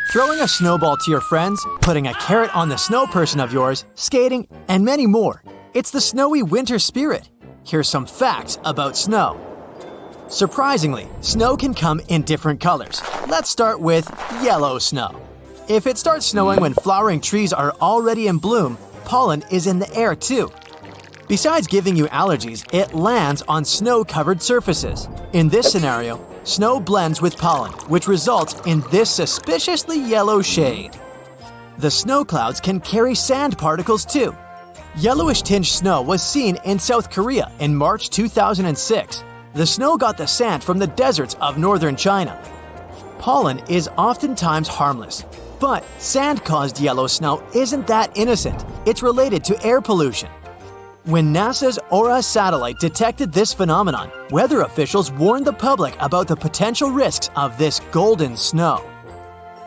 throwing a snowball to your friends, putting a carrot on the snow person of yours, skating, and many more. It's the snowy winter spirit. Here's some facts about snow. Surprisingly, snow can come in different colors. Let's start with yellow snow. If it starts snowing when flowering trees are already in bloom, pollen is in the air too. Besides giving you allergies, it lands on snow-covered surfaces. In this scenario, snow blends with pollen, which results in this suspiciously yellow shade. The snow clouds can carry sand particles too. Yellowish-tinged snow was seen in South Korea in March 2006. The snow got the sand from the deserts of northern China. Pollen is oftentimes harmless, but sand-caused yellow snow isn't that innocent. It's related to air pollution. When NASA's Aura satellite detected this phenomenon, weather officials warned the public about the potential risks of this golden snow.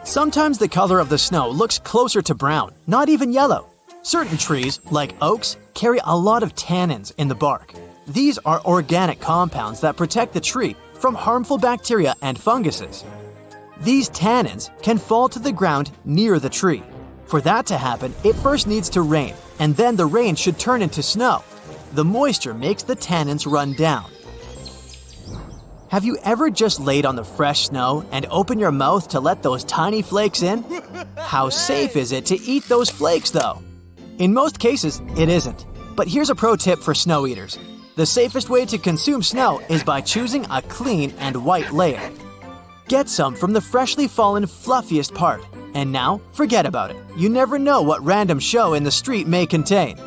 Sometimes the color of the snow looks closer to brown, not even yellow. Certain trees, like oaks, carry a lot of tannins in the bark. These are organic compounds that protect the tree from harmful bacteria and funguses. These tannins can fall to the ground near the tree. For that to happen, it first needs to rain, and then the rain should turn into snow. The moisture makes the tannins run down. Have you ever just laid on the fresh snow and opened your mouth to let those tiny flakes in? How safe is it to eat those flakes though? In most cases, it isn't. But here's a pro tip for snow eaters. The safest way to consume snow is by choosing a clean and white layer. Get some from the freshly fallen fluffiest part. And now, forget about it. You never know what random show in the street may contain.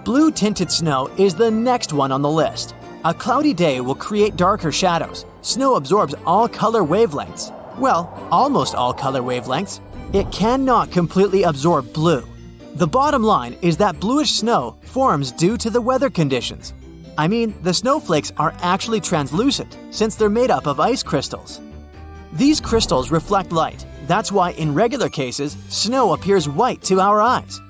Blue-tinted snow is the next one on the list. A cloudy day will create darker shadows. Snow absorbs all color wavelengths. Well, almost all color wavelengths. It cannot completely absorb blue. The bottom line is that bluish snow forms due to the weather conditions. I mean, the snowflakes are actually translucent since they're made up of ice crystals. These crystals reflect light. That's why in regular cases, snow appears white to our eyes.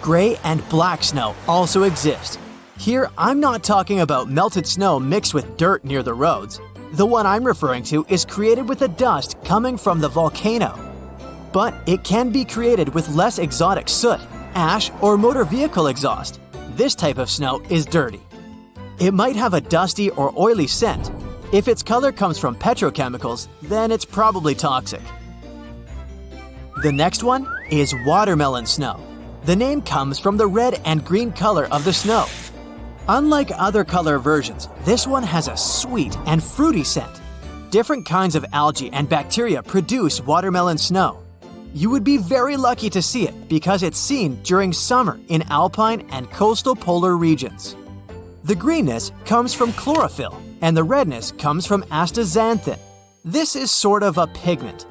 Gray and black snow also exist. Here, I'm not talking about melted snow mixed with dirt near the roads. The one I'm referring to is created with the dust coming from the volcano. But it can be created with less exotic soot, ash, or motor vehicle exhaust. This type of snow is dirty. It might have a dusty or oily scent. If its color comes from petrochemicals, then it's probably toxic. The next one is watermelon snow. The name comes from the red and green color of the snow. Unlike other color versions, this one has a sweet and fruity scent. Different kinds of algae and bacteria produce watermelon snow. You would be very lucky to see it because it's seen during summer in alpine and coastal polar regions. The greenness comes from chlorophyll, and the redness comes from astaxanthin. This is sort of a pigment.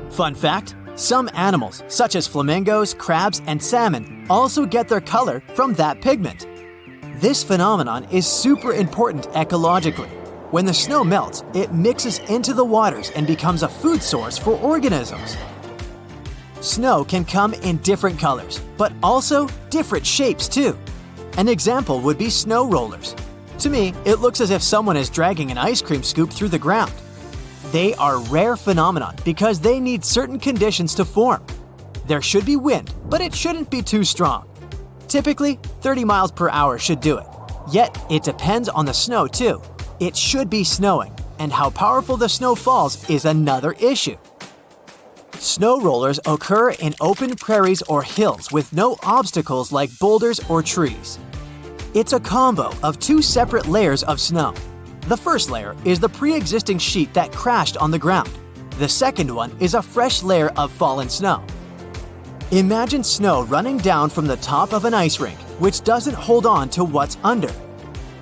Fun fact, some animals, such as flamingos, crabs, and salmon, also get their color from that pigment. This phenomenon is super important ecologically. When the snow melts, it mixes into the waters and becomes a food source for organisms. Snow can come in different colors, but also different shapes too. An example would be snow rollers. To me, it looks as if someone is dragging an ice cream scoop through the ground. They are rare phenomenon because they need certain conditions to form. There should be wind, but it shouldn't be too strong. Typically, 30 miles per hour should do it. Yet, it depends on the snow too. It should be snowing, and how powerful the snow falls is another issue. Snow rollers occur in open prairies or hills with no obstacles like boulders or trees. It's a combo of two separate layers of snow. The first layer is the pre-existing sheet that crashed on the ground. The second one is a fresh layer of fallen snow. Imagine snow running down from the top of an ice rink, which doesn't hold on to what's under.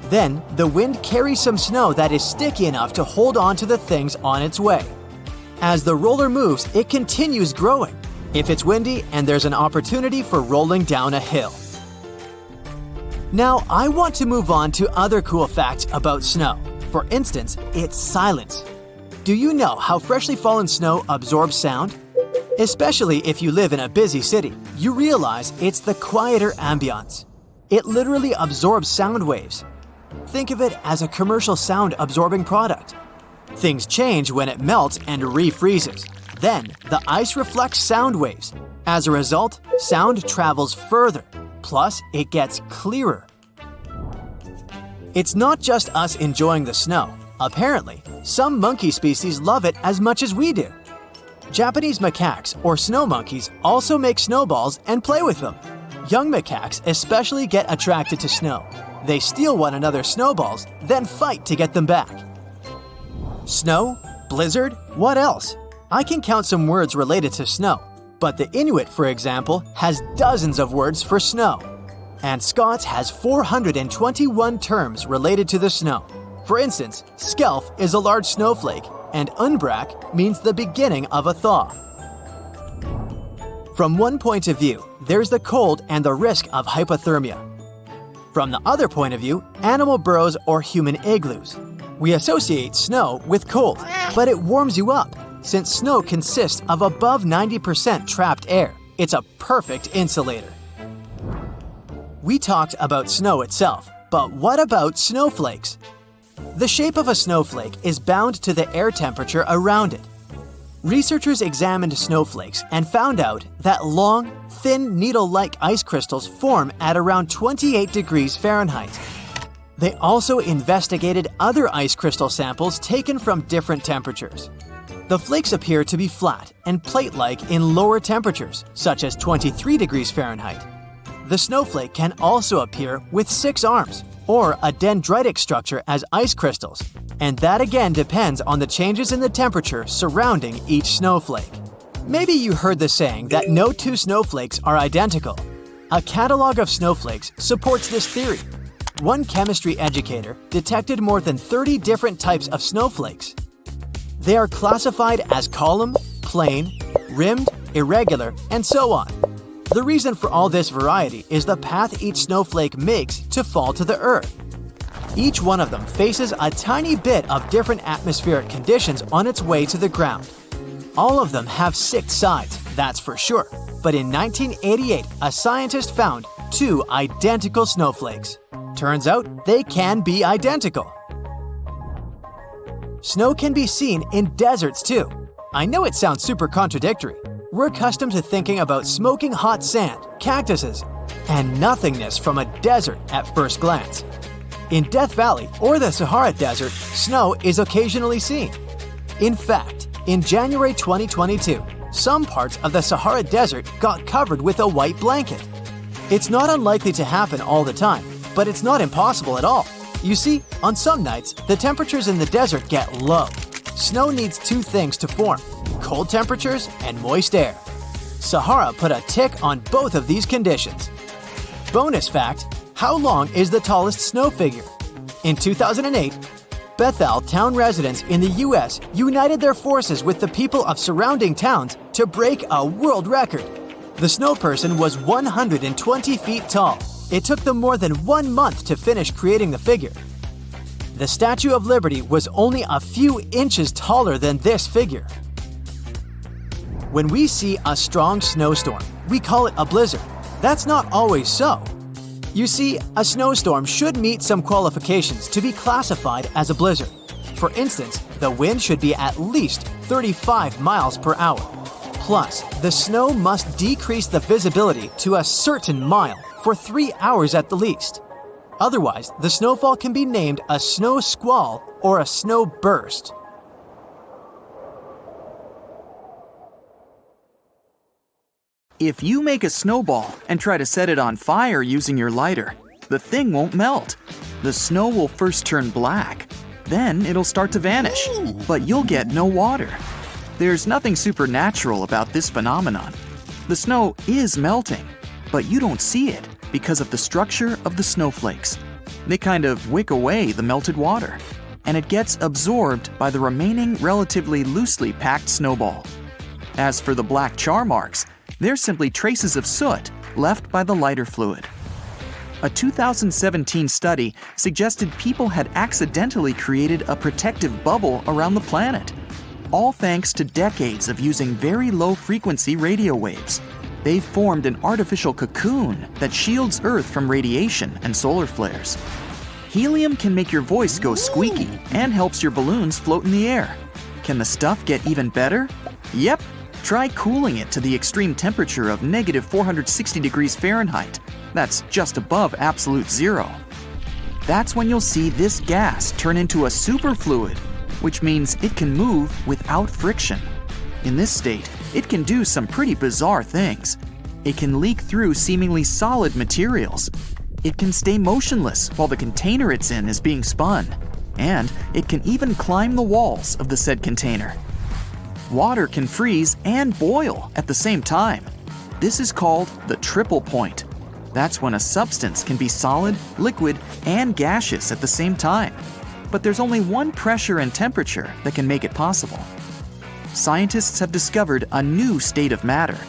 Then, the wind carries some snow that is sticky enough to hold on to the things on its way. As the roller moves, it continues growing. If it's windy and there's an opportunity for rolling down a hill. Now, I want to move on to other cool facts about snow. For instance, its silence. Do you know how freshly fallen snow absorbs sound? Especially if you live in a busy city, you realize it's the quieter ambiance. It literally absorbs sound waves. Think of it as a commercial sound-absorbing product. Things change when it melts and refreezes. Then, the ice reflects sound waves. As a result, sound travels further. Plus, it gets clearer. It's not just us enjoying the snow. Apparently, some monkey species love it as much as we do. Japanese macaques, or snow monkeys, also make snowballs and play with them. Young macaques especially get attracted to snow. They steal one another's snowballs, then fight to get them back. Snow? Blizzard? What else? I can count some words related to snow, but the Inuit, for example, has dozens of words for snow. And Scots has 421 terms related to the snow. For instance, skelf is a large snowflake, and unbrak means the beginning of a thaw. From one point of view, there's the cold and the risk of hypothermia. From the other point of view, animal burrows or human igloos. We associate snow with cold, but it warms you up. Since snow consists of above 90% trapped air, it's a perfect insulator. We talked about snow itself, but what about snowflakes? The shape of a snowflake is bound to the air temperature around it. Researchers examined snowflakes and found out that long, thin, needle-like ice crystals form at around 28 degrees Fahrenheit. They also investigated other ice crystal samples taken from different temperatures. The flakes appear to be flat and plate-like in lower temperatures, such as 23 degrees Fahrenheit. The snowflake can also appear with 6 arms, or a dendritic structure as ice crystals, and that again depends on the changes in the temperature surrounding each snowflake. Maybe you heard the saying that no two snowflakes are identical. A catalog of snowflakes supports this theory. One chemistry educator detected more than 30 different types of snowflakes. They are classified as column, plane, rimmed, irregular, and so on. The reason for all this variety is the path each snowflake makes to fall to the earth. Each one of them faces a tiny bit of different atmospheric conditions on its way to the ground. All of them have 6 sides, that's for sure. But in 1988, a scientist found 2 identical snowflakes. Turns out they can be identical. Snow can be seen in deserts too. I know it sounds super contradictory. We're accustomed to thinking about smoking hot sand, cactuses, and nothingness from a desert at first glance. In Death Valley or the Sahara Desert, snow is occasionally seen. In fact, in January 2022, some parts of the Sahara Desert got covered with a white blanket. It's not unlikely to happen all the time, but it's not impossible at all. You see, on some nights, the temperatures in the desert get low. Snow needs 2 things to form: cold temperatures and moist air. Sahara put a tick on both of these conditions. Bonus fact, how long is the tallest snow figure? In 2008, Bethel town residents in the US united their forces with the people of surrounding towns to break a world record. The snow person was 120 feet tall. It took them more than 1 month to finish creating the figure. The Statue of Liberty was only a few inches taller than this figure. When we see a strong snowstorm, we call it a blizzard. That's not always so. You see, a snowstorm should meet some qualifications to be classified as a blizzard. For instance, the wind should be at least 35 miles per hour. Plus, the snow must decrease the visibility to a certain mile for 3 hours at the least. Otherwise, the snowfall can be named a snow squall or a snow burst. If you make a snowball and try to set it on fire using your lighter, the thing won't melt. The snow will first turn black, then it'll start to vanish, but you'll get no water. There's nothing supernatural about this phenomenon. The snow is melting, but you don't see it because of the structure of the snowflakes. They kind of wick away the melted water, and it gets absorbed by the remaining relatively loosely packed snowball. As for the black char marks, they're simply traces of soot left by the lighter fluid. A 2017 study suggested people had accidentally created a protective bubble around the planet, all thanks to decades of using very low-frequency radio waves. They've formed an artificial cocoon that shields Earth from radiation and solar flares. Helium can make your voice go squeaky and helps your balloons float in the air. Can the stuff get even better? Yep. Try cooling it to the extreme temperature of -460 degrees Fahrenheit. That's just above absolute zero. That's when you'll see this gas turn into a superfluid, which means it can move without friction. In this state, it can do some pretty bizarre things. It can leak through seemingly solid materials. It can stay motionless while the container it's in is being spun. And it can even climb the walls of the said container. Water can freeze and boil at the same time. This is called the triple point. That's when a substance can be solid, liquid, and gaseous at the same time. But there's only one pressure and temperature that can make it possible. Scientists have discovered a new state of matter.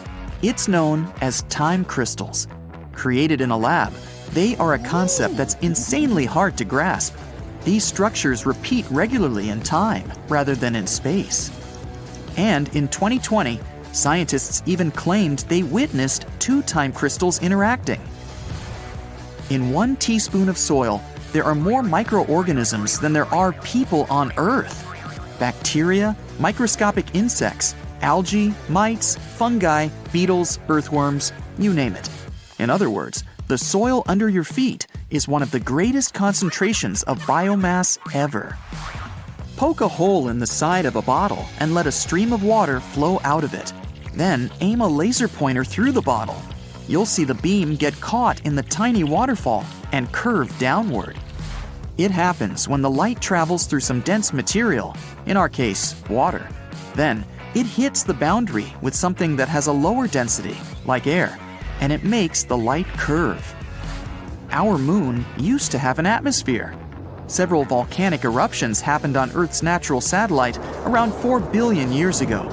It's known as time crystals. Created in a lab, they are a concept that's insanely hard to grasp. These structures repeat regularly in time rather than in space. And in 2020, scientists even claimed they witnessed 2 time crystals interacting. In 1 teaspoon of soil, there are more microorganisms than there are people on Earth. Bacteria, microscopic insects, algae, mites, fungi, beetles, earthworms, you name it. In other words, the soil under your feet is one of the greatest concentrations of biomass ever. Poke a hole in the side of a bottle and let a stream of water flow out of it. Then aim a laser pointer through the bottle. You'll see the beam get caught in the tiny waterfall and curve downward. It happens when the light travels through some dense material, in our case, water. Then it hits the boundary with something that has a lower density, like air, and it makes the light curve. Our moon used to have an atmosphere. Several volcanic eruptions happened on Earth's natural satellite around 4 billion years ago.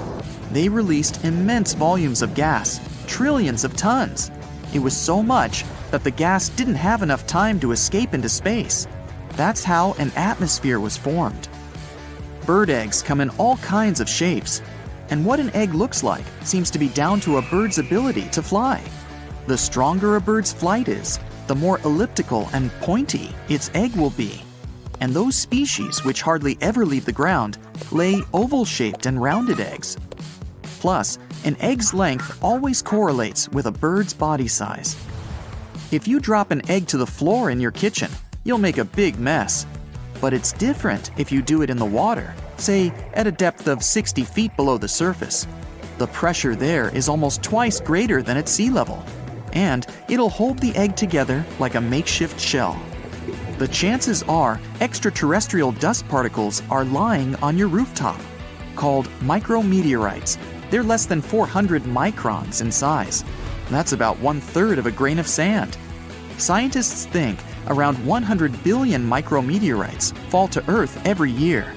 They released immense volumes of gas, trillions of tons. It was so much that the gas didn't have enough time to escape into space. That's how an atmosphere was formed. Bird eggs come in all kinds of shapes, and what an egg looks like seems to be down to a bird's ability to fly. The stronger a bird's flight is, the more elliptical and pointy its egg will be. And those species which hardly ever leave the ground lay oval-shaped and rounded eggs. Plus, an egg's length always correlates with a bird's body size. If you drop an egg to the floor in your kitchen, you'll make a big mess. But it's different if you do it in the water, say at a depth of 60 feet below the surface. The pressure there is almost twice greater than at sea level, and it'll hold the egg together like a makeshift shell. The chances are extraterrestrial dust particles are lying on your rooftop. Called micrometeorites, they're less than 400 microns in size. That's about 1/3 of a grain of sand. Scientists think around 100 billion micrometeorites fall to Earth every year.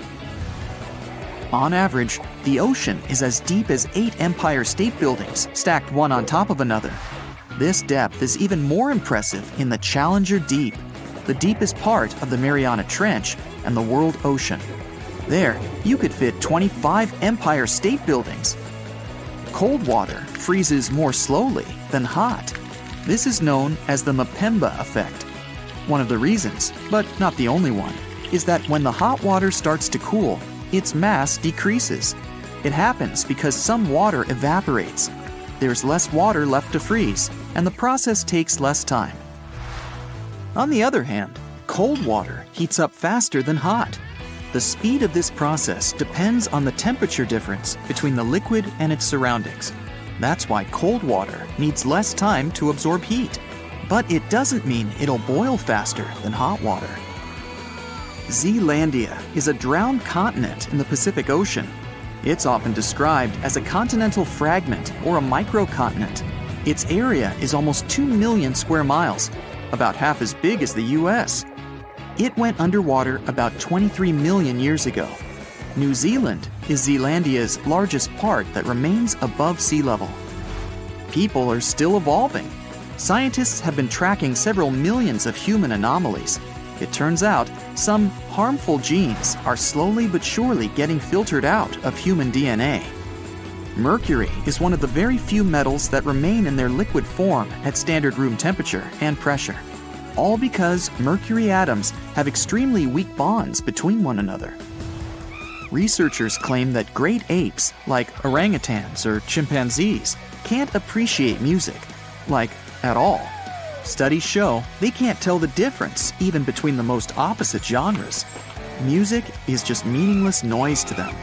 On average, the ocean is as deep as 8 Empire State Buildings stacked one on top of another. This depth is even more impressive in the Challenger Deep, the deepest part of the Mariana Trench and the world ocean. There, you could fit 25 Empire State Buildings. Cold water freezes more slowly than hot. This is known as the Mpemba effect. One of the reasons, but not the only one, is that when the hot water starts to cool, its mass decreases. It happens because some water evaporates. There's less water left to freeze, and the process takes less time. On the other hand, cold water heats up faster than hot. The speed of this process depends on the temperature difference between the liquid and its surroundings. That's why cold water needs less time to absorb heat. But it doesn't mean it'll boil faster than hot water. Zealandia is a drowned continent in the Pacific Ocean. It's often described as a continental fragment or a microcontinent. Its area is almost 2 million square miles, about half as big as the US. It went underwater about 23 million years ago. New Zealand is Zealandia's largest part that remains above sea level. People are still evolving. Scientists have been tracking several millions of human anomalies. It turns out some harmful genes are slowly but surely getting filtered out of human DNA. Mercury is one of the very few metals that remain in their liquid form at standard room temperature and pressure. all because mercury atoms have extremely weak bonds between one another. Researchers claim that great apes, like orangutans or chimpanzees, can't appreciate music, like at all. Studies show they can't tell the difference even between the most opposite genres. Music is just meaningless noise to them.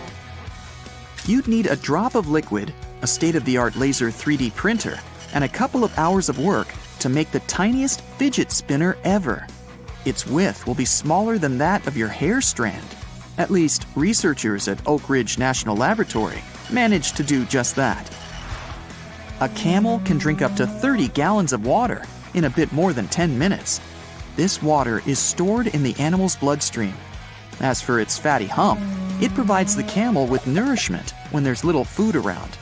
You'd need a drop of liquid, a state-of-the-art laser 3D printer, and a couple of hours of work to make the tiniest fidget spinner ever. Its width will be smaller than that of your hair strand. At least, researchers at Oak Ridge National Laboratory managed to do just that. A camel can drink up to 30 gallons of water in a bit more than 10 minutes. This water is stored in the animal's bloodstream. As for its fatty hump, it provides the camel with nourishment when there's little food around.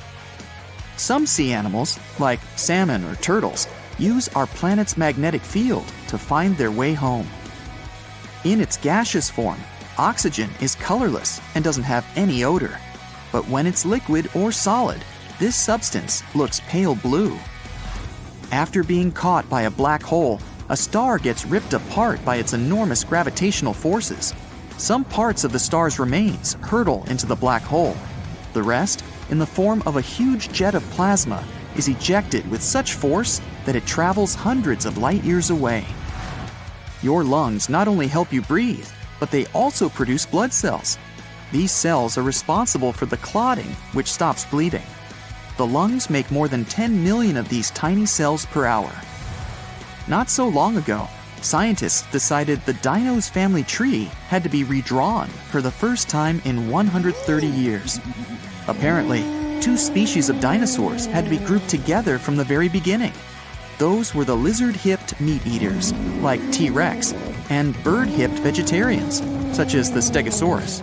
Some sea animals, like salmon or turtles, use our planet's magnetic field to find their way home. In its gaseous form, oxygen is colorless and doesn't have any odor. But when it's liquid or solid, this substance looks pale blue. After being caught by a black hole, a star gets ripped apart by its enormous gravitational forces. Some parts of the star's remains hurtle into the black hole. The rest, in the form of a huge jet of plasma, is ejected with such force that it travels hundreds of light years away. Your lungs not only help you breathe, but they also produce blood cells. These cells are responsible for the clotting, which stops bleeding. The lungs make more than 10 million of these tiny cells per hour. Not so long ago, scientists decided the dino's family tree had to be redrawn for the first time in 130 years. Apparently, two species of dinosaurs had to be grouped together from the very beginning. Those were the lizard-hipped meat-eaters, like T-Rex, and bird-hipped vegetarians, such as the Stegosaurus.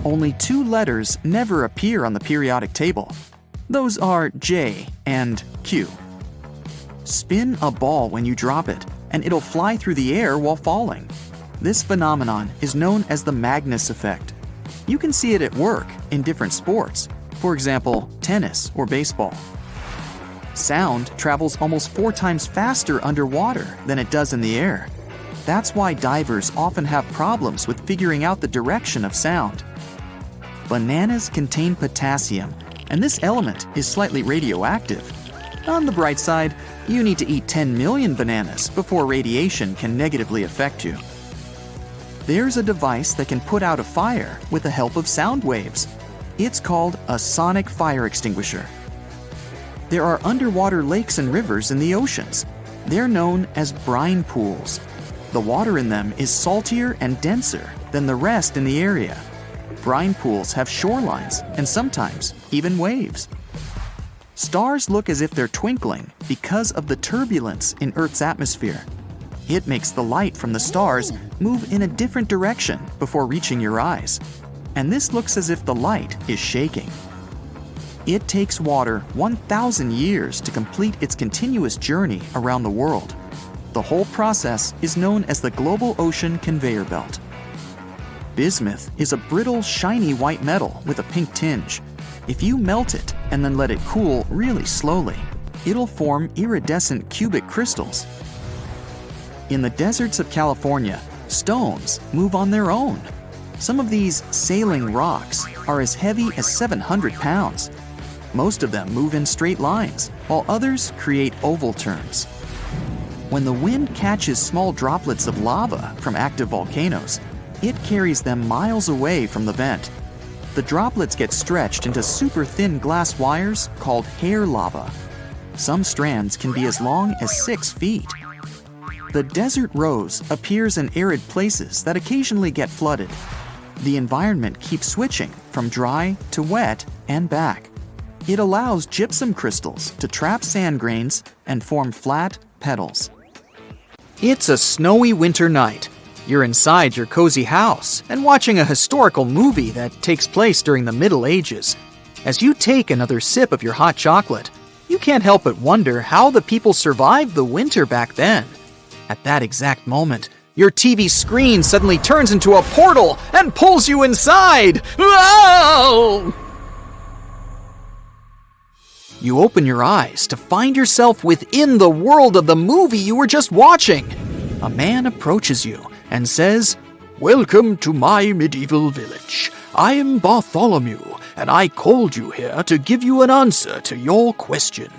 Only two letters never appear on the periodic table. Those are J and Q. Spin a ball when you drop it, and it'll fly through the air while falling. This phenomenon is known as the Magnus effect. You can see it at work in different sports, for example, tennis or baseball. Sound travels almost 4 times faster underwater than it does in the air. That's why divers often have problems with figuring out the direction of sound. Bananas contain potassium, and this element is slightly radioactive. On the bright side, you need to eat 10 million bananas before radiation can negatively affect you. There's a device that can put out a fire with the help of sound waves. It's called a sonic fire extinguisher. There are underwater lakes and rivers in the oceans. They're known as brine pools. The water in them is saltier and denser than the rest in the area. Brine pools have shorelines and sometimes even waves. Stars look as if they're twinkling because of the turbulence in Earth's atmosphere. It makes the light from the stars move in a different direction before reaching your eyes. And this looks as if the light is shaking. It takes water 1,000 years to complete its continuous journey around the world. The whole process is known as the global ocean conveyor belt. Bismuth is a brittle, shiny white metal with a pink tinge. If you melt it and then let it cool really slowly, it'll form iridescent cubic crystals. In the deserts of California, stones move on their own. Some of these sailing rocks are as heavy as 700 pounds. Most of them move in straight lines, while others create oval turns. When the wind catches small droplets of lava from active volcanoes, it carries them miles away from the vent. The droplets get stretched into super thin glass wires called hair lava. Some strands can be as long as 6 feet. The desert rose appears in arid places that occasionally get flooded. The environment keeps switching from dry to wet and back. It allows gypsum crystals to trap sand grains and form flat petals. It's a snowy winter night. You're inside your cozy house and watching a historical movie that takes place during the Middle Ages. As you take another sip of your hot chocolate, you can't help but wonder how the people survived the winter back then. At that exact moment, your TV screen suddenly turns into a portal and pulls you inside. Whoa! You open your eyes to find yourself within the world of the movie you were just watching. a man approaches you and says, "Welcome to my medieval village. I am Bartholomew, and I called you here to give you an answer to your question."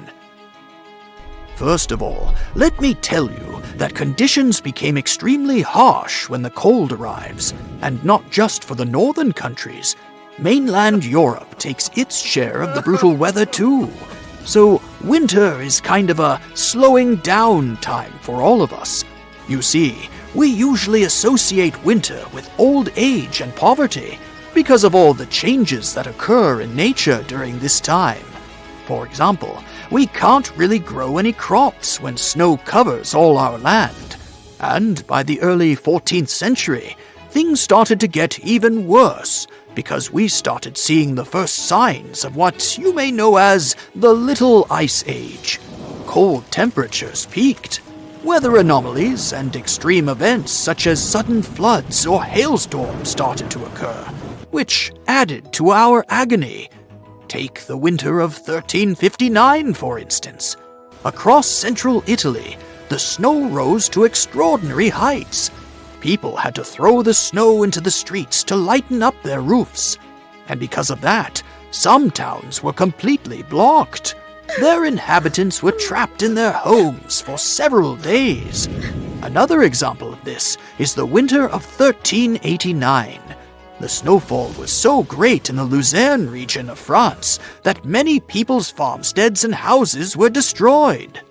First of all, let me tell you that conditions became extremely harsh when the cold arrives, and not just for the northern countries. Mainland Europe takes its share of the brutal weather too. So winter is kind of a slowing down time for all of us. You see, we usually associate winter with old age and poverty because of all the changes that occur in nature during this time. For example, we can't really grow any crops when snow covers all our land. And by the early 14th century, things started to get even worse because we started seeing the first signs of what you may know as the Little Ice Age. Cold temperatures peaked. Weather anomalies and extreme events such as sudden floods or hailstorms started to occur, which added to our agony. Take the winter of 1359, for instance. Across central Italy, the snow rose to extraordinary heights. People had to throw the snow into the streets to lighten up their roofs. And because of that, some towns were completely blocked. Their inhabitants were trapped in their homes for several days. Another example of this is the winter of 1389. The snowfall was so great in the Luzerne region of France that many people's farmsteads and houses were destroyed.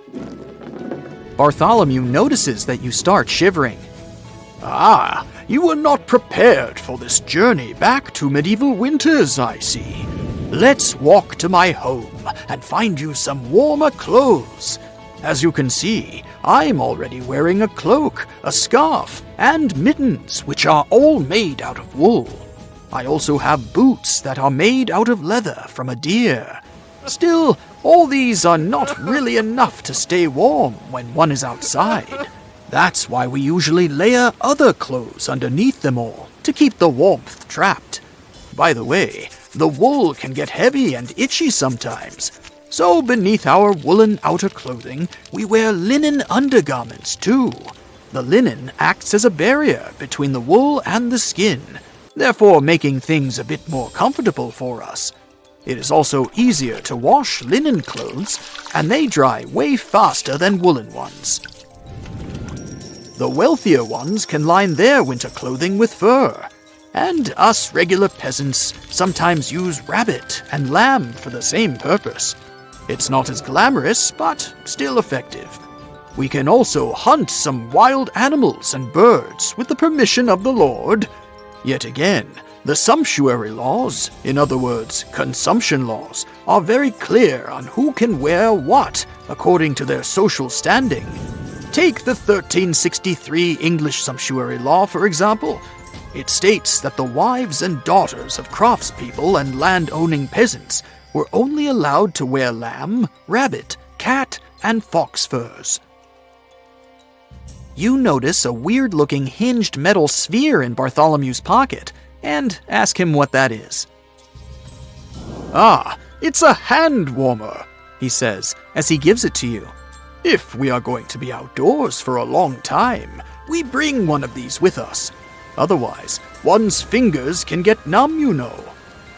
Bartholomew notices that you start shivering. Ah, you were not prepared for this journey back to medieval winters, I see. Let's walk to my home and find you some warmer clothes. As you can see, I'm already wearing a cloak, a scarf, and mittens, which are all made out of wool. I also have boots that are made out of leather from a deer. Still, all these are not really enough to stay warm when one is outside. That's why we usually layer other clothes underneath them all to keep the warmth trapped. By the way, the wool can get heavy and itchy sometimes. So beneath our woolen outer clothing, we wear linen undergarments too. The linen acts as a barrier between the wool and the skin, therefore making things a bit more comfortable for us. It is also easier to wash linen clothes, and they dry way faster than woolen ones. The wealthier ones can line their winter clothing with fur, and us regular peasants sometimes use rabbit and lamb for the same purpose. It's not as glamorous, but still effective. We can also hunt some wild animals and birds with the permission of the Lord. Yet again, the sumptuary laws, in other words, consumption laws, are very clear on who can wear what according to their social standing. Take the 1363 English sumptuary law, for example. It states that the wives and daughters of craftspeople and land-owning peasants were only allowed to wear lamb, rabbit, cat, and fox furs. You notice a weird-looking hinged metal sphere in Bartholomew's pocket, and ask him what that is. "Ah, it's a hand warmer," he says, as he gives it to you. "If we are going to be outdoors for a long time, we bring one of these with us. Otherwise, one's fingers can get numb, you know.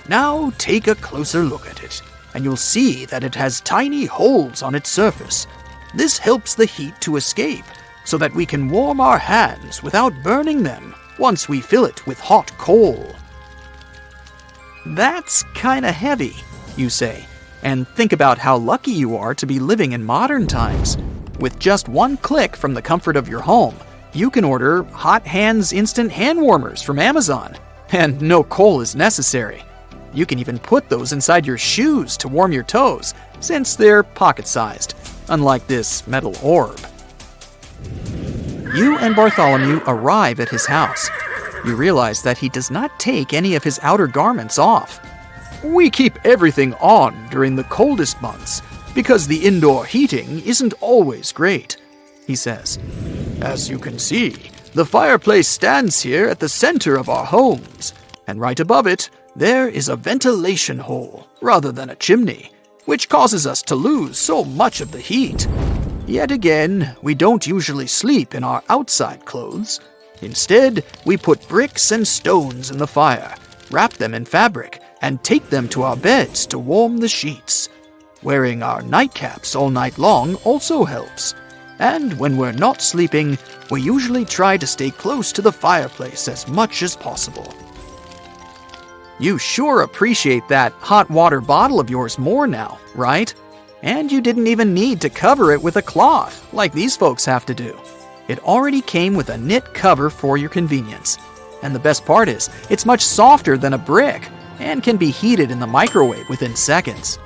Now take a closer look at it, and you'll see that it has tiny holes on its surface. This helps the heat to escape, so that we can warm our hands without burning them once we fill it with hot coal." "That's kinda heavy," you say, and think about how lucky you are to be living in modern times. With just one click from the comfort of your home, you can order Hot Hands instant hand warmers from Amazon, and no coal is necessary. You can even put those inside your shoes to warm your toes, since they're pocket-sized, unlike this metal orb. You and Bartholomew arrive at his house. You realize that he does not take any of his outer garments off. "We keep everything on during the coldest months, because the indoor heating isn't always great," he says. "As you can see, the fireplace stands here at the center of our homes, and right above it, there is a ventilation hole rather than a chimney, which causes us to lose so much of the heat. Yet again, we don't usually sleep in our outside clothes. Instead, we put bricks and stones in the fire, wrap them in fabric, and take them to our beds to warm the sheets. Wearing our nightcaps all night long also helps. And when we're not sleeping, we usually try to stay close to the fireplace as much as possible. You sure appreciate that hot water bottle of yours more now, right? And you didn't even need to cover it with a cloth, like these folks have to do. It already came with a knit cover for your convenience. And the best part is, it's much softer than a brick, and can be heated in the microwave within seconds.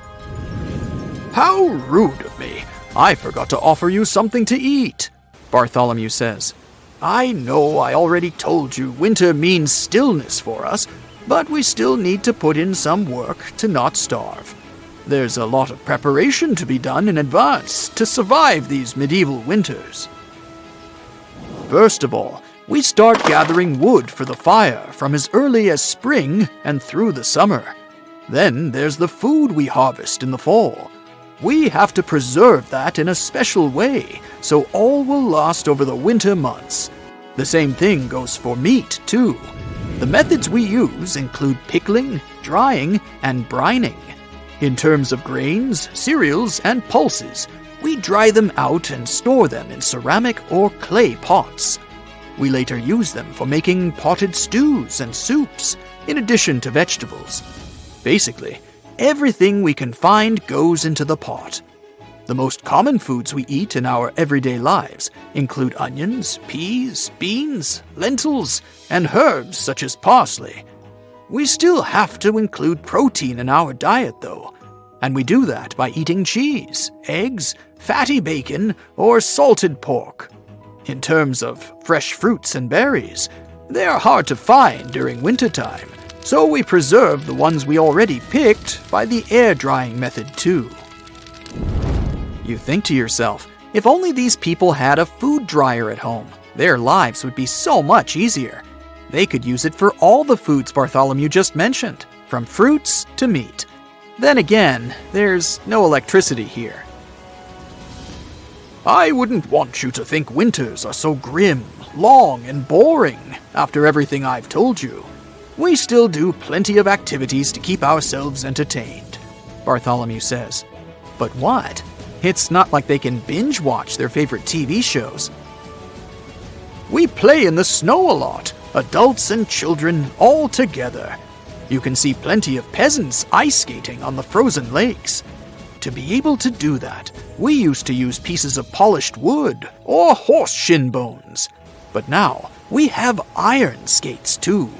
How rude of me! I forgot to offer you something to eat, Bartholomew says. I know I already told you winter means stillness for us, but we still need to put in some work to not starve. There's a lot of preparation to be done in advance to survive these medieval winters. First of all, we start gathering wood for the fire from as early as spring and through the summer. Then there's the food we harvest in the fall. We have to preserve that in a special way, so all will last over the winter months. The same thing goes for meat, too. The methods we use include pickling, drying, and brining. In terms of grains, cereals, and pulses, we dry them out and store them in ceramic or clay pots. We later use them for making potted stews and soups, in addition to vegetables. Basically, everything we can find goes into the pot. The most common foods we eat in our everyday lives include onions, peas, beans, lentils, and herbs such as parsley. We still have to include protein in our diet, though, and we do that by eating cheese, eggs, fatty bacon, or salted pork. In terms of fresh fruits and berries, they are hard to find during wintertime, so we preserve the ones we already picked by the air drying method too. You think to yourself, if only these people had a food dryer at home, their lives would be so much easier. They could use it for all the foods Bartholomew just mentioned, from fruits to meat. Then again, there's no electricity here. I wouldn't want you to think winters are so grim, long, and boring after everything I've told you. We still do plenty of activities to keep ourselves entertained, Bartholomew says. But what? It's not like they can binge watch their favorite TV shows. We play in the snow a lot, adults and children all together. You can see plenty of peasants ice skating on the frozen lakes. To be able to do that, we used to use pieces of polished wood or horse shin bones. But now, we have iron skates too.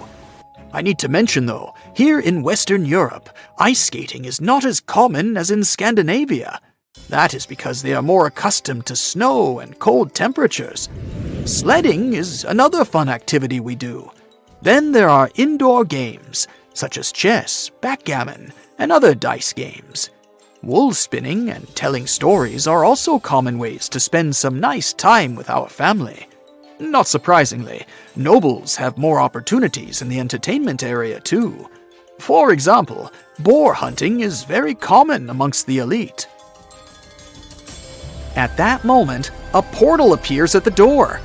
I need to mention though, here in Western Europe, ice skating is not as common as in Scandinavia. That is because they are more accustomed to snow and cold temperatures. Sledding is another fun activity we do. Then there are indoor games, such as chess, backgammon, and other dice games. Wool spinning and telling stories are also common ways to spend some nice time with our family. Not surprisingly, nobles have more opportunities in the entertainment area too. For example, boar hunting is very common amongst the elite. At that moment, a portal appears at the door.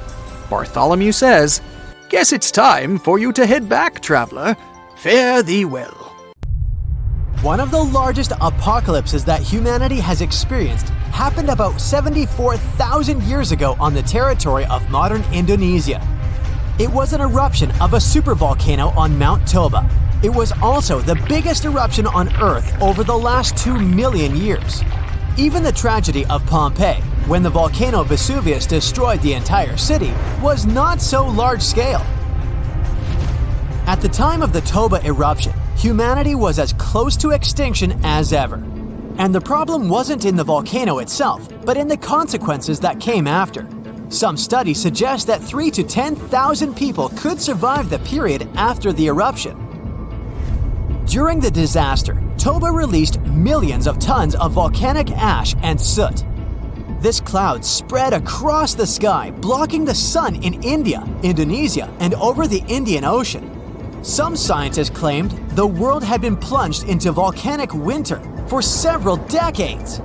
Bartholomew says, "Guess it's time for you to head back, traveler. Fare thee well." One of the largest apocalypses that humanity has experienced happened about 74,000 years ago on the territory of modern Indonesia. It was an eruption of a supervolcano on Mount Toba. It was also the biggest eruption on Earth over the last 2 million years. Even the tragedy of Pompeii, when the volcano Vesuvius destroyed the entire city, was not so large scale. At the time of the Toba eruption, humanity was as close to extinction as ever. And the problem wasn't in the volcano itself, but in the consequences that came after. Some studies suggest that 3,000 to 10,000 people could survive the period after the eruption. During the disaster, Toba released millions of tons of volcanic ash and soot. This cloud spread across the sky, blocking the sun in India, Indonesia, and over the Indian Ocean. Some scientists claimed the world had been plunged into volcanic winter for several decades.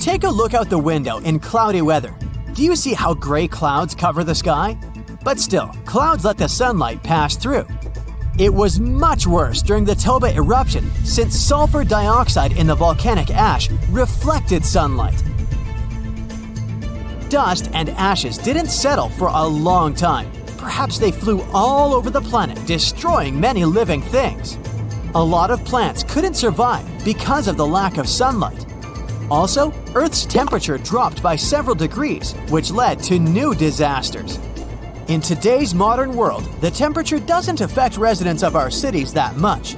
Take a look out the window in cloudy weather. Do you see how gray clouds cover the sky? But still, clouds let the sunlight pass through. It was much worse during the Toba eruption since sulfur dioxide in the volcanic ash reflected sunlight. Dust and ashes didn't settle for a long time. Perhaps they flew all over the planet, destroying many living things. A lot of plants couldn't survive because of the lack of sunlight. Also, Earth's temperature dropped by several degrees, which led to new disasters. In today's modern world, the temperature doesn't affect residents of our cities that much.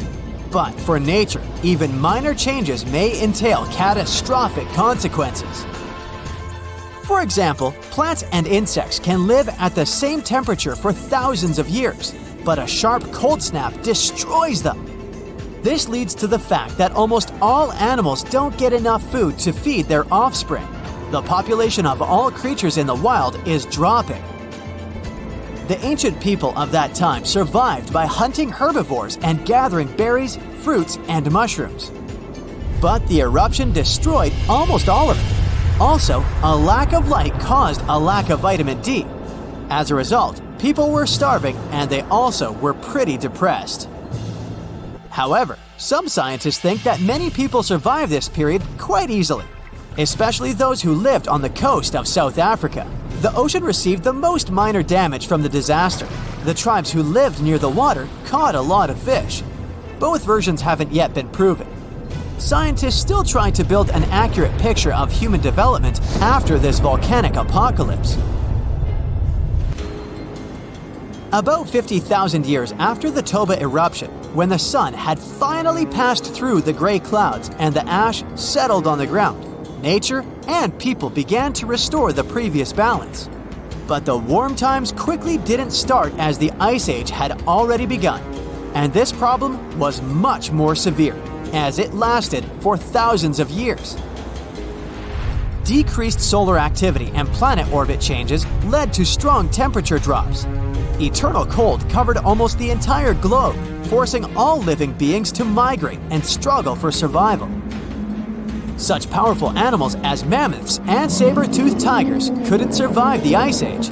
But for nature, even minor changes may entail catastrophic consequences. For example, plants and insects can live at the same temperature for thousands of years, but a sharp cold snap destroys them. This leads to the fact that almost all animals don't get enough food to feed their offspring. The population of all creatures in the wild is dropping. The ancient people of that time survived by hunting herbivores and gathering berries, fruits, and mushrooms. But the eruption destroyed almost all of it. Also, a lack of light caused a lack of vitamin D. As a result, people were starving and they also were pretty depressed. However, some scientists think that many people survived this period quite easily, especially those who lived on the coast of South Africa. The ocean received the most minor damage from the disaster. The tribes who lived near the water caught a lot of fish. Both versions haven't yet been proven. Scientists still try to build an accurate picture of human development after this volcanic apocalypse. About 50,000 years after the Toba eruption, when the sun had finally passed through the gray clouds and the ash settled on the ground, nature and people began to restore the previous balance. But the warm times quickly didn't start as the Ice Age had already begun, and this problem was much more severe, as it lasted for thousands of years. Decreased solar activity and planet orbit changes led to strong temperature drops. Eternal cold covered almost the entire globe, forcing all living beings to migrate and struggle for survival. Such powerful animals as mammoths and saber-toothed tigers couldn't survive the Ice Age.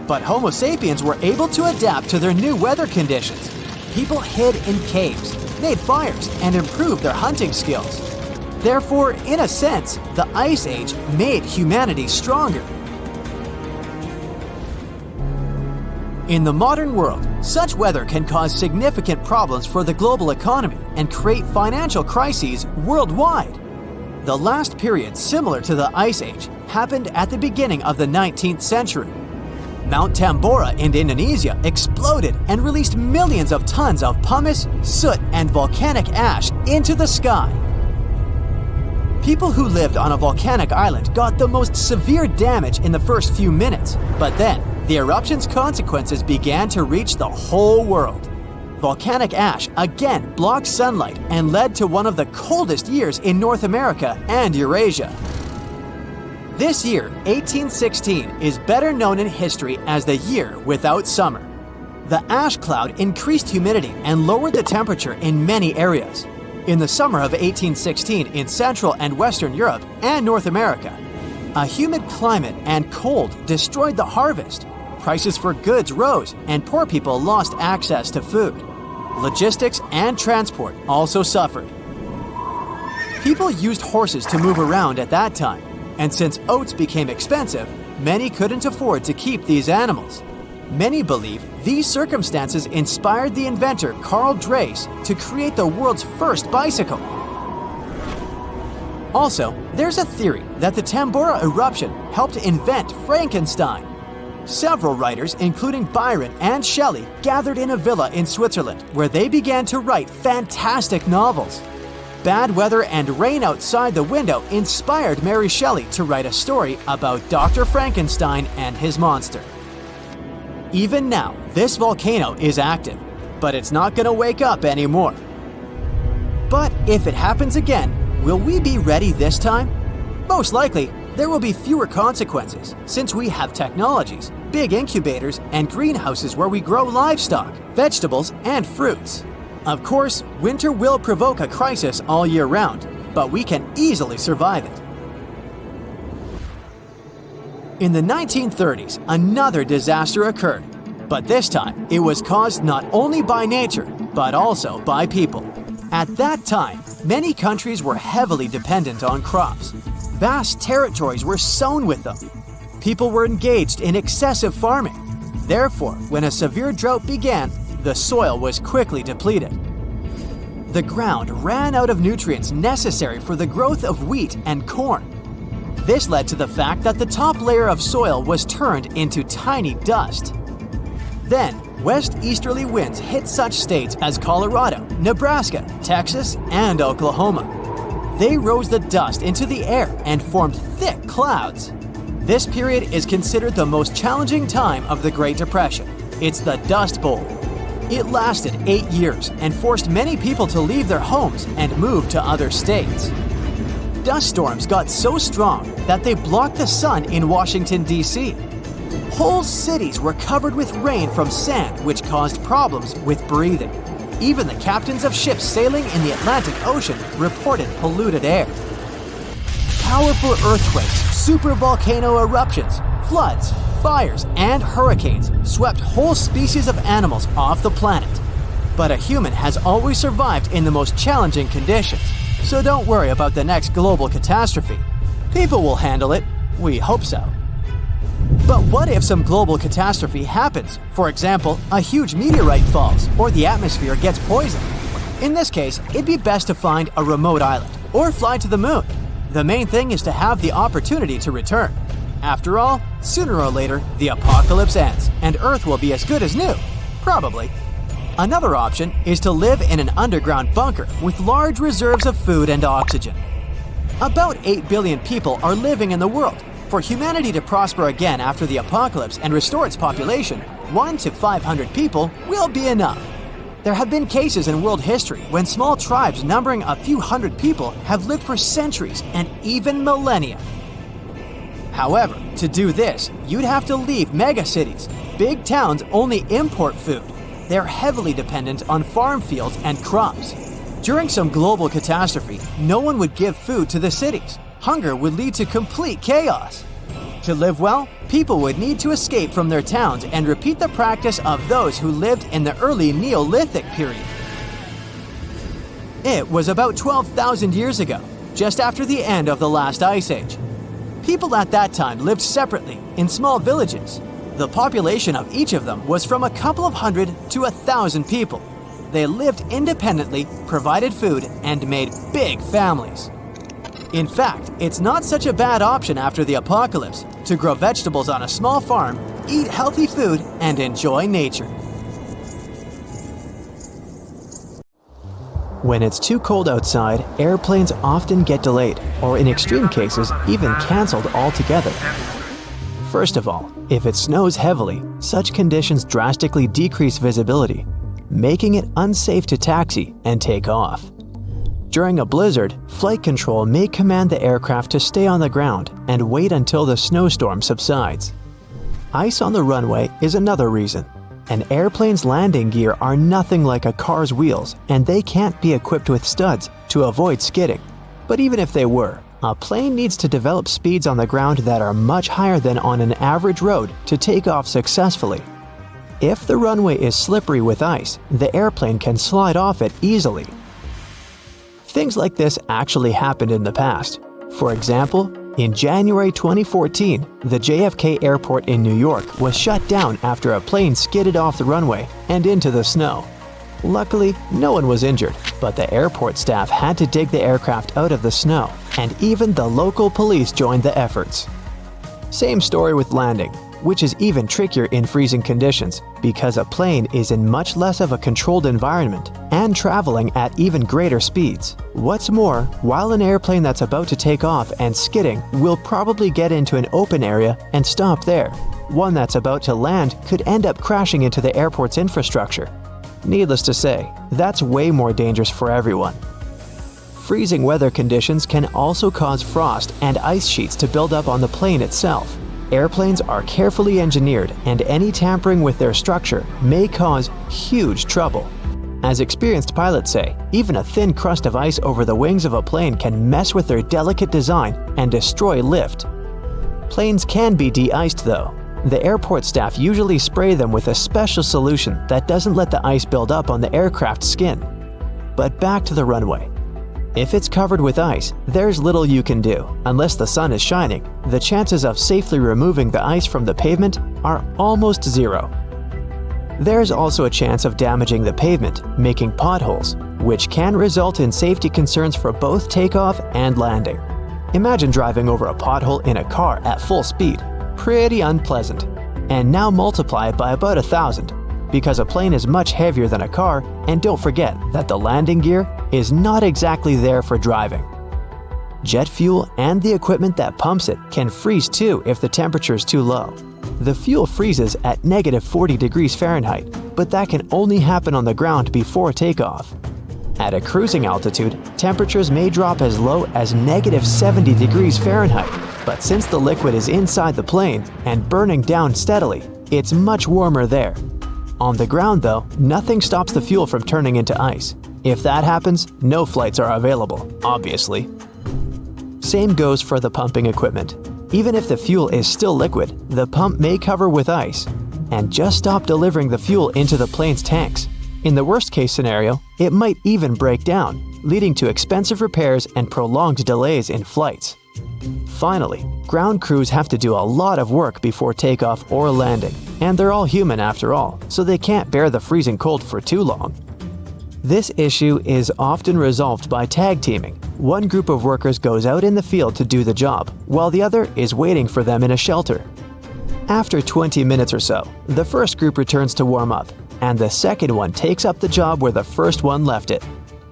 But Homo sapiens were able to adapt to their new weather conditions. People hid in caves, made fires, and improved their hunting skills. Therefore, in a sense, the Ice Age made humanity stronger. In the modern world, such weather can cause significant problems for the global economy and create financial crises worldwide. The last period similar to the Ice Age happened at the beginning of the 19th century. Mount Tambora in Indonesia exploded and released millions of tons of pumice, soot, and volcanic ash into the sky. People who lived on a volcanic island got the most severe damage in the first few minutes, but then the eruption's consequences began to reach the whole world. Volcanic ash again blocked sunlight and led to one of the coldest years in North America and Eurasia. This year, 1816, is better known in history as the year without summer. The ash cloud increased humidity and lowered the temperature in many areas. In the summer of 1816 in Central and Western Europe and North America, a humid climate and cold destroyed the harvest. Prices for goods rose and poor people lost access to food. Logistics and transport also suffered. People used horses to move around at that time, and since oats became expensive, many couldn't afford to keep these animals. Many believe these circumstances inspired the inventor Carl Dreis to create the world's first bicycle. Also, there's a theory that the Tambora eruption helped invent Frankenstein. Several writers, including Byron and Shelley, gathered in a villa in Switzerland where they began to write fantastic novels. Bad weather and rain outside the window inspired Mary Shelley to write a story about Dr. Frankenstein and his monster. Even now, this volcano is active, but it's not going to wake up anymore. But if it happens again, will we be ready this time? Most likely, there will be fewer consequences since we have technologies, big incubators, and greenhouses where we grow livestock, vegetables, and fruits. Of course, winter will provoke a crisis all year round, but we can easily survive it. In the 1930s, another disaster occurred. But this time, it was caused not only by nature, but also by people. At that time, many countries were heavily dependent on crops. Vast territories were sown with them. People were engaged in excessive farming. Therefore, when a severe drought began, the soil was quickly depleted. The ground ran out of nutrients necessary for the growth of wheat and corn. This led to the fact that the top layer of soil was turned into tiny dust. Then, west-easterly winds hit such states as Colorado, Nebraska, Texas, and Oklahoma. They rose the dust into the air and formed thick clouds. This period is considered the most challenging time of the Great Depression. It's the Dust Bowl. It lasted 8 years and forced many people to leave their homes and move to other states. Dust storms got so strong that they blocked the sun in Washington, D.C. Whole cities were covered with rain from sand, which caused problems with breathing. Even the captains of ships sailing in the Atlantic Ocean reported polluted air. Powerful earthquakes, supervolcano eruptions, floods, fires, and hurricanes swept whole species of animals off the planet. But a human has always survived in the most challenging conditions, so don't worry about the next global catastrophe. People will handle it. We hope so. But what if some global catastrophe happens? For example, a huge meteorite falls or the atmosphere gets poisoned. In this case, it'd be best to find a remote island or fly to the moon. The main thing is to have the opportunity to return. After all, sooner or later, the apocalypse ends and Earth will be as good as new. Probably. Another option is to live in an underground bunker with large reserves of food and oxygen. About 8 billion people are living in the world. For humanity to prosper again after the apocalypse and restore its population, 1 to 500 people will be enough. There have been cases in world history when small tribes numbering a few hundred people have lived for centuries and even millennia. However, to do this, you'd have to leave megacities. Big towns only import food. They're heavily dependent on farm fields and crops. During some global catastrophe, no one would give food to the cities. Hunger would lead to complete chaos. To live well, people would need to escape from their towns and repeat the practice of those who lived in the early Neolithic period. It was about 12,000 years ago, just after the end of the last ice age. People at that time lived separately in small villages. The population of each of them was from a couple of hundred to 1,000 people. They lived independently, provided food, and made big families. In fact, it's not such a bad option after the apocalypse to grow vegetables on a small farm, eat healthy food, and enjoy nature. When it's too cold outside, airplanes often get delayed, or in extreme cases, even cancelled altogether. First of all, if it snows heavily, such conditions drastically decrease visibility, making it unsafe to taxi and take off. During a blizzard, flight control may command the aircraft to stay on the ground and wait until the snowstorm subsides. Ice on the runway is another reason. An airplane's landing gear are nothing like a car's wheels, and they can't be equipped with studs to avoid skidding. But even if they were, a plane needs to develop speeds on the ground that are much higher than on an average road to take off successfully. If the runway is slippery with ice, the airplane can slide off it easily. Things like this actually happened in the past. For example, in January 2014, the JFK airport in New York was shut down after a plane skidded off the runway and into the snow. Luckily, no one was injured, but the airport staff had to dig the aircraft out of the snow, and even the local police joined the efforts. Same story with landing, which is even trickier in freezing conditions because a plane is in much less of a controlled environment and traveling at even greater speeds. What's more, while an airplane that's about to take off and skidding will probably get into an open area and stop there, one that's about to land could end up crashing into the airport's infrastructure. Needless to say, that's way more dangerous for everyone. Freezing weather conditions can also cause frost and ice sheets to build up on the plane itself. Airplanes are carefully engineered, and any tampering with their structure may cause huge trouble. As experienced pilots say, even a thin crust of ice over the wings of a plane can mess with their delicate design and destroy lift. Planes can be de-iced though. The airport staff usually spray them with a special solution that doesn't let the ice build up on the aircraft's skin. But back to the runway. If it's covered with ice, there's little you can do. Unless the sun is shining, the chances of safely removing the ice from the pavement are almost zero. There's also a chance of damaging the pavement, making potholes, which can result in safety concerns for both takeoff and landing. Imagine driving over a pothole in a car at full speed. Pretty unpleasant. And now multiply it by about 1,000, because a plane is much heavier than a car, and don't forget that the landing gear is not exactly there for driving. Jet fuel and the equipment that pumps it can freeze too if the temperature is too low. The fuel freezes at -40 degrees Fahrenheit, but that can only happen on the ground before takeoff. At a cruising altitude, temperatures may drop as low as -70 degrees Fahrenheit, but since the liquid is inside the plane and burning down steadily, it's much warmer there. On the ground though, nothing stops the fuel from turning into ice. If that happens, no flights are available, obviously. Same goes for the pumping equipment. Even if the fuel is still liquid, the pump may cover with ice and just stop delivering the fuel into the plane's tanks. In the worst case scenario, it might even break down, leading to expensive repairs and prolonged delays in flights. Finally, ground crews have to do a lot of work before takeoff or landing, and they're all human after all, so they can't bear the freezing cold for too long. This issue is often resolved by tag teaming. One group of workers goes out in the field to do the job, while the other is waiting for them in a shelter. After 20 minutes or so, the first group returns to warm up, and the second one takes up the job where the first one left it.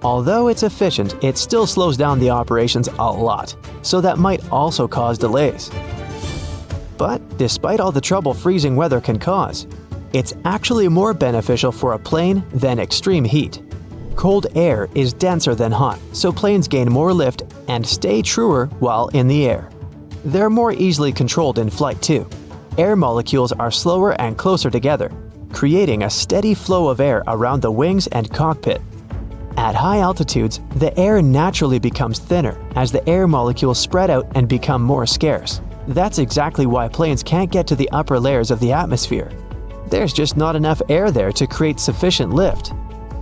Although it's efficient, it still slows down the operations a lot, so that might also cause delays. But despite all the trouble freezing weather can cause, it's actually more beneficial for a plane than extreme heat. Cold air is denser than hot, so planes gain more lift and stay truer while in the air. They're more easily controlled in flight too. Air molecules are slower and closer together, creating a steady flow of air around the wings and cockpit. At high altitudes, the air naturally becomes thinner as the air molecules spread out and become more scarce. That's exactly why planes can't get to the upper layers of the atmosphere. There's just not enough air there to create sufficient lift.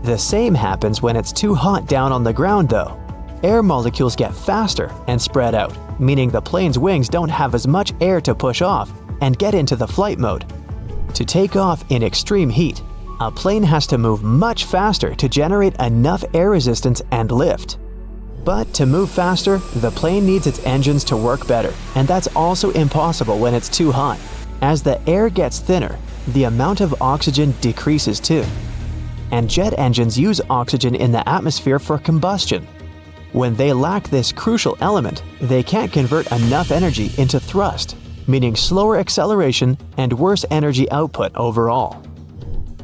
The same happens when it's too hot down on the ground though. Air molecules get faster and spread out, meaning the plane's wings don't have as much air to push off and get into the flight mode. To take off in extreme heat, a plane has to move much faster to generate enough air resistance and lift. But to move faster, the plane needs its engines to work better, and that's also impossible when it's too hot. As the air gets thinner, the amount of oxygen decreases too. And jet engines use oxygen in the atmosphere for combustion. When they lack this crucial element, they can't convert enough energy into thrust, meaning slower acceleration and worse energy output overall.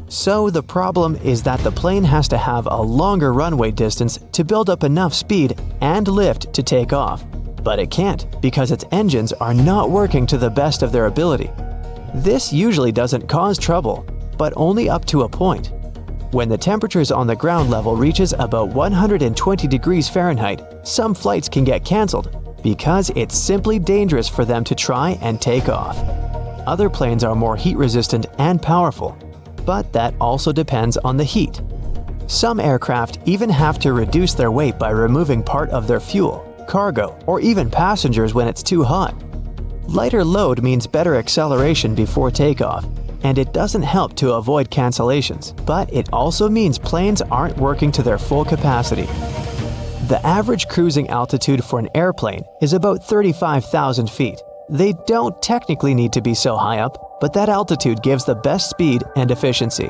So the problem is that the plane has to have a longer runway distance to build up enough speed and lift to take off. But it can't because its engines are not working to the best of their ability. This usually doesn't cause trouble, but only up to a point. When the temperatures on the ground level reaches about 120 degrees Fahrenheit, some flights can get cancelled because it's simply dangerous for them to try and take off. Other planes are more heat resistant and powerful, but that also depends on the heat. Some aircraft even have to reduce their weight by removing part of their fuel, cargo, or even passengers when it's too hot. Lighter load means better acceleration before takeoff, and it doesn't help to avoid cancellations, but it also means planes aren't working to their full capacity. The average cruising altitude for an airplane is about 35,000 feet. They don't technically need to be so high up, but that altitude gives the best speed and efficiency.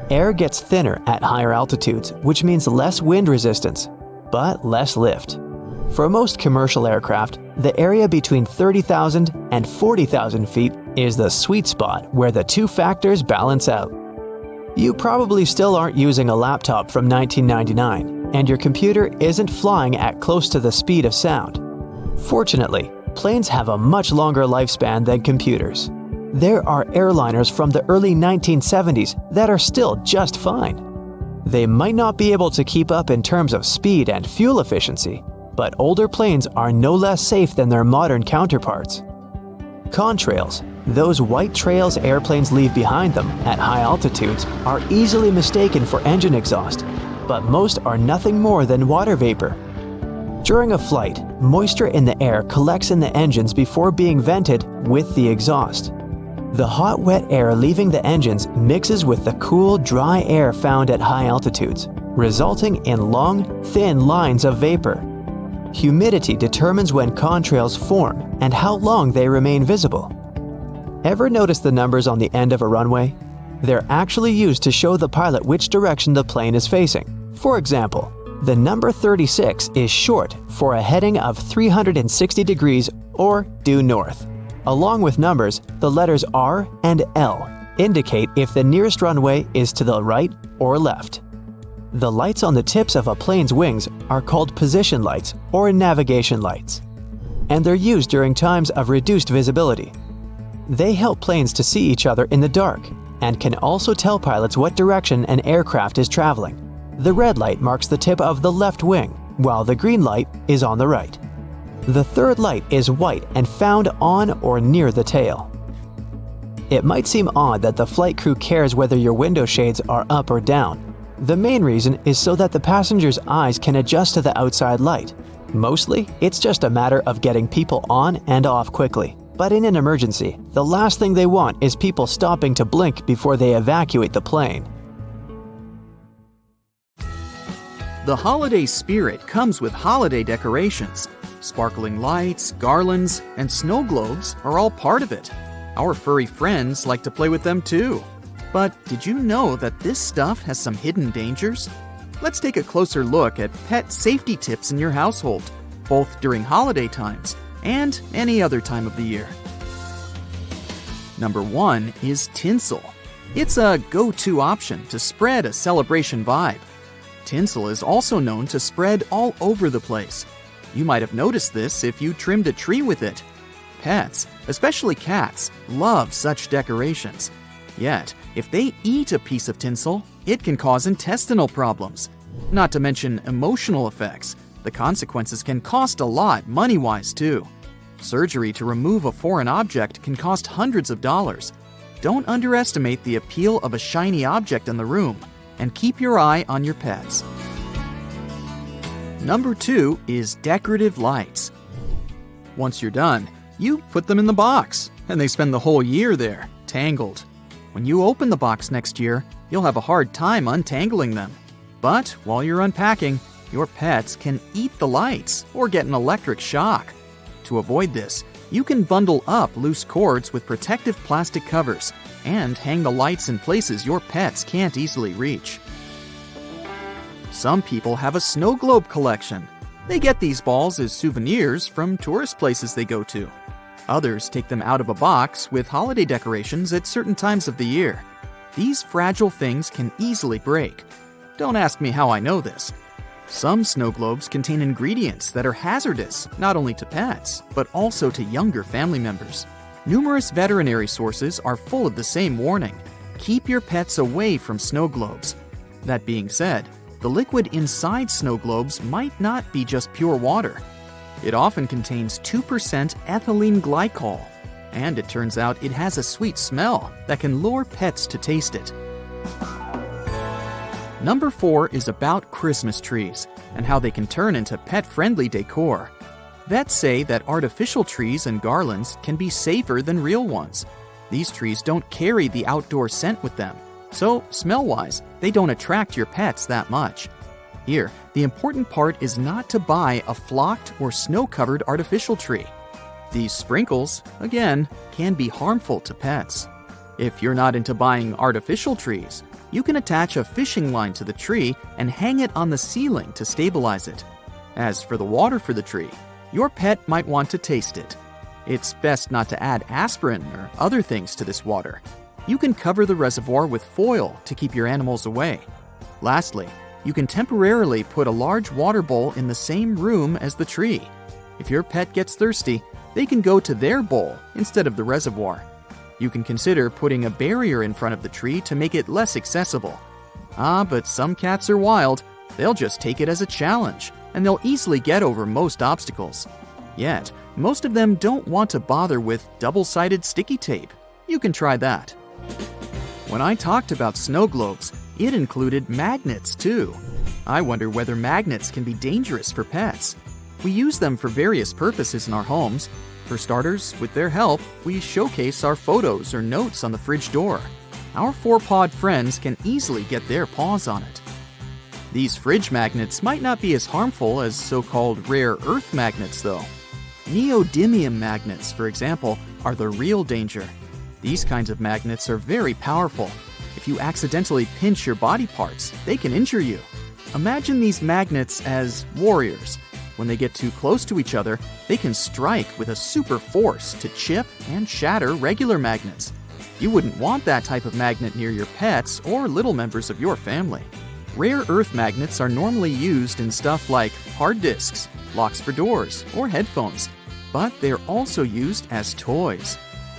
Air gets thinner at higher altitudes, which means less wind resistance, but less lift. For most commercial aircraft, the area between 30,000 and 40,000 feet is the sweet spot where the two factors balance out. You probably still aren't using a laptop from 1999, and your computer isn't flying at close to the speed of sound. Fortunately, planes have a much longer lifespan than computers. There are airliners from the early 1970s that are still just fine. They might not be able to keep up in terms of speed and fuel efficiency, but older planes are no less safe than their modern counterparts. Contrails, those white trails airplanes leave behind them at high altitudes, are easily mistaken for engine exhaust, but most are nothing more than water vapor. During a flight, moisture in the air collects in the engines before being vented with the exhaust. The hot, wet air leaving the engines mixes with the cool, dry air found at high altitudes, resulting in long, thin lines of vapor. Humidity determines when contrails form and how long they remain visible. Ever notice the numbers on the end of a runway? They're actually used to show the pilot which direction the plane is facing. For example, the number 36 is short for a heading of 360 degrees or due north. Along with numbers, the letters R and L indicate if the nearest runway is to the right or left. The lights on the tips of a plane's wings are called position lights or navigation lights, and they're used during times of reduced visibility. They help planes to see each other in the dark and can also tell pilots what direction an aircraft is traveling. The red light marks the tip of the left wing, while the green light is on the right. The third light is white and found on or near the tail. It might seem odd that the flight crew cares whether your window shades are up or down. The main reason is so that the passenger's eyes can adjust to the outside light. Mostly, it's just a matter of getting people on and off quickly. But in an emergency, the last thing they want is people stopping to blink before they evacuate the plane. The holiday spirit comes with holiday decorations. Sparkling lights, garlands, and snow globes are all part of it. Our furry friends like to play with them too. But did you know that this stuff has some hidden dangers? Let's take a closer look at pet safety tips in your household, both during holiday times and any other time of the year. Number 1 is tinsel. It's a go-to option to spread a celebration vibe. Tinsel is also known to spread all over the place. You might have noticed this if you trimmed a tree with it. Pets, especially cats, love such decorations. Yet, if they eat a piece of tinsel, it can cause intestinal problems. Not to mention emotional effects. The consequences can cost a lot money-wise too. Surgery to remove a foreign object can cost hundreds of dollars. Don't underestimate the appeal of a shiny object in the room, and keep your eye on your pets. Number 2 is decorative lights. Once you're done, you put them in the box, and they spend the whole year there, tangled. When you open the box next year, you'll have a hard time untangling them. But while you're unpacking, your pets can eat the lights or get an electric shock. To avoid this, you can bundle up loose cords with protective plastic covers and hang the lights in places your pets can't easily reach. Some people have a snow globe collection. They get these balls as souvenirs from tourist places they go to. Others take them out of a box with holiday decorations at certain times of the year. These fragile things can easily break. Don't ask me how I know this. Some snow globes contain ingredients that are hazardous not only to pets, but also to younger family members. Numerous veterinary sources are full of the same warning. Keep your pets away from snow globes. That being said, the liquid inside snow globes might not be just pure water. It often contains 2% ethylene glycol, and it turns out it has a sweet smell that can lure pets to taste it. Number 4 is about Christmas trees and how they can turn into pet-friendly decor. Vets say that artificial trees and garlands can be safer than real ones. These trees don't carry the outdoor scent with them, so smell-wise, they don't attract your pets that much. Here, the important part is not to buy a flocked or snow-covered artificial tree. These sprinkles, again, can be harmful to pets. If you're not into buying artificial trees, you can attach a fishing line to the tree and hang it on the ceiling to stabilize it. As for the water for the tree, your pet might want to taste it. It's best not to add aspirin or other things to this water. You can cover the reservoir with foil to keep your animals away. Lastly, you can temporarily put a large water bowl in the same room as the tree. If your pet gets thirsty, they can go to their bowl instead of the reservoir. You can consider putting a barrier in front of the tree to make it less accessible. But some cats are wild. They'll just take it as a challenge, and they'll easily get over most obstacles. Yet, Most of them don't want to bother with double-sided sticky tape. You can try that. When I talked about snow globes, it included magnets too. I wonder whether magnets can be dangerous for pets. We use them for various purposes in our homes. For starters, with their help, we showcase our photos or notes on the fridge door. Our four-pawed friends can easily get their paws on it. These fridge magnets might not be as harmful as so-called rare earth magnets, though. Neodymium magnets, for example, are the real danger. These kinds of magnets are very powerful. If you accidentally pinch your body parts, they can injure you. Imagine these magnets as warriors. When they get too close to each other, they can strike with a super force to chip and shatter regular magnets. You wouldn't want that type of magnet near your pets or little members of your family. Rare earth magnets are normally used in stuff like hard disks, locks for doors, or headphones, but they're also used as toys.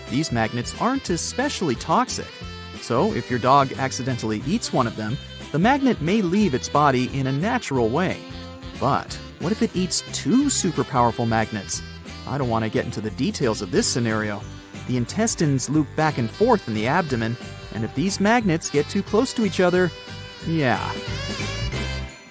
These magnets aren't especially toxic, so if your dog accidentally eats one of them, the magnet may leave its body in a natural way. But what if it eats two super powerful magnets? I don't want to get into the details of this scenario. The intestines loop back and forth in the abdomen, and if these magnets get too close to each other, yeah.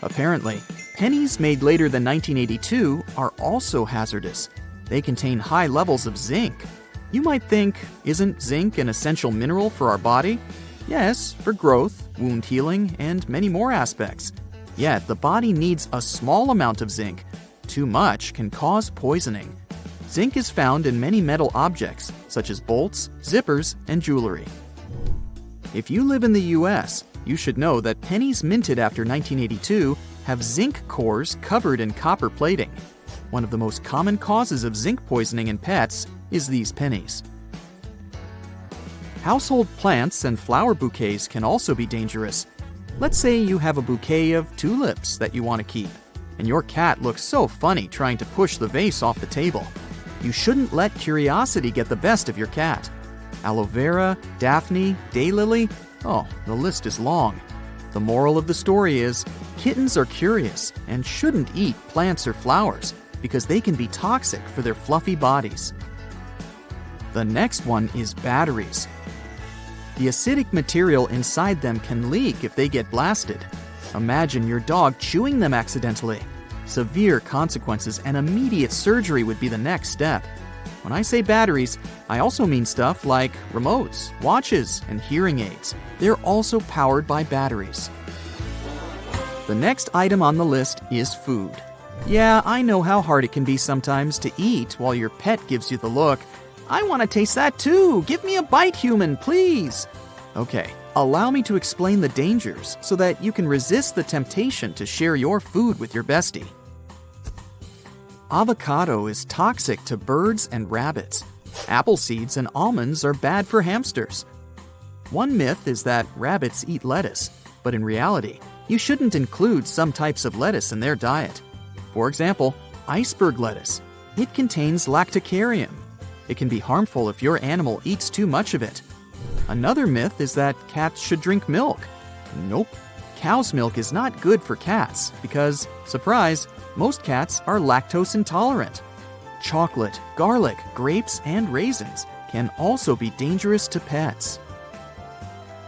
Apparently, pennies made later than 1982 are also hazardous. They contain high levels of zinc. You might think, isn't zinc an essential mineral for our body? Yes, for growth, wound healing, and many more aspects. Yet, the body needs a small amount of zinc. Too much can cause poisoning. Zinc is found in many metal objects, such as bolts, zippers, and jewelry. If you live in the US, you should know that pennies minted after 1982 have zinc cores covered in copper plating. One of the most common causes of zinc poisoning in pets is these pennies. Household plants and flower bouquets can also be dangerous. Let's say you have a bouquet of tulips that you want to keep, and your cat looks so funny trying to push the vase off the table. You shouldn't let curiosity get the best of your cat. Aloe vera, Daphne, daylily, oh, the list is long. The moral of the story is, kittens are curious and shouldn't eat plants or flowers because they can be toxic for their fluffy bodies. The next one is batteries. The acidic material inside them can leak if they get blasted. Imagine your dog chewing them accidentally. Severe consequences and immediate surgery would be the next step. When I say batteries, I also mean stuff like remotes, watches, and hearing aids. They're also powered by batteries. The next item on the list is food. Yeah, I know how hard it can be sometimes to eat while your pet gives you the look, "I want to taste that too! Give me a bite, human, please!" Okay, allow me to explain the dangers so that you can resist the temptation to share your food with your bestie. Avocado is toxic to birds and rabbits. Apple seeds and almonds are bad for hamsters. One myth is that rabbits eat lettuce, but in reality, you shouldn't include some types of lettuce in their diet. For example, iceberg lettuce. It contains lacticarium. It can be harmful if your animal eats too much of it. Another myth is that cats should drink milk. Nope. Cow's milk is not good for cats because, surprise, most cats are lactose intolerant. Chocolate, garlic, grapes, and raisins can also be dangerous to pets.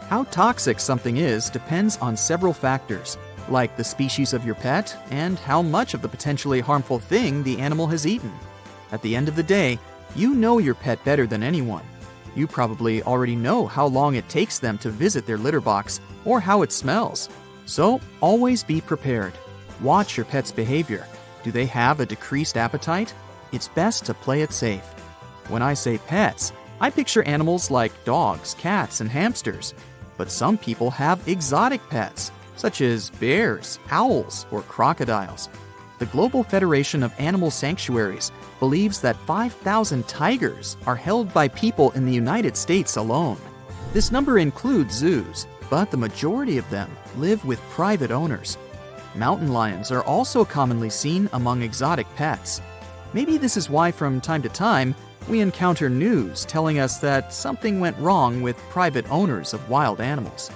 How toxic something is depends on several factors, like the species of your pet and how much of the potentially harmful thing the animal has eaten. At the end of the day, you know your pet better than anyone. You probably already know how long it takes them to visit their litter box or how it smells. So always be prepared. Watch your pet's behavior. Do they have a decreased appetite? It's best to play it safe. When I say pets, I picture animals like dogs, cats, and hamsters. But some people have exotic pets, such as bears, owls, or crocodiles. The Global Federation of Animal Sanctuaries believes that 5,000 tigers are held by people in the United States alone. This number includes zoos, but the majority of them live with private owners. Mountain lions are also commonly seen among exotic pets. Maybe this is why from time to time, we encounter news telling us that something went wrong with private owners of wild animals.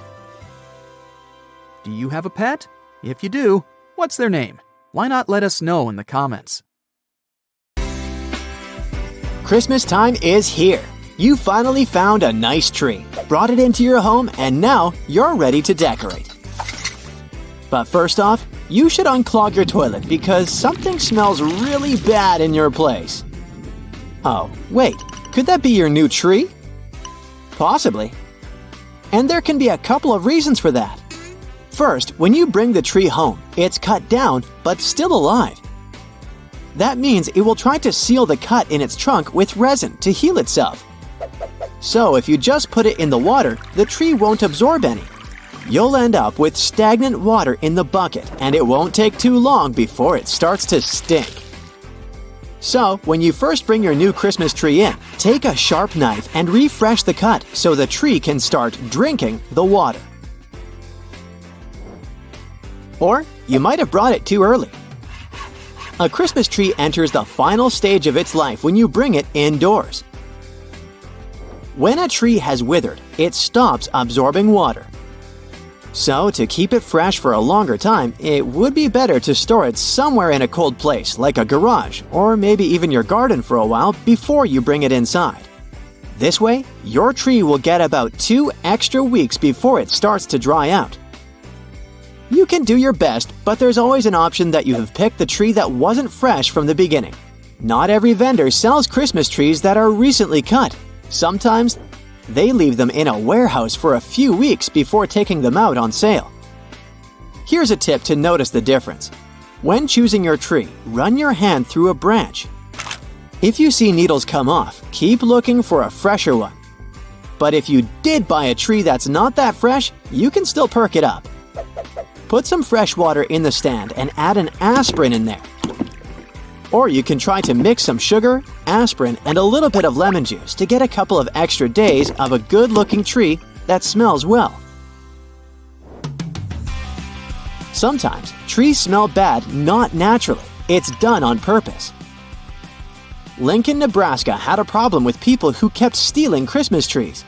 Do you have a pet? If you do, what's their name? Why not let us know in the comments? Christmas time is here. You finally found a nice tree, brought it into your home, and now you're ready to decorate. But first off, you should unclog your toilet because something smells really bad in your place. Oh, wait, could that be your new tree? Possibly. And there can be a couple of reasons for that. First, when you bring the tree home, it's cut down but still alive. That means it will try to seal the cut in its trunk with resin to heal itself. So if you just put it in the water, the tree won't absorb any. You'll end up with stagnant water in the bucket, and it won't take too long before it starts to stink. So, when you first bring your new Christmas tree in, take a sharp knife and refresh the cut so the tree can start drinking the water. Or you might have brought it too early. A Christmas tree enters the final stage of its life when you bring it indoors. When a tree has withered, it stops absorbing water. So, to keep it fresh for a longer time, it would be better to store it somewhere in a cold place, like a garage, or maybe even your garden for a while before you bring it inside. This way, your tree will get about 2 extra weeks before it starts to dry out. You can do your best, but there's always an option that you have picked the tree that wasn't fresh from the beginning. Not every vendor sells Christmas trees that are recently cut. Sometimes, they leave them in a warehouse for a few weeks before taking them out on sale. Here's a tip to notice the difference. When choosing your tree, run your hand through a branch. If you see needles come off, keep looking for a fresher one. But if you did buy a tree that's not that fresh, you can still perk it up. Put some fresh water in the stand and add an aspirin in there. Or you can try to mix some sugar, aspirin, and a little bit of lemon juice to get a couple of extra days of a good-looking tree that smells well. Sometimes, trees smell bad not naturally. It's done on purpose. Lincoln, Nebraska had a problem with people who kept stealing Christmas trees.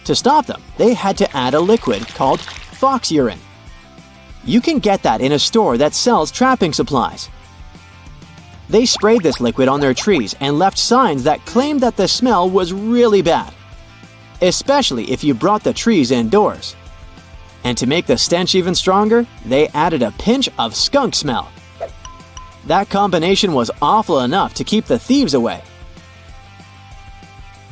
To stop them, they had to add a liquid called fox urine. You can get that in a store that sells trapping supplies. They sprayed this liquid on their trees and left signs that claimed that the smell was really bad, especially if you brought the trees indoors. And to make the stench even stronger, they added a pinch of skunk smell. That combination was awful enough to keep the thieves away.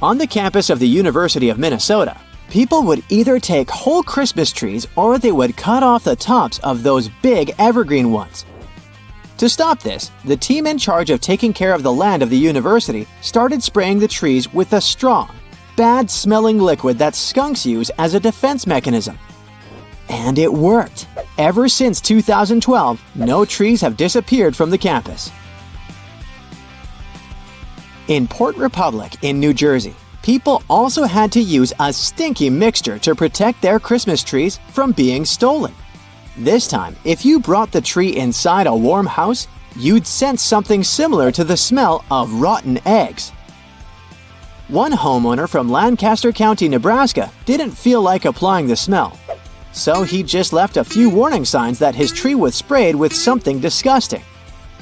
On the campus of the University of Minnesota, people would either take whole Christmas trees or they would cut off the tops of those big evergreen ones. To stop this, the team in charge of taking care of the land of the university started spraying the trees with a strong, bad-smelling liquid that skunks use as a defense mechanism. And it worked. Ever since 2012, no trees have disappeared from the campus. In Port Republic in New Jersey, people also had to use a stinky mixture to protect their Christmas trees from being stolen. This time, if you brought the tree inside a warm house, you'd sense something similar to the smell of rotten eggs. One homeowner from Lancaster County, Nebraska, didn't feel like applying the smell. So he just left a few warning signs that his tree was sprayed with something disgusting.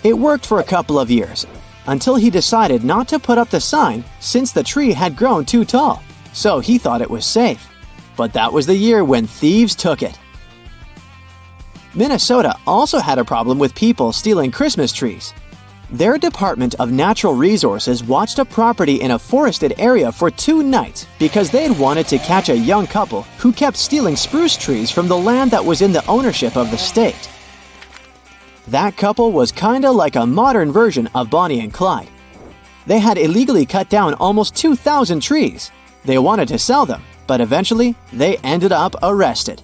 It worked for a couple of years, until he decided not to put up the sign since the tree had grown too tall, so he thought it was safe. But that was the year when thieves took it. Minnesota also had a problem with people stealing Christmas trees. Their Department of Natural Resources watched a property in a forested area for 2 nights because they had wanted to catch a young couple who kept stealing spruce trees from the land that was in the ownership of the state. That couple was kinda like a modern version of Bonnie and Clyde. They had illegally cut down almost 2,000 trees. They wanted to sell them, but eventually they ended up arrested.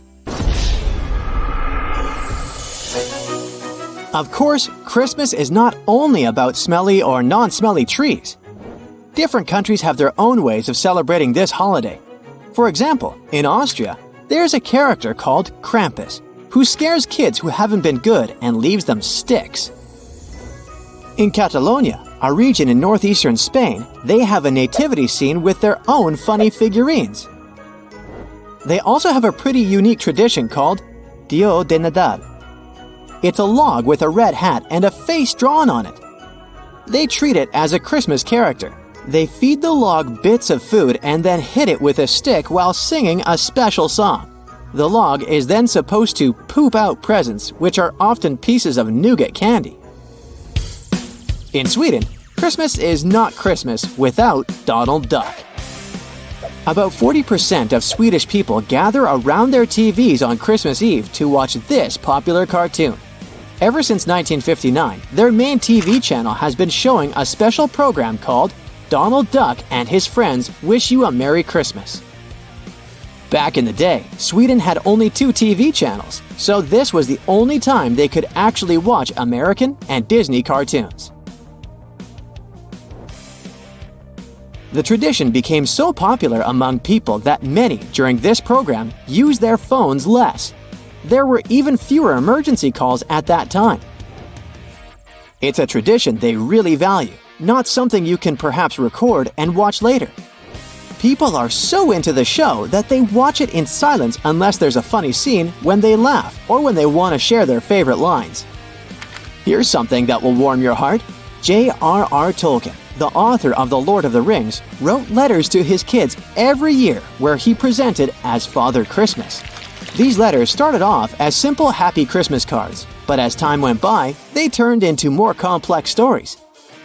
Of course, Christmas is not only about smelly or non-smelly trees. Different countries have their own ways of celebrating this holiday. For example, in Austria, there's a character called Krampus, who scares kids who haven't been good and leaves them sticks. In Catalonia, a region in northeastern Spain, they have a nativity scene with their own funny figurines. They also have a pretty unique tradition called Dia de Nadal. It's a log with a red hat and a face drawn on it. They treat it as a Christmas character, They feed the log bits of food and then hit it with a stick while singing a special song. The log is then supposed to poop out presents, which are often pieces of nougat candy. In Sweden, Christmas is not Christmas without Donald Duck. About 40% of Swedish people gather around their TVs on Christmas Eve to watch this popular cartoon. Ever since 1959, their main TV channel has been showing a special program called Donald Duck and His Friends Wish You a Merry Christmas. Back in the day, Sweden had only 2 TV channels, so this was the only time they could actually watch American and Disney cartoons. The tradition became so popular among people that many, during this program, used their phones less. There were even fewer emergency calls at that time. It's a tradition they really value, not something you can perhaps record and watch later. People are so into the show that they watch it in silence unless there's a funny scene, when they laugh, or when they want to share their favorite lines. Here's something that will warm your heart. J.R.R. Tolkien, the author of The Lord of the Rings, wrote letters to his kids every year where he presented as Father Christmas. These letters started off as simple Happy Christmas cards, but as time went by, they turned into more complex stories.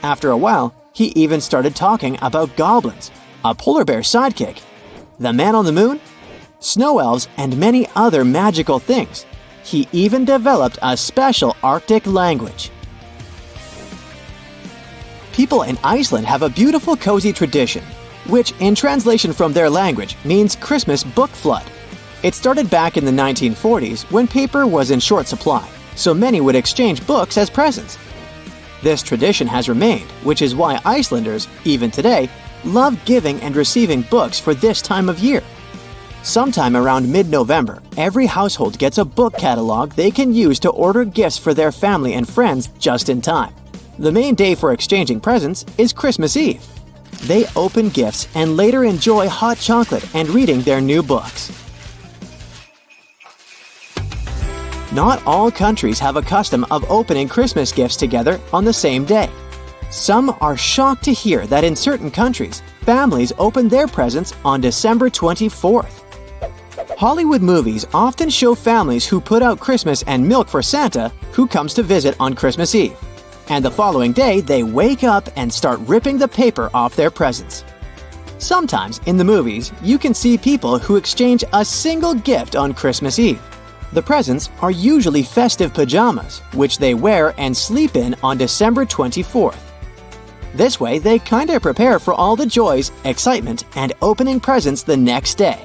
After a while, he even started talking about goblins, a polar bear sidekick, the man on the moon, snow elves, and many other magical things. He even developed a special Arctic language. People in Iceland have a beautiful cozy tradition, which in translation from their language means Christmas book flood. It started back in the 1940s when paper was in short supply, so many would exchange books as presents. This tradition has remained, which is why Icelanders, even today, love giving and receiving books for this time of year. Sometime around mid-November, every household gets a book catalog they can use to order gifts for their family and friends just in time. The main day for exchanging presents is Christmas Eve. They open gifts and later enjoy hot chocolate and reading their new books. Not all countries have a custom of opening Christmas gifts together on the same day. Some are shocked to hear that in certain countries, families open their presents on December 24th. Hollywood movies often show families who put out Christmas and milk for Santa, who comes to visit on Christmas Eve. And the following day, they wake up and start ripping the paper off their presents. Sometimes in the movies, you can see people who exchange a single gift on Christmas Eve. The presents are usually festive pajamas, which they wear and sleep in on December 24th. This way, they kinda prepare for all the joys, excitement, and opening presents the next day.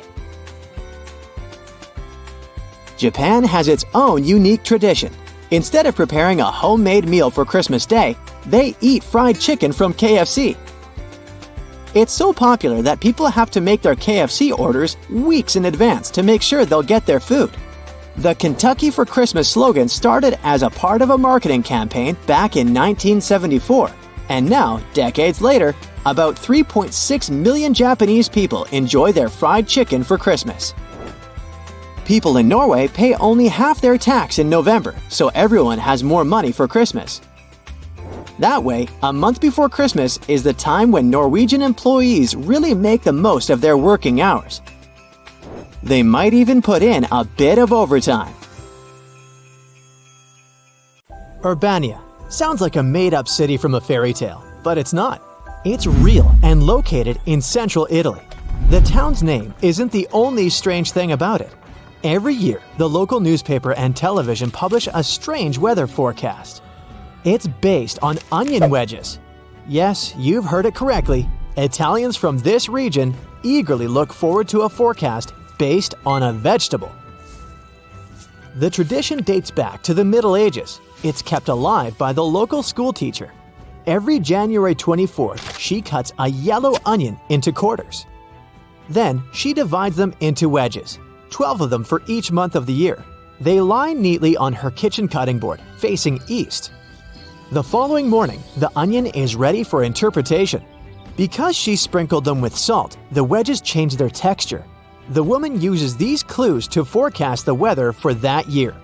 Japan has its own unique tradition. Instead of preparing a homemade meal for Christmas Day, they eat fried chicken from KFC. It's so popular that people have to make their KFC orders weeks in advance to make sure they'll get their food. The Kentucky for Christmas slogan started as a part of a marketing campaign back in 1974, and now, decades later, about 3.6 million Japanese people enjoy their fried chicken for Christmas. People in Norway pay only half their tax in November, so everyone has more money for Christmas. That way, a month before Christmas is the time when Norwegian employees really make the most of their working hours. They might even put in a bit of overtime. Urbania sounds like a made-up city from a fairy tale, but it's not. It's real and located in central Italy. The town's name isn't the only strange thing about it. Every year, the local newspaper and television publish a strange weather forecast. It's based on onion wedges. Yes, you've heard it correctly. Italians from this region eagerly look forward to a forecast based on a vegetable. The tradition dates back to the Middle Ages. It's kept alive by the local school teacher. Every January 24th, she cuts a yellow onion into quarters. Then, she divides them into wedges. 12 of them for each month of the year. They lie neatly on her kitchen cutting board, facing east. The following morning, the onion is ready for interpretation. Because she sprinkled them with salt, the wedges change their texture. The woman uses these clues to forecast the weather for that year.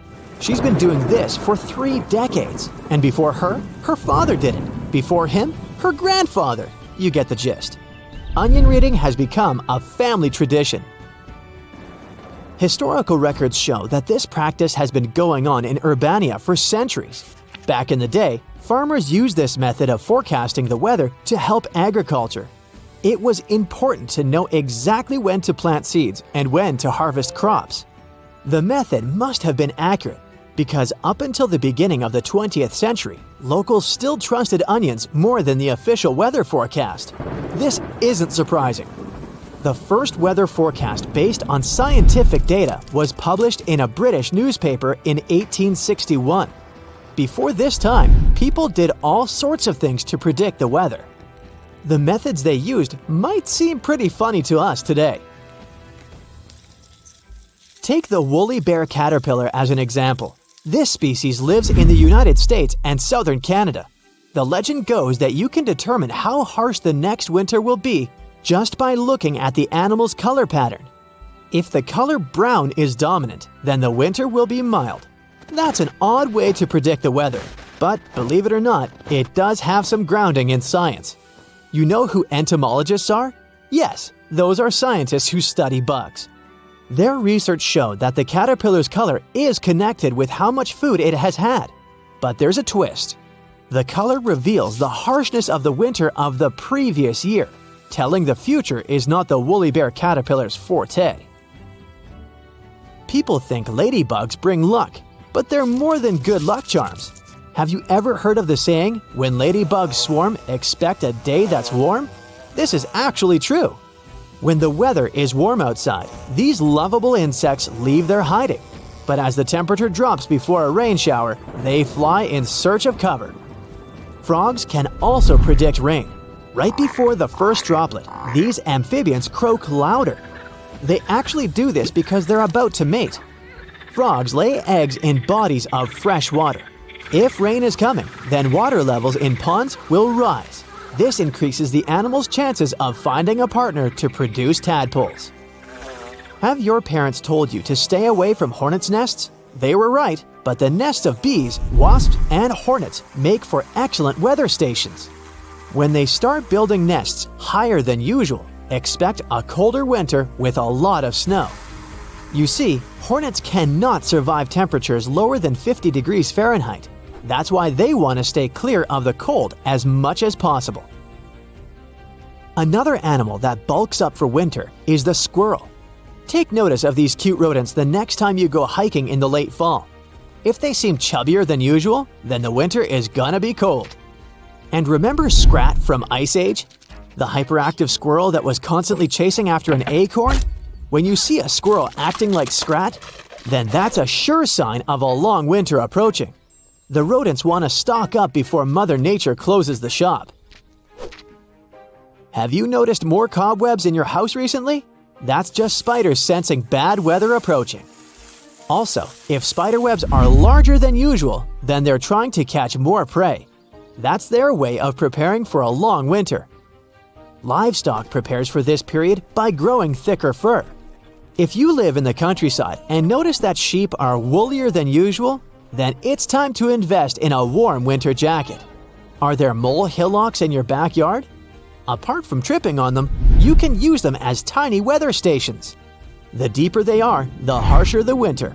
She's been doing this for 3 decades. And before her, her father did it. Before him, her grandfather. You get the gist. Onion reading has become a family tradition. Historical records show that this practice has been going on in Urbania for centuries. Back in the day, farmers used this method of forecasting the weather to help agriculture. It was important to know exactly when to plant seeds and when to harvest crops. The method must have been accurate because up until the beginning of the 20th century, locals still trusted onions more than the official weather forecast. This isn't surprising. The first weather forecast based on scientific data was published in a British newspaper in 1861. Before this time, people did all sorts of things to predict the weather. The methods they used might seem pretty funny to us today. Take the woolly bear caterpillar as an example. This species lives in the United States and southern Canada. The legend goes that you can determine how harsh the next winter will be just by looking at the animal's color pattern. If the color brown is dominant, then the winter will be mild. That's an odd way to predict the weather, but believe it or not, it does have some grounding in science. You know who entomologists are? Yes, those are scientists who study bugs. Their research showed that the caterpillar's color is connected with how much food it has had. But there's a twist. The color reveals the harshness of the winter of the previous year, telling the future is not the woolly bear caterpillar's forte. People think ladybugs bring luck, but they're more than good luck charms. Have you ever heard of the saying, "When ladybugs swarm, expect a day that's warm"? This is actually true. When the weather is warm outside, these lovable insects leave their hiding. But as the temperature drops before a rain shower, they fly in search of cover. Frogs can also predict rain. Right before the first droplet, these amphibians croak louder. They actually do this because they're about to mate. Frogs lay eggs in bodies of fresh water. If rain is coming, then water levels in ponds will rise. This increases the animal's chances of finding a partner to produce tadpoles. Have your parents told you to stay away from hornets' nests? They were right, but the nests of bees, wasps, and hornets make for excellent weather stations. When they start building nests higher than usual, expect a colder winter with a lot of snow. You see, hornets cannot survive temperatures lower than 50 degrees Fahrenheit. That's why they want to stay clear of the cold as much as possible. Another animal that bulks up for winter is the squirrel. Take notice of these cute rodents the next time you go hiking in the late fall. If they seem chubbier than usual, then the winter is gonna be cold. And remember Scrat from Ice Age? The hyperactive squirrel that was constantly chasing after an acorn? When you see a squirrel acting like Scrat, then that's a sure sign of a long winter approaching. The rodents want to stock up before Mother Nature closes the shop. Have you noticed more cobwebs in your house recently? That's just spiders sensing bad weather approaching. Also, if spiderwebs are larger than usual, then they're trying to catch more prey. That's their way of preparing for a long winter. Livestock prepares for this period by growing thicker fur. If you live in the countryside and notice that sheep are woollier than usual, then it's time to invest in a warm winter jacket. Are there mole hillocks in your backyard? Apart from tripping on them, you can use them as tiny weather stations. The deeper they are, the harsher the winter.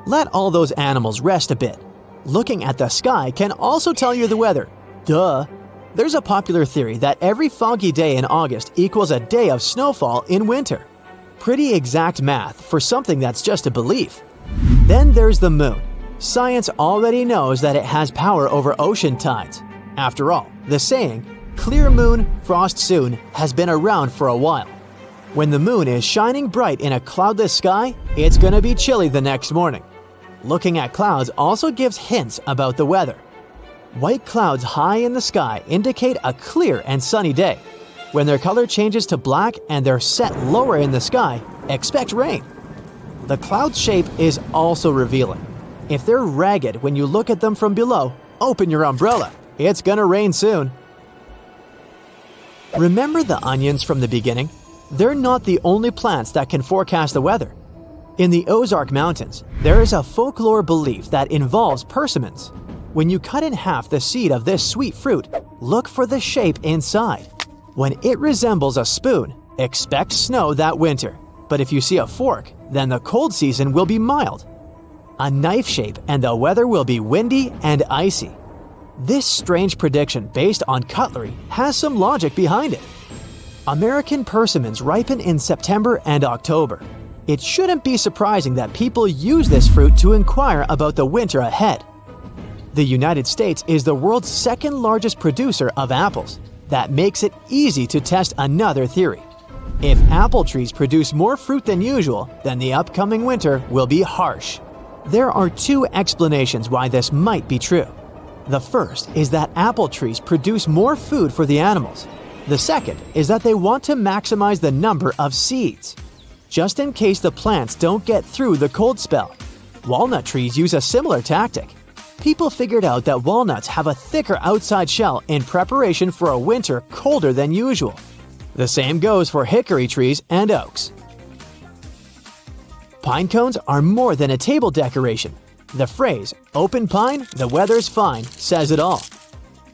Let all those animals rest a bit. Looking at the sky can also tell you the weather. Duh! There's a popular theory that every foggy day in August equals a day of snowfall in winter. Pretty exact math for something that's just a belief. Then there's the moon. Science already knows that it has power over ocean tides. After all, the saying, "Clear moon, frost soon," has been around for a while. When the moon is shining bright in a cloudless sky, it's gonna be chilly the next morning. Looking at clouds also gives hints about the weather. White clouds high in the sky indicate a clear and sunny day. When their color changes to black and they're set lower in the sky, expect rain. The cloud's shape is also revealing. If they're ragged when you look at them from below, open your umbrella. It's gonna rain soon. Remember the onions from the beginning? They're not the only plants that can forecast the weather. In the Ozark Mountains, there is a folklore belief that involves persimmons. When you cut in half the seed of this sweet fruit, look for the shape inside. When it resembles a spoon, expect snow that winter. But if you see a fork, then the cold season will be mild. A knife shape and the weather will be windy and icy. This strange prediction based on cutlery has some logic behind it. American persimmons ripen in September and October. It shouldn't be surprising that people use this fruit to inquire about the winter ahead. The United States is the world's second largest producer of apples. That makes it easy to test another theory. If apple trees produce more fruit than usual, then the upcoming winter will be harsh. There are two explanations why this might be true. The first is that apple trees produce more food for the animals. The second is that they want to maximize the number of seeds, just in case the plants don't get through the cold spell. Walnut trees use a similar tactic. People figured out that walnuts have a thicker outside shell in preparation for a winter colder than usual. The same goes for hickory trees and oaks. Pine cones are more than a table decoration. The phrase, "open pine, the weather's fine," says it all.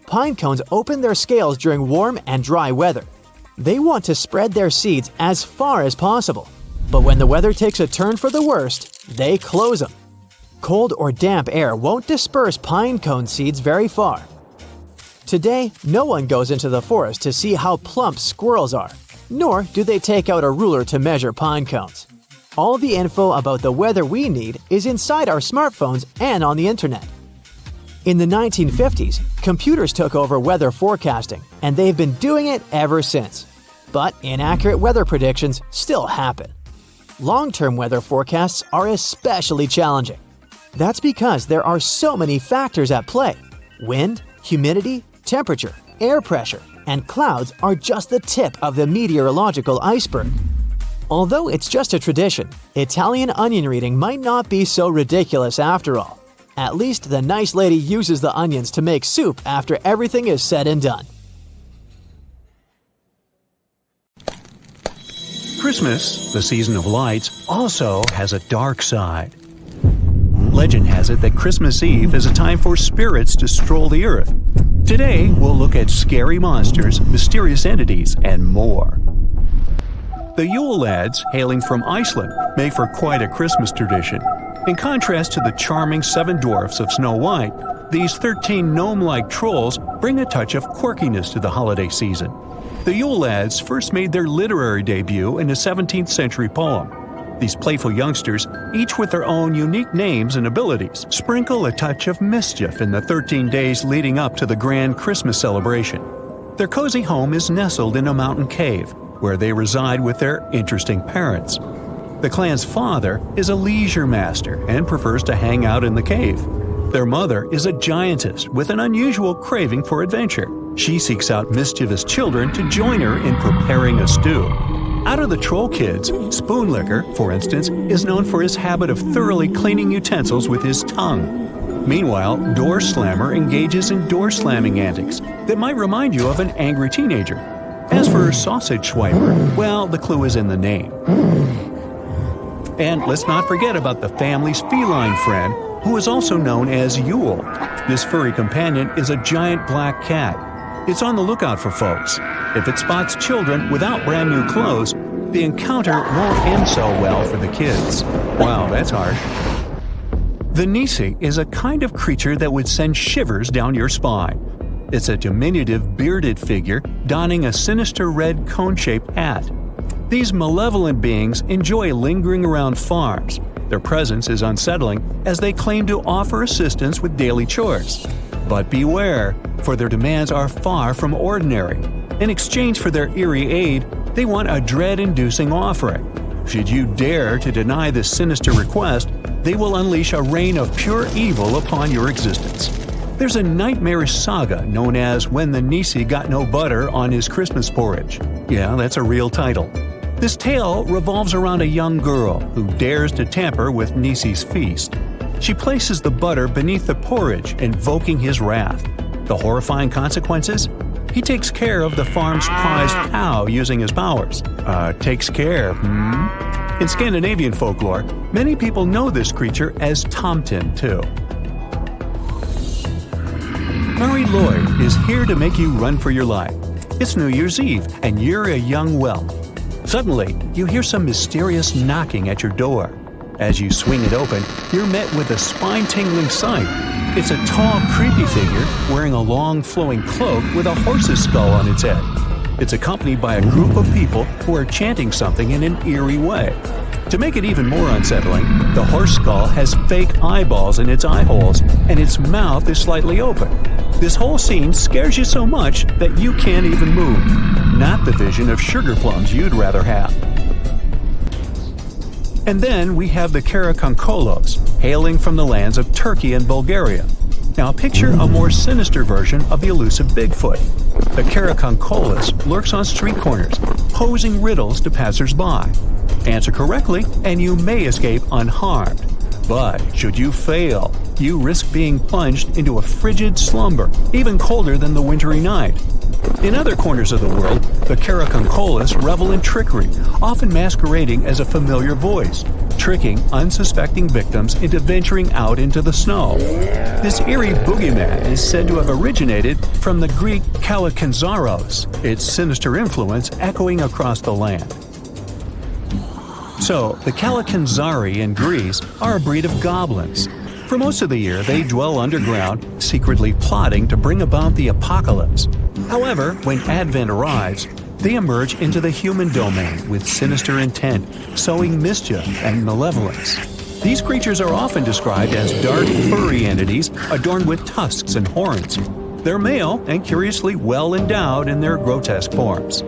Pine cones open their scales during warm and dry weather. They want to spread their seeds as far as possible. But when the weather takes a turn for the worst, they close them. Cold or damp air won't disperse pine cone seeds very far. Today, no one goes into the forest to see how plump squirrels are, nor do they take out a ruler to measure pine cones. All the info about the weather we need is inside our smartphones and on the internet. In the 1950s, computers took over weather forecasting, and they've been doing it ever since. But inaccurate weather predictions still happen. Long-term weather forecasts are especially challenging. That's because there are so many factors at play. Wind, humidity, temperature, air pressure, and clouds are just the tip of the meteorological iceberg. Although it's just a tradition, Italian onion reading might not be so ridiculous after all. At least the nice lady uses the onions to make soup after everything is said and done. Christmas, the season of lights, also has a dark side. Legend has it that Christmas Eve is a time for spirits to stroll the earth. Today, we'll look at scary monsters, mysterious entities, and more. The Yule lads, hailing from Iceland, make for quite a Christmas tradition. In contrast to the charming 7 dwarfs of Snow White, these 13 gnome-like trolls bring a touch of quirkiness to the holiday season. The Yule lads first made their literary debut in a 17th century poem. These playful youngsters, each with their own unique names and abilities, sprinkle a touch of mischief in the 13 days leading up to the grand Christmas celebration. Their cozy home is nestled in a mountain cave, where they reside with their interesting parents. The clan's father is a leisure master and prefers to hang out in the cave. Their mother is a giantess with an unusual craving for adventure. She seeks out mischievous children to join her in preparing a stew. Out of the troll kids, Spoonlicker, for instance, is known for his habit of thoroughly cleaning utensils with his tongue. Meanwhile, Door Slammer engages in door slamming antics that might remind you of an angry teenager. As for Sausage Swiper, well, the clue is in the name. And let's not forget about the family's feline friend, who is also known as Yule. This furry companion is a giant black cat. It's on the lookout for folks. If it spots children without brand new clothes, the encounter won't end so well for the kids. Wow, that's harsh. The Nisi is a kind of creature that would send shivers down your spine. It's a diminutive bearded figure donning a sinister red cone-shaped hat. These malevolent beings enjoy lingering around farms. Their presence is unsettling as they claim to offer assistance with daily chores. But beware, for their demands are far from ordinary. In exchange for their eerie aid, they want a dread-inducing offering. Should you dare to deny this sinister request, they will unleash a reign of pure evil upon your existence. There's a nightmarish saga known as When the Nisi Got No Butter on His Christmas Porridge. Yeah, that's a real title. This tale revolves around a young girl who dares to tamper with Nisi's feast. She places the butter beneath the porridge, invoking his wrath. The horrifying consequences? He takes care of the farm's prized cow using his powers. Takes care, In Scandinavian folklore, many people know this creature as Tomten, too. Murray Lloyd is here to make you run for your life. It's New Year's Eve, and you're a young whelp. Suddenly, you hear some mysterious knocking at your door. As you swing it open, you're met with a spine-tingling sight. It's a tall, creepy figure wearing a long, flowing cloak with a horse's skull on its head. It's accompanied by a group of people who are chanting something in an eerie way. To make it even more unsettling, the horse skull has fake eyeballs in its eye holes, and its mouth is slightly open. This whole scene scares you so much that you can't even move. Not the vision of sugar plums you'd rather have. And then we have the Karakonkolos, hailing from the lands of Turkey and Bulgaria. Now picture a more sinister version of the elusive Bigfoot. The Karakonkolos lurks on street corners, posing riddles to passers-by. Answer correctly, and you may escape unharmed. But should you fail, you risk being plunged into a frigid slumber, even colder than the wintry night. In other corners of the world, the Karakonkolos revel in trickery, often masquerading as a familiar voice, tricking unsuspecting victims into venturing out into the snow. This eerie boogeyman is said to have originated from the Greek Kalakanzaros, its sinister influence echoing across the land. So, the Kalakanzari in Greece are a breed of goblins. For most of the year, they dwell underground, secretly plotting to bring about the apocalypse. However, when Advent arrives, they emerge into the human domain with sinister intent, sowing mischief and malevolence. These creatures are often described as dark, furry entities adorned with tusks and horns. They're male and curiously well endowed in their grotesque forms.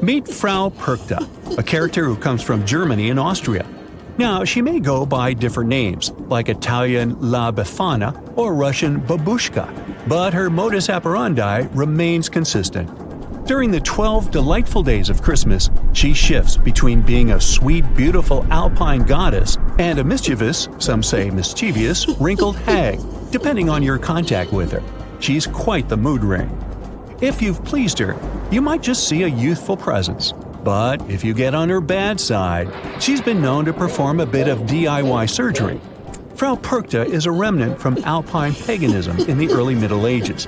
Meet Frau Perkta, a character who comes from Germany and Austria. Now, she may go by different names, like Italian La Befana or Russian Babushka, but her modus operandi remains consistent. During the 12 delightful days of Christmas, she shifts between being a sweet, beautiful alpine goddess and a mischievous, some say mischievous, wrinkled hag, depending on your contact with her. She's quite the mood ring. If you've pleased her, you might just see a youthful presence. But if you get on her bad side, she's been known to perform a bit of DIY surgery. Frau Perkta is a remnant from Alpine paganism in the early Middle Ages.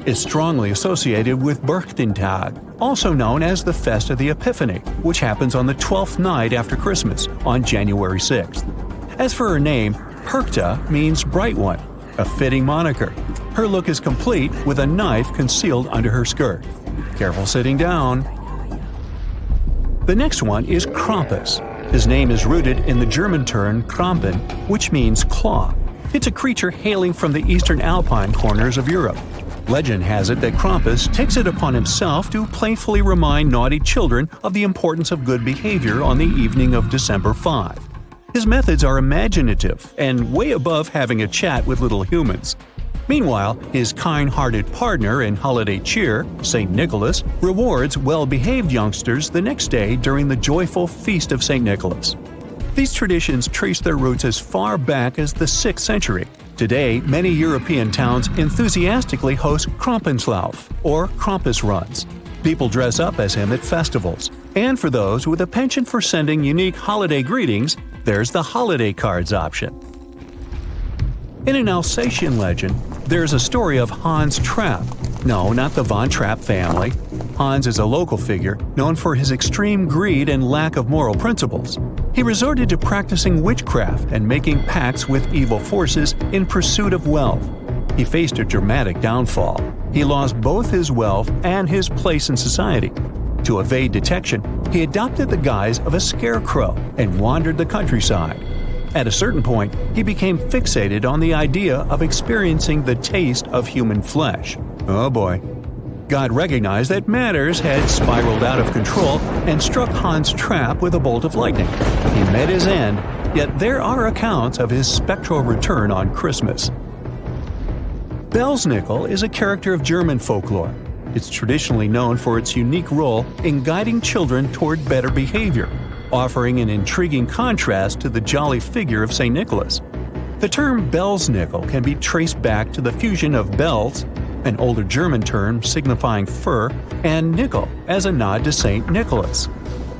It's strongly associated with Berchtentag, also known as the Fest of the Epiphany, which happens on the 12th night after Christmas, on January 6th. As for her name, Perkta means bright one, a fitting moniker. Her look is complete with a knife concealed under her skirt. Careful sitting down. The next one is Krampus. His name is rooted in the German term Krampen, which means claw. It's a creature hailing from the eastern alpine corners of Europe. Legend has it that Krampus takes it upon himself to playfully remind naughty children of the importance of good behavior on the evening of December 5. His methods are imaginative and way above having a chat with little humans. Meanwhile, his kind-hearted partner in holiday cheer, St. Nicholas, rewards well-behaved youngsters the next day during the joyful Feast of St. Nicholas. These traditions trace their roots as far back as the 6th century. Today, many European towns enthusiastically host Krampenslauf, or Krampus runs. People dress up as him at festivals. And for those with a penchant for sending unique holiday greetings, there's the holiday cards option. In an Alsatian legend, there's a story of Hans Trapp. No, not the Von Trapp family. Hans is a local figure known for his extreme greed and lack of moral principles. He resorted to practicing witchcraft and making pacts with evil forces in pursuit of wealth. He faced a dramatic downfall. He lost both his wealth and his place in society. To evade detection, he adopted the guise of a scarecrow and wandered the countryside. At a certain point, he became fixated on the idea of experiencing the taste of human flesh. Oh boy. God recognized that matters had spiraled out of control and struck Hans Trapp with a bolt of lightning. He met his end, yet there are accounts of his spectral return on Christmas. Belsnickel is a character of German folklore. It's traditionally known for its unique role in guiding children toward better behavior, offering an intriguing contrast to the jolly figure of St. Nicholas. The term Belsnickel can be traced back to the fusion of Bels, an older German term signifying fur, and nickel as a nod to St. Nicholas.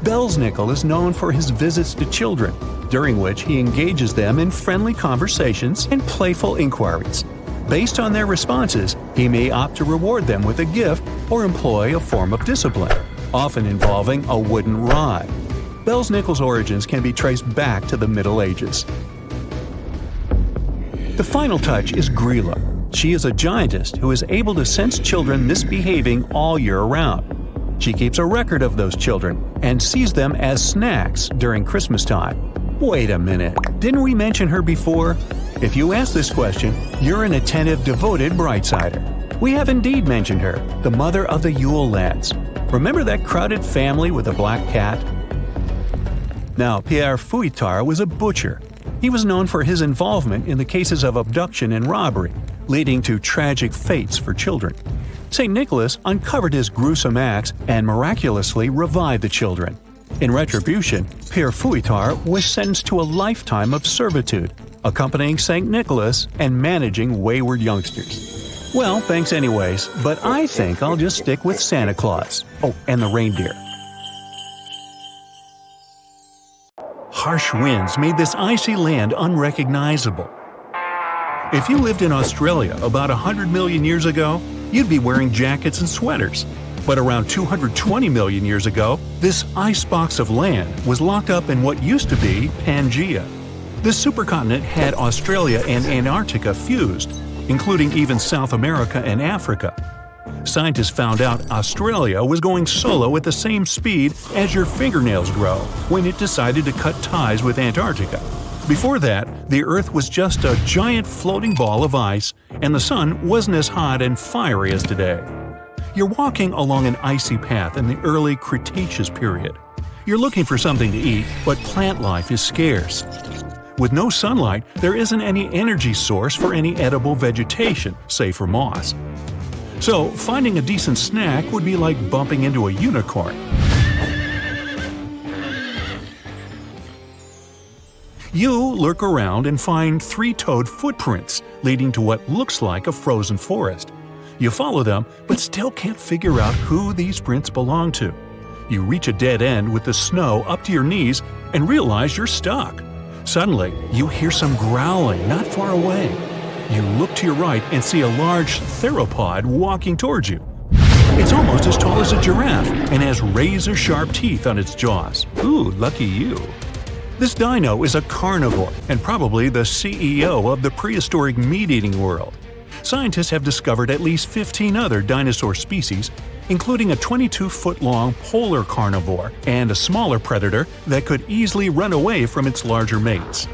Belsnickel is known for his visits to children, during which he engages them in friendly conversations and playful inquiries. Based on their responses, he may opt to reward them with a gift or employ a form of discipline, often involving a wooden rod. Bells-Nichols' origins can be traced back to the Middle Ages. The final touch is Grilla. She is a giantess who is able to sense children misbehaving all year round. She keeps a record of those children and sees them as snacks during Christmas time. Wait a minute, didn't we mention her before? If you ask this question, you're an attentive, devoted Brightsider. We have indeed mentioned her, the mother of the Yule lads. Remember that crowded family with a black cat? Now, Pierre Fouettard was a butcher. He was known for his involvement in the cases of abduction and robbery, leading to tragic fates for children. St. Nicholas uncovered his gruesome acts and miraculously revived the children. In retribution, Pierre Fouettard was sentenced to a lifetime of servitude, accompanying St. Nicholas and managing wayward youngsters. Well, thanks anyways, but I think I'll just stick with Santa Claus. Oh, and the reindeer. Harsh winds made this icy land unrecognizable. If you lived in Australia about 100 million years ago, you'd be wearing jackets and sweaters. But around 220 million years ago, this icebox of land was locked up in what used to be Pangaea. This supercontinent had Australia and Antarctica fused, including even South America and Africa. Scientists found out Australia was going solo at the same speed as your fingernails grow when it decided to cut ties with Antarctica. Before that, the Earth was just a giant floating ball of ice, and the sun wasn't as hot and fiery as today. You're walking along an icy path in the early Cretaceous period. You're looking for something to eat, but plant life is scarce. With no sunlight, there isn't any energy source for any edible vegetation, save for moss. So, finding a decent snack would be like bumping into a unicorn. You lurk around and find three-toed footprints leading to what looks like a frozen forest. You follow them, but still can't figure out who these prints belong to. You reach a dead end with the snow up to your knees and realize you're stuck. Suddenly, you hear some growling not far away. You look to your right and see a large theropod walking towards you. It's almost as tall as a giraffe and has razor-sharp teeth on its jaws. Ooh, lucky you. This dino is a carnivore and probably the CEO of the prehistoric meat-eating world. Scientists have discovered at least 15 other dinosaur species, including a 22-foot-long polar carnivore and a smaller predator that could easily run away from its larger mates.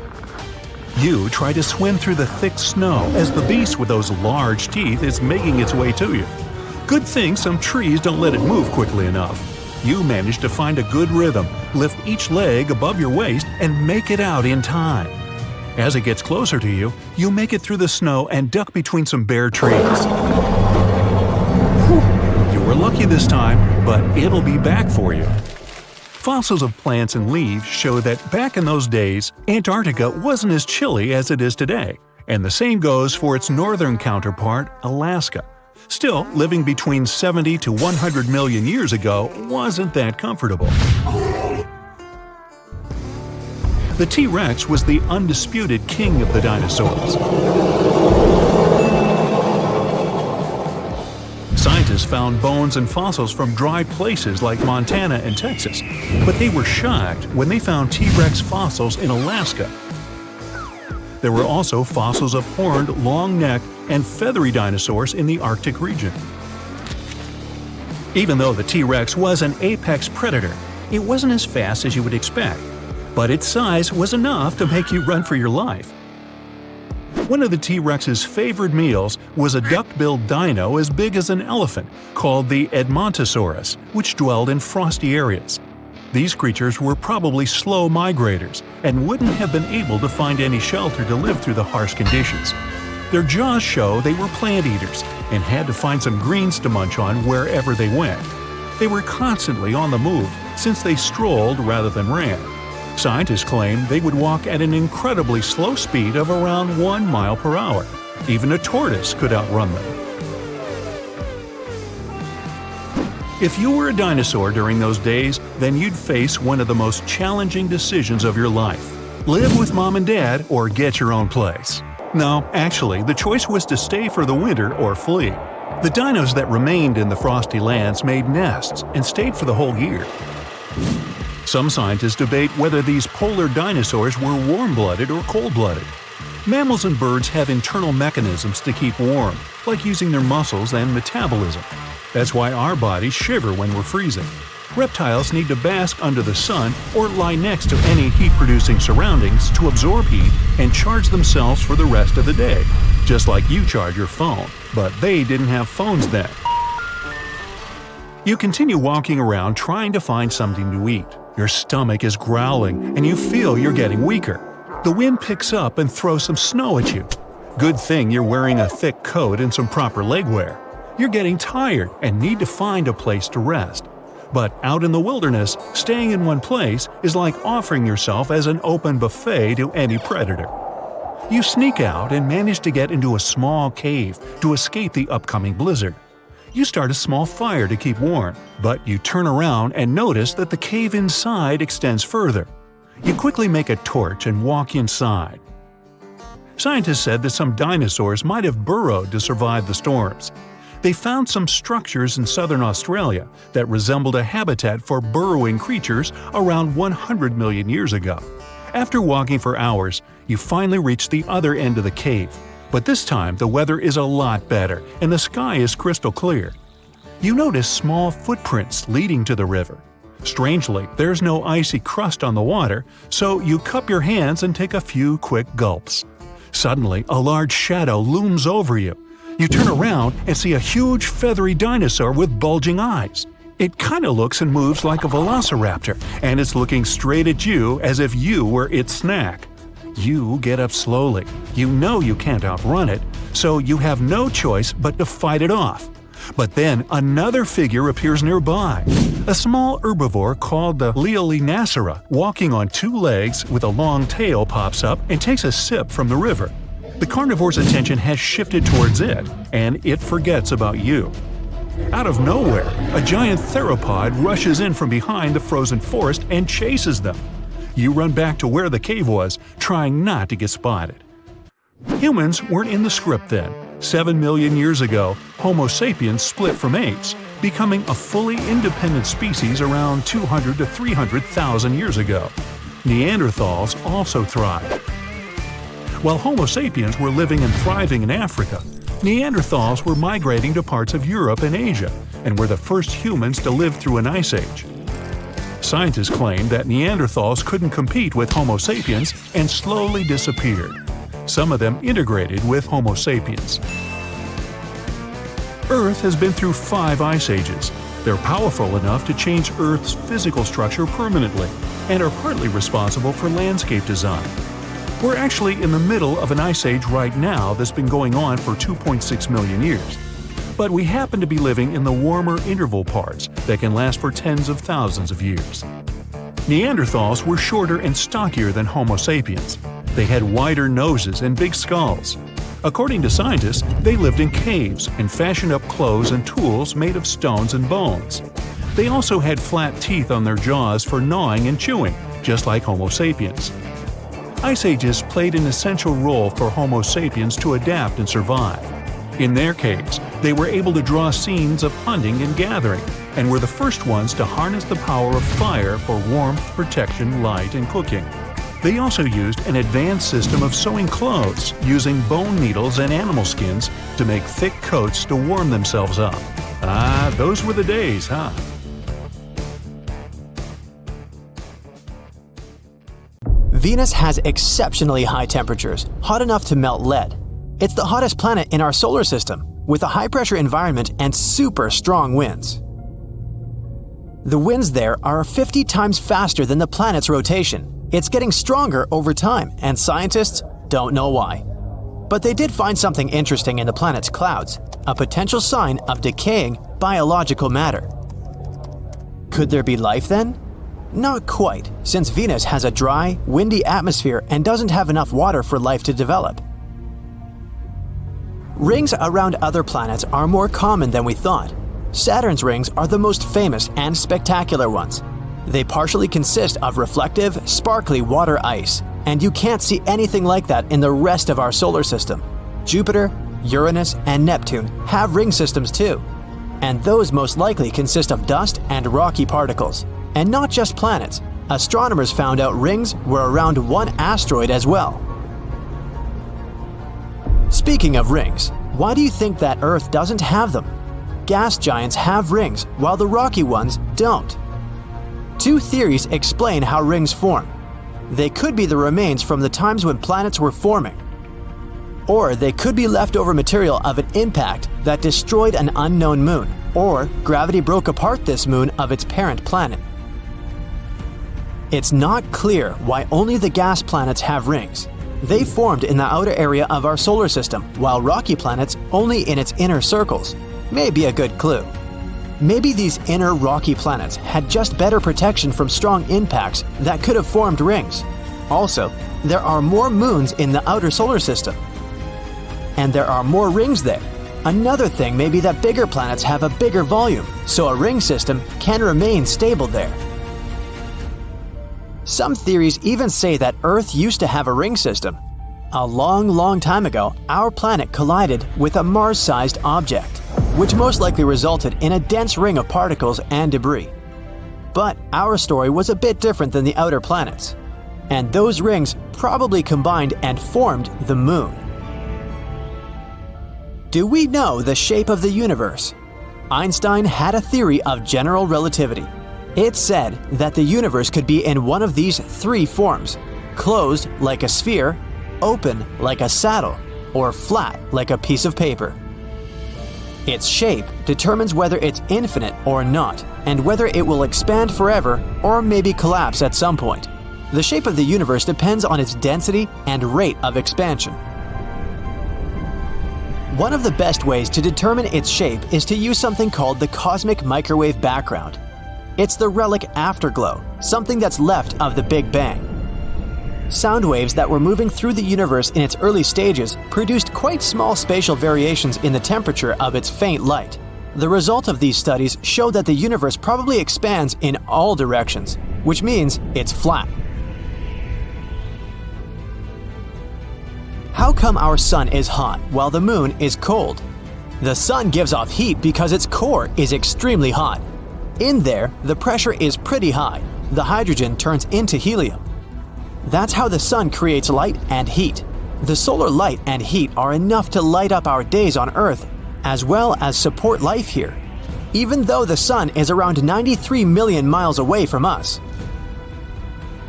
You try to swim through the thick snow as the beast with those large teeth is making its way to you. Good thing some trees don't let it move quickly enough. You manage to find a good rhythm, lift each leg above your waist, and make it out in time. As it gets closer to you, you make it through the snow and duck between some bare trees. Whew, you were lucky this time, but it'll be back for you. Fossils of plants and leaves show that back in those days, Antarctica wasn't as chilly as it is today, and the same goes for its northern counterpart, Alaska. Still, living between 70 to 100 million years ago wasn't that comfortable. The T-Rex was the undisputed king of the dinosaurs. Scientists found bones and fossils from dry places like Montana and Texas, but they were shocked when they found T-Rex fossils in Alaska. There were also fossils of horned, long-necked, and feathery dinosaurs in the Arctic region. Even though the T-Rex was an apex predator, it wasn't as fast as you would expect, but its size was enough to make you run for your life. One of the T-Rex's favorite meals was a duck-billed dino as big as an elephant called the Edmontosaurus, which dwelled in frosty areas. These creatures were probably slow migrators and wouldn't have been able to find any shelter to live through the harsh conditions. Their jaws show they were plant eaters and had to find some greens to munch on wherever they went. They were constantly on the move since they strolled rather than ran. Scientists claim they would walk at an incredibly slow speed of around 1 mile per hour. Even a tortoise could outrun them. If you were a dinosaur during those days, then you'd face one of the most challenging decisions of your life. Live with mom and dad or get your own place. No, actually, the choice was to stay for the winter or flee. The dinos that remained in the frosty lands made nests and stayed for the whole year. Some scientists debate whether these polar dinosaurs were warm-blooded or cold-blooded. Mammals and birds have internal mechanisms to keep warm, like using their muscles and metabolism. That's why our bodies shiver when we're freezing. Reptiles need to bask under the sun or lie next to any heat-producing surroundings to absorb heat and charge themselves for the rest of the day, just like you charge your phone, but they didn't have phones then. You continue walking around trying to find something to eat. Your stomach is growling and you feel you're getting weaker. The wind picks up and throws some snow at you. Good thing you're wearing a thick coat and some proper leg wear. You're getting tired and need to find a place to rest. But out in the wilderness, staying in one place is like offering yourself as an open buffet to any predator. You sneak out and manage to get into a small cave to escape the upcoming blizzard. You start a small fire to keep warm, but you turn around and notice that the cave inside extends further. You quickly make a torch and walk inside. Scientists said that some dinosaurs might have burrowed to survive the storms. They found some structures in southern Australia that resembled a habitat for burrowing creatures around 100 million years ago. After walking for hours, you finally reach the other end of the cave, but this time the weather is a lot better and the sky is crystal clear. You notice small footprints leading to the river. Strangely, there's no icy crust on the water, so you cup your hands and take a few quick gulps. Suddenly, a large shadow looms over you. You turn around and see a huge feathery dinosaur with bulging eyes. It kinda looks and moves like a velociraptor, and it's looking straight at you as if you were its snack. You get up slowly. You know you can't outrun it, so you have no choice but to fight it off. But then another figure appears nearby. A small herbivore called the Leolinacera, walking on two legs with a long tail, pops up and takes a sip from the river. The carnivore's attention has shifted towards it, and it forgets about you. Out of nowhere, a giant theropod rushes in from behind the frozen forest and chases them. You run back to where the cave was, trying not to get spotted. Humans weren't in the script then. 7 million years ago, Homo sapiens split from apes, becoming a fully independent species around 200 to 300,000 years ago. Neanderthals also thrived. While Homo sapiens were living and thriving in Africa, Neanderthals were migrating to parts of Europe and Asia, and were the first humans to live through an ice age. Scientists claim that Neanderthals couldn't compete with Homo sapiens and slowly disappeared. Some of them integrated with Homo sapiens. Earth has been through 5 ice ages. They're powerful enough to change Earth's physical structure permanently, and are partly responsible for landscape design. We're actually in the middle of an ice age right now that's been going on for 2.6 million years. But we happen to be living in the warmer interval parts that can last for tens of thousands of years. Neanderthals were shorter and stockier than Homo sapiens. They had wider noses and big skulls. According to scientists, they lived in caves and fashioned up clothes and tools made of stones and bones. They also had flat teeth on their jaws for gnawing and chewing, just like Homo sapiens. Ice ages played an essential role for Homo sapiens to adapt and survive. In their caves, they were able to draw scenes of hunting and gathering, and were the first ones to harness the power of fire for warmth, protection, light, and cooking. They also used an advanced system of sewing clothes, using bone needles and animal skins to make thick coats to warm themselves up. Ah, those were the days, huh? Venus has exceptionally high temperatures, hot enough to melt lead. It's the hottest planet in our solar system, with a high-pressure environment and super strong winds. The winds there are 50 times faster than the planet's rotation. It's getting stronger over time, and scientists don't know why. But they did find something interesting in the planet's clouds, a potential sign of decaying biological matter. Could there be life then? Not quite, since Venus has a dry, windy atmosphere and doesn't have enough water for life to develop. Rings around other planets are more common than we thought. Saturn's rings are the most famous and spectacular ones. They partially consist of reflective, sparkly water ice, and you can't see anything like that in the rest of our solar system. Jupiter, Uranus, and Neptune have ring systems too, and those most likely consist of dust and rocky particles. And not just planets. Astronomers found out rings were around one asteroid as well. Speaking of rings, why do you think that Earth doesn't have them? Gas giants have rings, while the rocky ones don't. Two theories explain how rings form. They could be the remains from the times when planets were forming, or they could be leftover material of an impact that destroyed an unknown moon, or gravity broke apart this moon of its parent planet. It's not clear why only the gas planets have rings. They formed in the outer area of our solar system, while rocky planets only in its inner circles. May be a good clue. Maybe these inner rocky planets had just better protection from strong impacts that could have formed rings. Also, there are more moons in the outer solar system, and there are more rings there. Another thing may be that bigger planets have a bigger volume, so a ring system can remain stable there. Some theories even say that Earth used to have a ring system. A long time ago, our planet collided with a Mars-sized object, which most likely resulted in a dense ring of particles and debris. But our story was a bit different than the outer planets, and those rings probably combined and formed the Moon. Do we know the shape of the universe? Einstein had a theory of general relativity. It said that the universe could be in one of these three forms: closed like a sphere, open like a saddle, or flat like a piece of paper. Its shape determines whether it's infinite or not, and whether it will expand forever or maybe collapse at some point. The shape of the universe depends on its density and rate of expansion. One of the best ways to determine its shape is to use something called the cosmic microwave background. It's the relic afterglow, something that's left of the Big Bang. Sound waves that were moving through the universe in its early stages produced quite small spatial variations in the temperature of its faint light. The result of these studies showed that the universe probably expands in all directions, which means it's flat. How come our sun is hot while the moon is cold? The sun gives off heat because its core is extremely hot. In there, the pressure is pretty high. The hydrogen turns into helium. That's how the sun creates light and heat. The solar light and heat are enough to light up our days on Earth, as well as support life here, even though the sun is around 93 million miles away from us.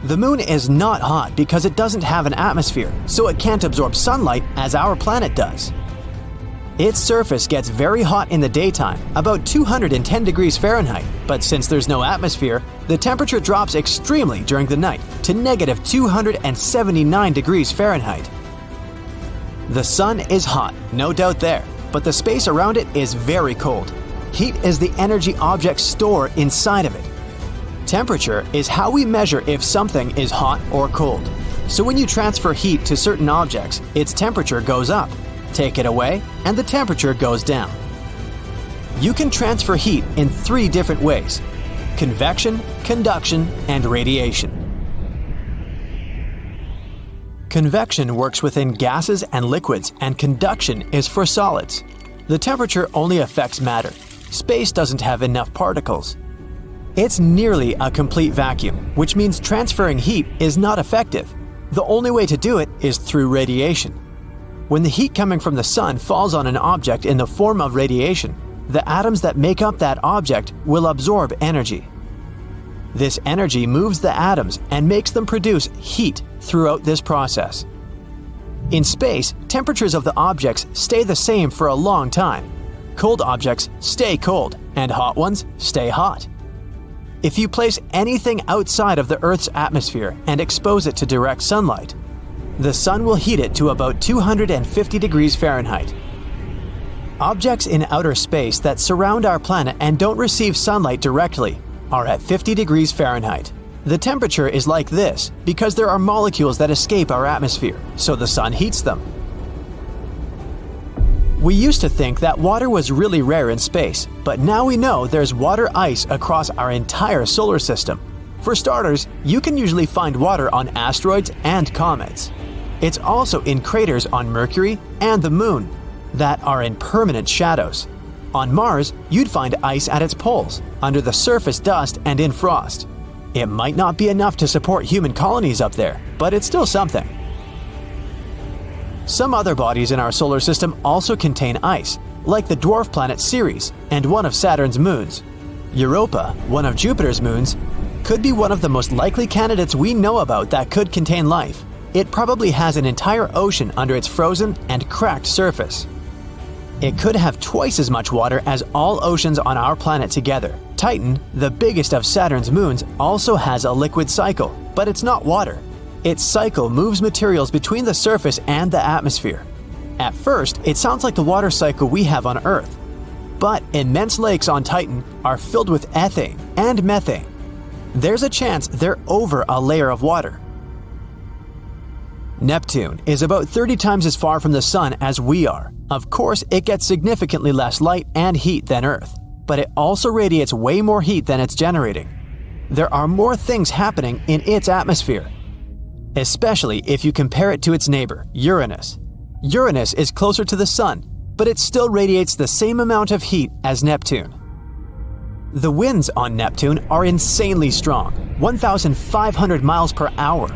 The moon is not hot because it doesn't have an atmosphere, so it can't absorb sunlight as our planet does. Its surface gets very hot in the daytime, about 210 degrees Fahrenheit, but since there's no atmosphere, the temperature drops extremely during the night to negative 279 degrees Fahrenheit. The sun is hot, no doubt there, but the space around it is very cold. Heat is the energy objects store inside of it. Temperature is how we measure if something is hot or cold. So when you transfer heat to certain objects, its temperature goes up. Take it away, and the temperature goes down. You can transfer heat in three different ways: convection, conduction, and radiation. Convection works within gases and liquids, and conduction is for solids. The temperature only affects matter. Space doesn't have enough particles. It's nearly a complete vacuum, which means transferring heat is not effective. The only way to do it is through radiation. When the heat coming from the sun falls on an object in the form of radiation, the atoms that make up that object will absorb energy. This energy moves the atoms and makes them produce heat throughout this process. In space, temperatures of the objects stay the same for a long time. Cold objects stay cold, and hot ones stay hot. If you place anything outside of the Earth's atmosphere and expose it to direct sunlight, the sun will heat it to about 250 degrees Fahrenheit. Objects in outer space that surround our planet and don't receive sunlight directly are at 50 degrees Fahrenheit. The temperature is like this because there are molecules that escape our atmosphere, so the sun heats them. We used to think that water was really rare in space, but now we know there's water ice across our entire solar system. For starters, you can usually find water on asteroids and comets. It's also in craters on Mercury and the Moon that are in permanent shadows. On Mars, you'd find ice at its poles, under the surface dust and in frost. It might not be enough to support human colonies up there, but it's still something. Some other bodies in our solar system also contain ice, like the dwarf planet Ceres and one of Saturn's moons. Europa, one of Jupiter's moons, could be one of the most likely candidates we know about that could contain life. It probably has an entire ocean under its frozen and cracked surface. It could have twice as much water as all oceans on our planet together. Titan, the biggest of Saturn's moons, also has a liquid cycle, but it's not water. Its cycle moves materials between the surface and the atmosphere. At first, it sounds like the water cycle we have on Earth. But immense lakes on Titan are filled with ethane and methane. There's a chance they're over a layer of water. Neptune is about 30 times as far from the Sun as we are. Of course, it gets significantly less light and heat than Earth, but it also radiates way more heat than it's generating. There are more things happening in its atmosphere, especially if you compare it to its neighbor, Uranus. Uranus is closer to the Sun, but it still radiates the same amount of heat as Neptune. The winds on Neptune are insanely strong, 1,500 miles per hour.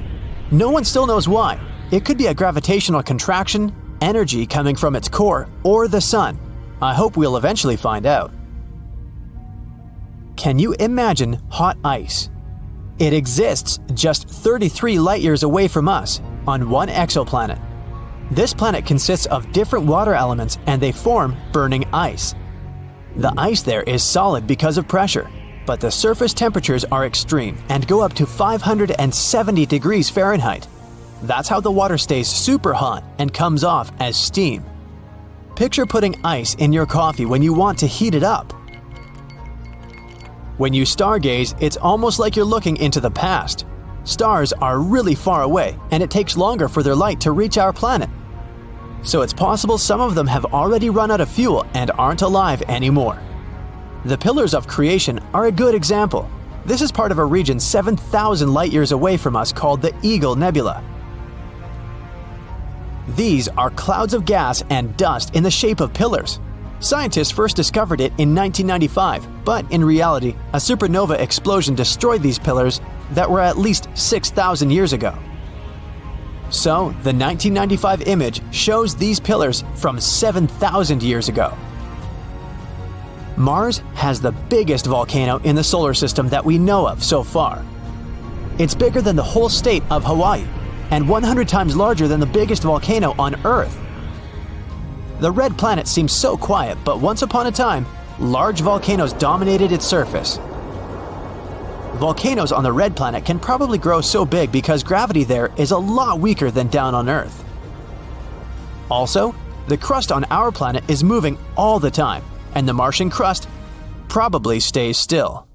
No one still knows why. It could be a gravitational contraction, energy coming from its core, or the Sun. I hope we'll eventually find out. Can you imagine hot ice? It exists just 33 light-years away from us, on one exoplanet. This planet consists of different water elements and they form burning ice. The ice there is solid because of pressure, but the surface temperatures are extreme and go up to 570 degrees Fahrenheit. That's how the water stays super hot and comes off as steam. Picture putting ice in your coffee when you want to heat it up. When you stargaze, it's almost like you're looking into the past. Stars are really far away, and it takes longer for their light to reach our planet. So it's possible some of them have already run out of fuel and aren't alive anymore. The Pillars of Creation are a good example. This is part of a region 7,000 light-years away from us called the Eagle Nebula. These are clouds of gas and dust in the shape of pillars. Scientists first discovered it in 1995, but in reality, a supernova explosion destroyed these pillars that were at least 6,000 years ago. So, the 1995 image shows these pillars from 7,000 years ago. Mars has the biggest volcano in the solar system that we know of so far. It's bigger than the whole state of Hawaii, and 100 times larger than the biggest volcano on Earth. The red planet seems so quiet, but once upon a time, large volcanoes dominated its surface. Volcanoes on the red planet can probably grow so big because gravity there is a lot weaker than down on Earth. Also, the crust on our planet is moving all the time, and the Martian crust probably stays still.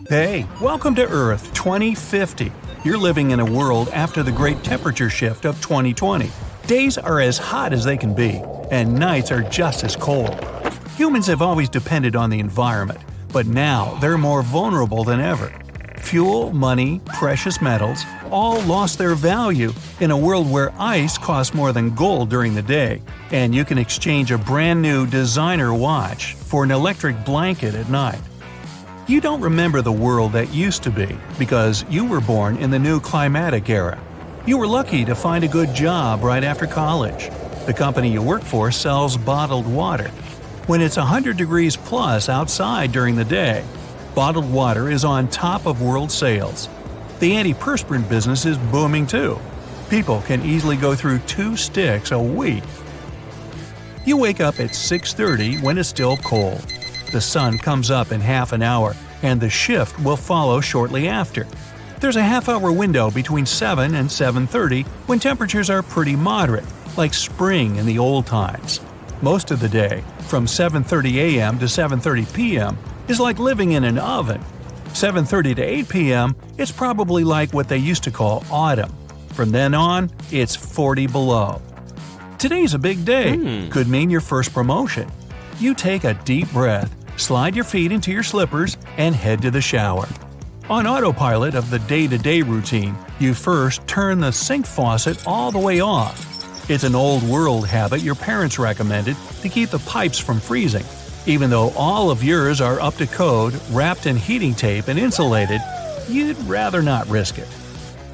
Hey, welcome to Earth 2050. You're living in a world after the great temperature shift of 2020. Days are as hot as they can be, and nights are just as cold. Humans have always depended on the environment, but now they're more vulnerable than ever. Fuel, money, precious metals all lost their value in a world where ice costs more than gold during the day, and you can exchange a brand new designer watch for an electric blanket at night. You don't remember the world that used to be because you were born in the new climatic era. You were lucky to find a good job right after college. The company you work for sells bottled water. When it's 100 degrees plus outside during the day, bottled water is on top of world sales. The antiperspirant business is booming too. People can easily go through 2 sticks a week. You wake up at 6:30 when it's still cold. The sun comes up in half an hour, and the shift will follow shortly after. There's a half-hour window between 7 and 7:30 when temperatures are pretty moderate, like spring in the old times. Most of the day, from 7:30 a.m. to 7:30 p.m., is like living in an oven. 7:30 to 8 p.m., it's probably like what they used to call autumn. From then on, it's 40 below. Today's a big day. Could mean your first promotion. You take a deep breath, slide your feet into your slippers, and head to the shower. On autopilot of the day-to-day routine, you first turn the sink faucet all the way off. It's an old-world habit your parents recommended to keep the pipes from freezing. Even though all of yours are up to code, wrapped in heating tape and insulated, you'd rather not risk it.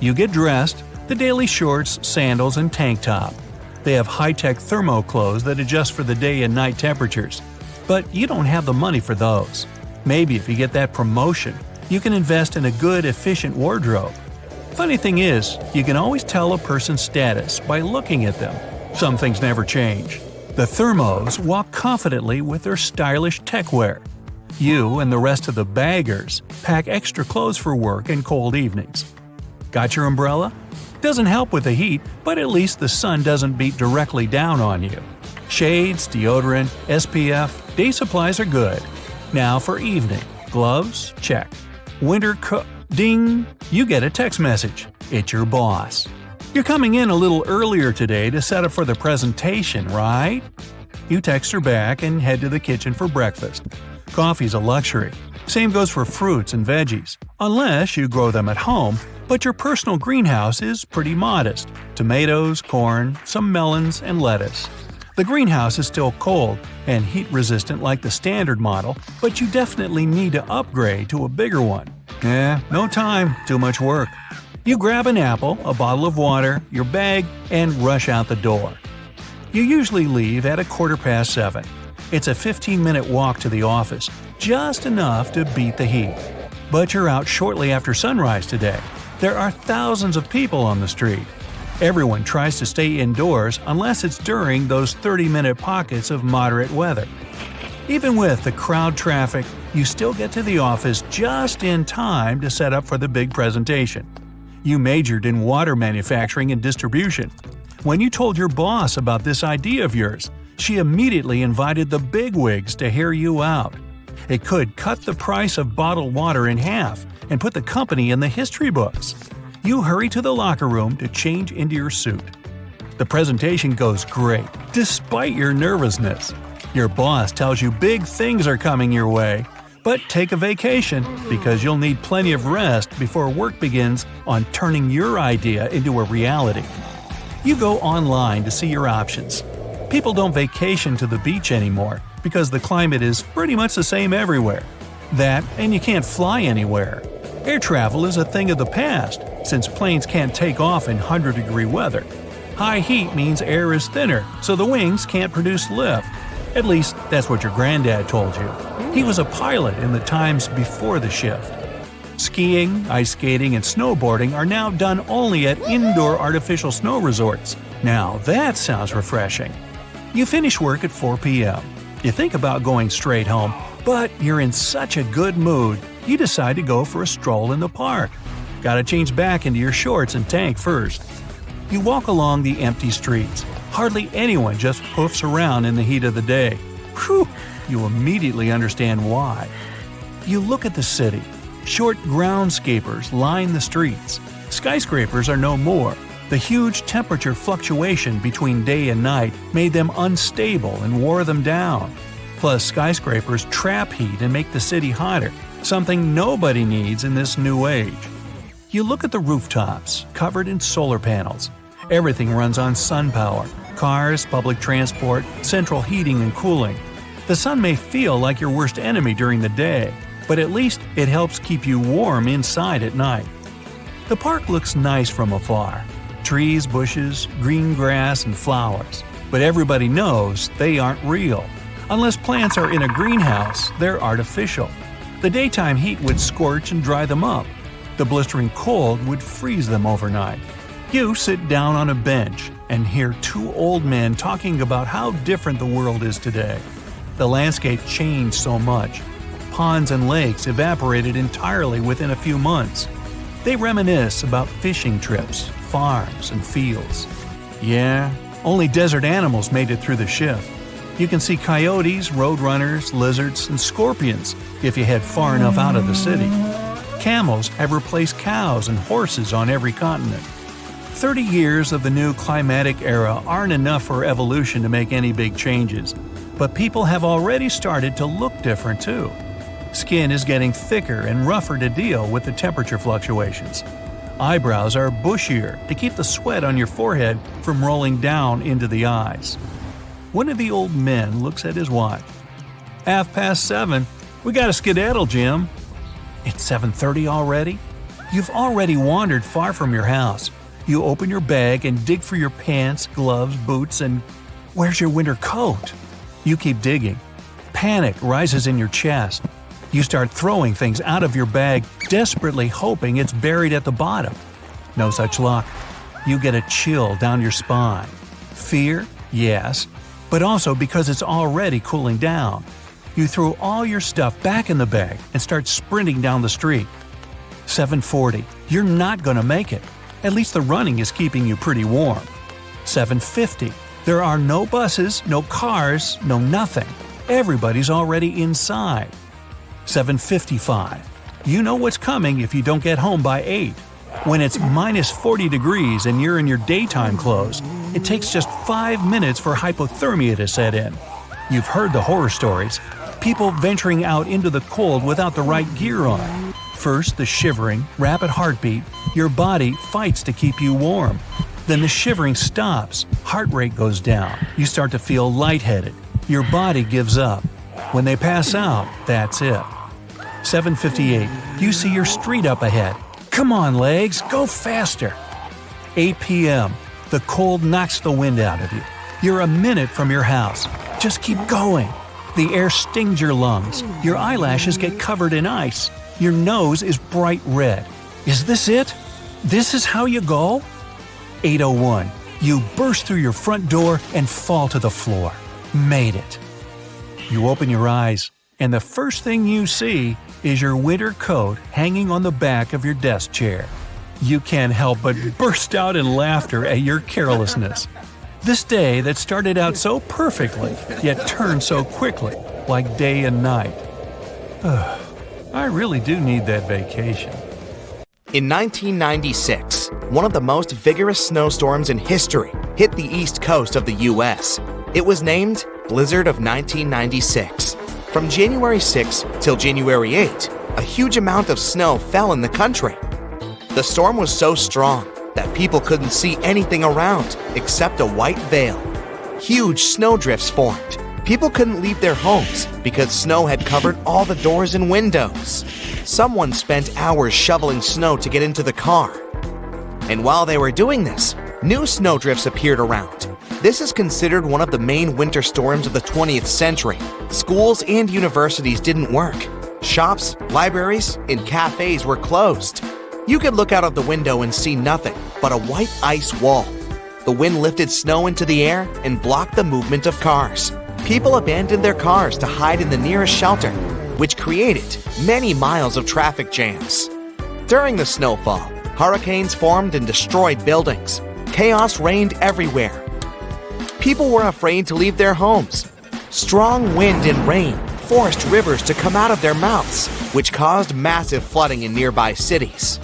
You get dressed, the daily shorts, sandals, and tank top. They have high-tech thermo clothes that adjust for the day and night temperatures. But you don't have the money for those. Maybe if you get that promotion, you can invest in a good, efficient wardrobe. Funny thing is, you can always tell a person's status by looking at them. Some things never change. The thermos walk confidently with their stylish techwear. You and the rest of the baggers pack extra clothes for work and cold evenings. Got your umbrella? Doesn't help with the heat, but at least the sun doesn't beat directly down on you. Shades, deodorant, SPF, day supplies are good. Now for evening. Gloves? Check. Winter ding! You get a text message. It's your boss. You're coming in a little earlier today to set up for the presentation, right? You text her back and head to the kitchen for breakfast. Coffee's a luxury. Same goes for fruits and veggies, unless you grow them at home, but your personal greenhouse is pretty modest. Tomatoes, corn, some melons, and lettuce. The greenhouse is still cold and heat-resistant like the standard model, but you definitely need to upgrade to a bigger one. No time, too much work. You grab an apple, a bottle of water, your bag, and rush out the door. You usually leave at 7:15. It's a 15-minute walk to the office, just enough to beat the heat. But you're out shortly after sunrise today. There are thousands of people on the street. Everyone tries to stay indoors unless it's during those 30-minute pockets of moderate weather. Even with the crowd traffic, you still get to the office just in time to set up for the big presentation. You majored in water manufacturing and distribution. When you told your boss about this idea of yours, she immediately invited the bigwigs to hear you out. It could cut the price of bottled water in half and put the company in the history books. You hurry to the locker room to change into your suit. The presentation goes great, despite your nervousness. Your boss tells you big things are coming your way, but take a vacation because you'll need plenty of rest before work begins on turning your idea into a reality. You go online to see your options. People don't vacation to the beach anymore because the climate is pretty much the same everywhere. That, and you can't fly anywhere. Air travel is a thing of the past, since planes can't take off in 100-degree weather. High heat means air is thinner, so the wings can't produce lift. At least, that's what your granddad told you. He was a pilot in the times before the shift. Skiing, ice skating, and snowboarding are now done only at indoor artificial snow resorts. Now that sounds refreshing. You finish work at 4 p.m. You think about going straight home, but you're in such a good mood, you decide to go for a stroll in the park. Gotta change back into your shorts and tank first. You walk along the empty streets. Hardly anyone just hoofs around in the heat of the day. Whew! You immediately understand why. You look at the city. Short groundscapers line the streets. Skyscrapers are no more. The huge temperature fluctuation between day and night made them unstable and wore them down. Plus, skyscrapers trap heat and make the city hotter, something nobody needs in this new age. You look at the rooftops, covered in solar panels. Everything runs on sun power: cars, public transport, central heating and cooling. The sun may feel like your worst enemy during the day, but at least it helps keep you warm inside at night. The park looks nice from afar. Trees, bushes, green grass, and flowers. But everybody knows they aren't real. Unless plants are in a greenhouse, they're artificial. The daytime heat would scorch and dry them up. The blistering cold would freeze them overnight. You sit down on a bench and hear two old men talking about how different the world is today. The landscape changed so much. Ponds and lakes evaporated entirely within a few months. They reminisce about fishing trips, farms, and fields. Yeah, only desert animals made it through the shift. You can see coyotes, roadrunners, lizards, and scorpions if you head far enough out of the city. Camels have replaced cows and horses on every continent. 30 years of the new climatic era aren't enough for evolution to make any big changes, but people have already started to look different too. Skin is getting thicker and rougher to deal with the temperature fluctuations. Eyebrows are bushier to keep the sweat on your forehead from rolling down into the eyes. One of the old men looks at his watch. 7:30. We gotta skedaddle, Jim. It's 7:30 already? You've already wandered far from your house. You open your bag and dig for your pants, gloves, boots, and where's your winter coat? You keep digging. Panic rises in your chest. You start throwing things out of your bag, desperately hoping it's buried at the bottom. No such luck. You get a chill down your spine. Fear? Yes. But also because it's already cooling down. You throw all your stuff back in the bag and start sprinting down the street. 7:40. You're not gonna make it. At least the running is keeping you pretty warm. 7:50. There are no buses, no cars, no nothing. Everybody's already inside. 7:55. You know what's coming if you don't get home by 8. When it's minus 40 degrees and you're in your daytime clothes, it takes just 5 minutes for hypothermia to set in. You've heard the horror stories. People venturing out into the cold without the right gear on. First, the shivering, rapid heartbeat. Your body fights to keep you warm. Then the shivering stops. Heart rate goes down. You start to feel lightheaded. Your body gives up. When they pass out, that's it. 7:58. You see your street up ahead. Come on, legs, go faster. 8 p.m. The cold knocks the wind out of you. You're a minute from your house. Just keep going. The air stings your lungs. Your eyelashes get covered in ice. Your nose is bright red. Is this it? This is how you go? 8:01. You burst through your front door and fall to the floor. Made it. You open your eyes, and the first thing you see is your winter coat hanging on the back of your desk chair. You can't help but burst out in laughter at your carelessness. This day that started out so perfectly, yet turned so quickly, like day and night. I really do need that vacation. In 1996, one of the most vigorous snowstorms in history hit the east coast of the U.S. It was named Blizzard of 1996. From January 6 till January 8, a huge amount of snow fell in the country. The storm was so strong that people couldn't see anything around except a white veil. Huge snowdrifts formed. People couldn't leave their homes because snow had covered all the doors and windows. Someone spent hours shoveling snow to get into the car. And while they were doing this, new snowdrifts appeared around. This is considered one of the main winter storms of the 20th century. Schools and universities didn't work. Shops, libraries, and cafes were closed. You could look out of the window and see nothing but a white ice wall. The wind lifted snow into the air and blocked the movement of cars. People abandoned their cars to hide in the nearest shelter, which created many miles of traffic jams. During the snowfall, hurricanes formed and destroyed buildings. Chaos reigned everywhere. People were afraid to leave their homes. Strong wind and rain forced rivers to come out of their mouths. which caused massive flooding in nearby cities.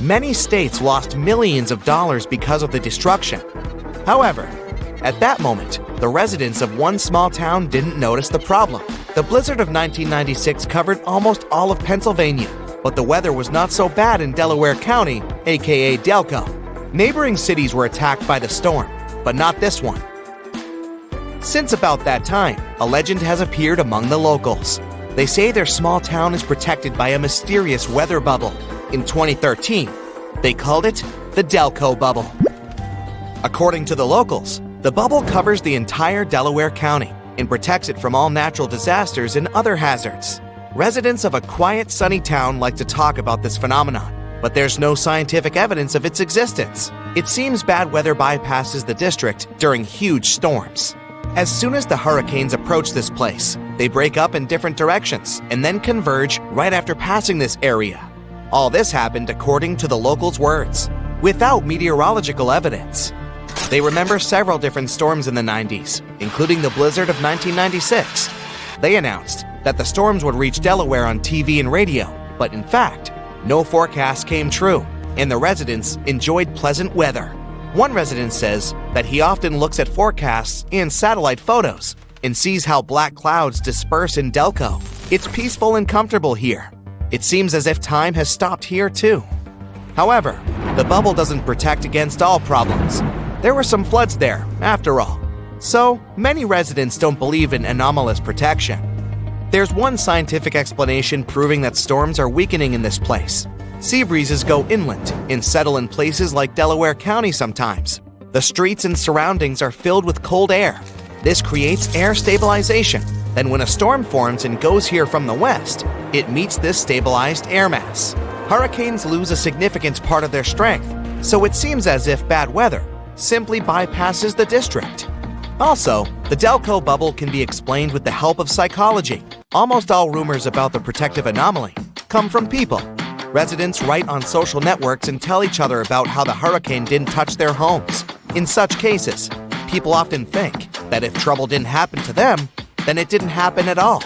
Many states lost millions of dollars because of the destruction. However, at that moment, the residents of one small town didn't notice the problem. The blizzard of 1996 covered almost all of Pennsylvania, but the weather was not so bad in Delaware County, aka Delco. Neighboring cities were attacked by the storm, but not this one. Since about that time, a legend has appeared among the locals. They say their small town is protected by a mysterious weather bubble. In 2013, they called it the Delco Bubble. According to the locals, the bubble covers the entire Delaware County and protects it from all natural disasters and other hazards. Residents of a quiet, sunny town like to talk about this phenomenon, but there's no scientific evidence of its existence. It seems bad weather bypasses the district during huge storms. As soon as the hurricanes approach this place, they break up in different directions and then converge right after passing this area. All this happened according to the locals' words, without meteorological evidence. They remember several different storms in the 90s, including the blizzard of 1996. They announced that the storms would reach Delaware on TV and radio, but in fact, no forecast came true, and the residents enjoyed pleasant weather. One resident says that he often looks at forecasts and satellite photos and sees how black clouds disperse in Delco. It's peaceful and comfortable here. It seems as if time has stopped here too. However, the bubble doesn't protect against all problems. There were some floods there, after all. So, many residents don't believe in anomalous protection. There's one scientific explanation proving that storms are weakening in this place. Sea breezes go inland and settle in places like Delaware County sometimes. The streets and surroundings are filled with cold air. This creates air stabilization. Then when a storm forms and goes here from the west, it meets this stabilized air mass. Hurricanes lose a significant part of their strength, so it seems as if bad weather simply bypasses the district. Also, the Delco bubble can be explained with the help of psychology. Almost all rumors about the protective anomaly come from people. Residents write on social networks and tell each other about how the hurricane didn't touch their homes. In such cases, people often think that if trouble didn't happen to them, then it didn't happen at all.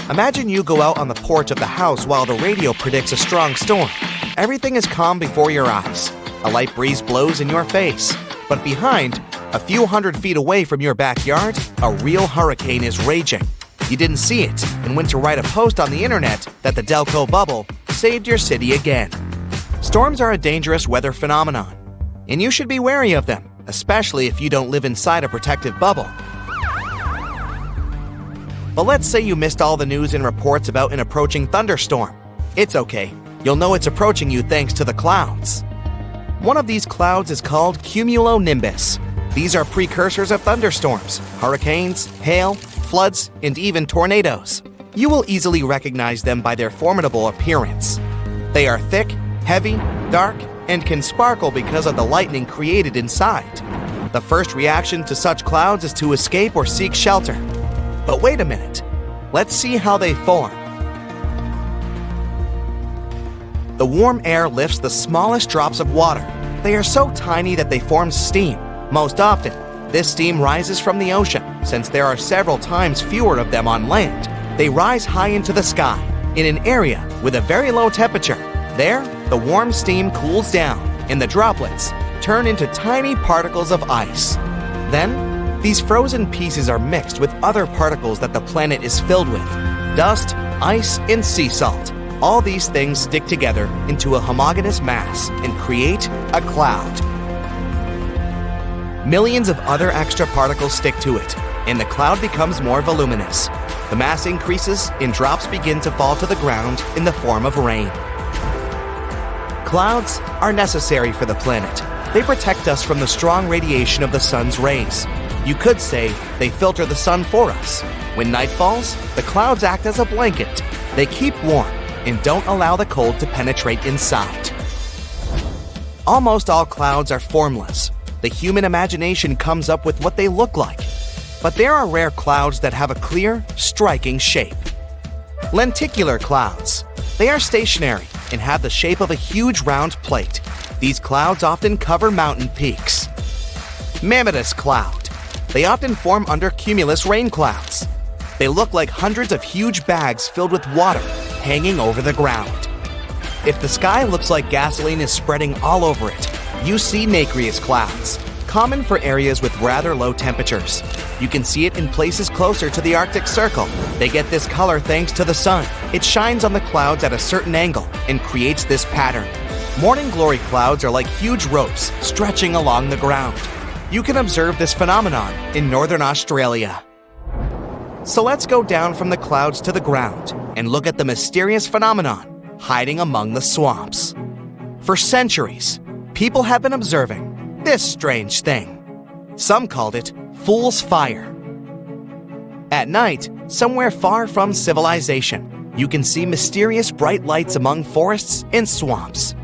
Imagine you go out on the porch of the house while the radio predicts a strong storm. Everything is calm before your eyes. A light breeze blows in your face. But behind, a few hundred feet away from your backyard, a real hurricane is raging. You didn't see it and went to write a post on the internet that the Delco bubble saved your city again. Storms are a dangerous weather phenomenon, and you should be wary of them, especially if you don't live inside a protective bubble. But let's say you missed all the news and reports about an approaching thunderstorm. It's okay. You'll know it's approaching you thanks to the clouds. One of these clouds is called cumulonimbus. These are precursors of thunderstorms, hurricanes, hail, floods, and even tornadoes. You will easily recognize them by their formidable appearance. They are thick, heavy, dark, and can sparkle because of the lightning created inside. The first reaction to such clouds is to escape or seek shelter. But wait a minute. Let's see how they form. The warm air lifts the smallest drops of water. They are so tiny that they form steam. Most often, this steam rises from the ocean, since there are several times fewer of them on land. They rise high into the sky, in an area with a very low temperature. There, the warm steam cools down, and the droplets turn into tiny particles of ice. Then, these frozen pieces are mixed with other particles that the planet is filled with: dust, ice, and sea salt. All these things stick together into a homogeneous mass and create a cloud. Millions of other extra particles stick to it, and the cloud becomes more voluminous. The mass increases and drops begin to fall to the ground in the form of rain. Clouds are necessary for the planet. They protect us from the strong radiation of the sun's rays. You could say they filter the sun for us. When night falls, the clouds act as a blanket. They keep warm and don't allow the cold to penetrate inside. Almost all clouds are formless. The human imagination comes up with what they look like. But there are rare clouds that have a clear, striking shape. Lenticular clouds. They are stationary and have the shape of a huge round plate. These clouds often cover mountain peaks. Mammatus cloud. They often form under cumulus rain clouds. They look like hundreds of huge bags filled with water, hanging over the ground. If the sky looks like gasoline is spreading all over it, you see nacreous clouds, common for areas with rather low temperatures. You can see it in places closer to the Arctic Circle. They get this color thanks to the sun. It shines on the clouds at a certain angle and creates this pattern. Morning glory clouds are like huge ropes stretching along the ground. You can observe this phenomenon in northern Australia. So let's go down from the clouds to the ground and look at the mysterious phenomenon hiding among the swamps. For centuries, people have been observing this strange thing. Some called it Fool's Fire. At night, somewhere far from civilization, you can see mysterious bright lights among forests and swamps.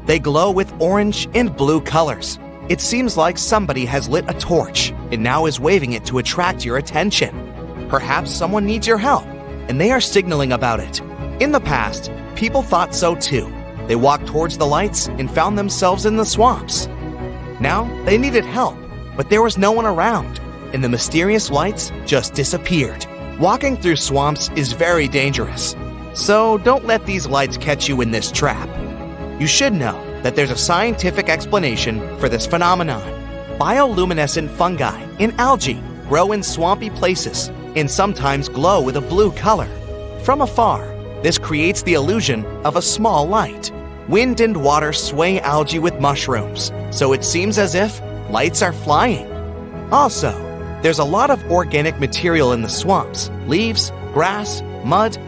They glow with orange and blue colors. It seems like somebody has lit a torch and now is waving it to attract your attention. Perhaps someone needs your help, and they are signaling about it. In the past, people thought so too. They walked towards the lights and found themselves in the swamps. Now, they needed help, but there was no one around, and the mysterious lights just disappeared. Walking through swamps is very dangerous, so don't let these lights catch you in this trap. You should know that there's a scientific explanation for this phenomenon. Bioluminescent fungi and algae grow in swampy places and sometimes glow with a blue color. From afar, this creates the illusion of a small light. Wind and water sway algae with mushrooms, so it seems as if lights are flying. Also, there's a lot of organic material in the swamps: leaves, grass, mud,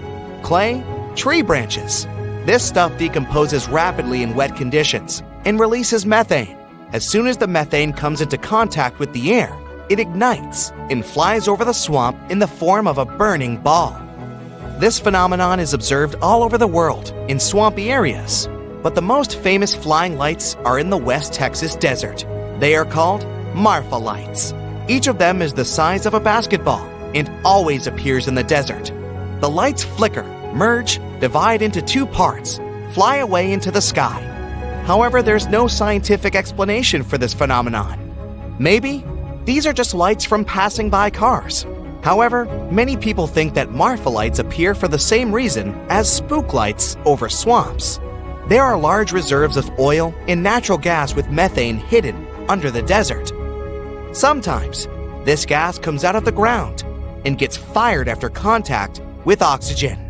clay, tree branches. This stuff decomposes rapidly in wet conditions and releases methane. As soon as the methane comes into contact with the air, it ignites and flies over the swamp in the form of a burning ball. This phenomenon is observed all over the world in swampy areas, but the most famous flying lights are in the West Texas desert. They are called Marfa lights. Each of them is the size of a basketball and always appears in the desert. The lights flicker, merge, divide into two parts, fly away into the sky. However, there's no scientific explanation for this phenomenon. Maybe these are just lights from passing by cars. However, many people think that Marfa lights appear for the same reason as spook lights over swamps. There are large reserves of oil and natural gas with methane hidden under the desert. Sometimes, this gas comes out of the ground and gets fired after contact with oxygen.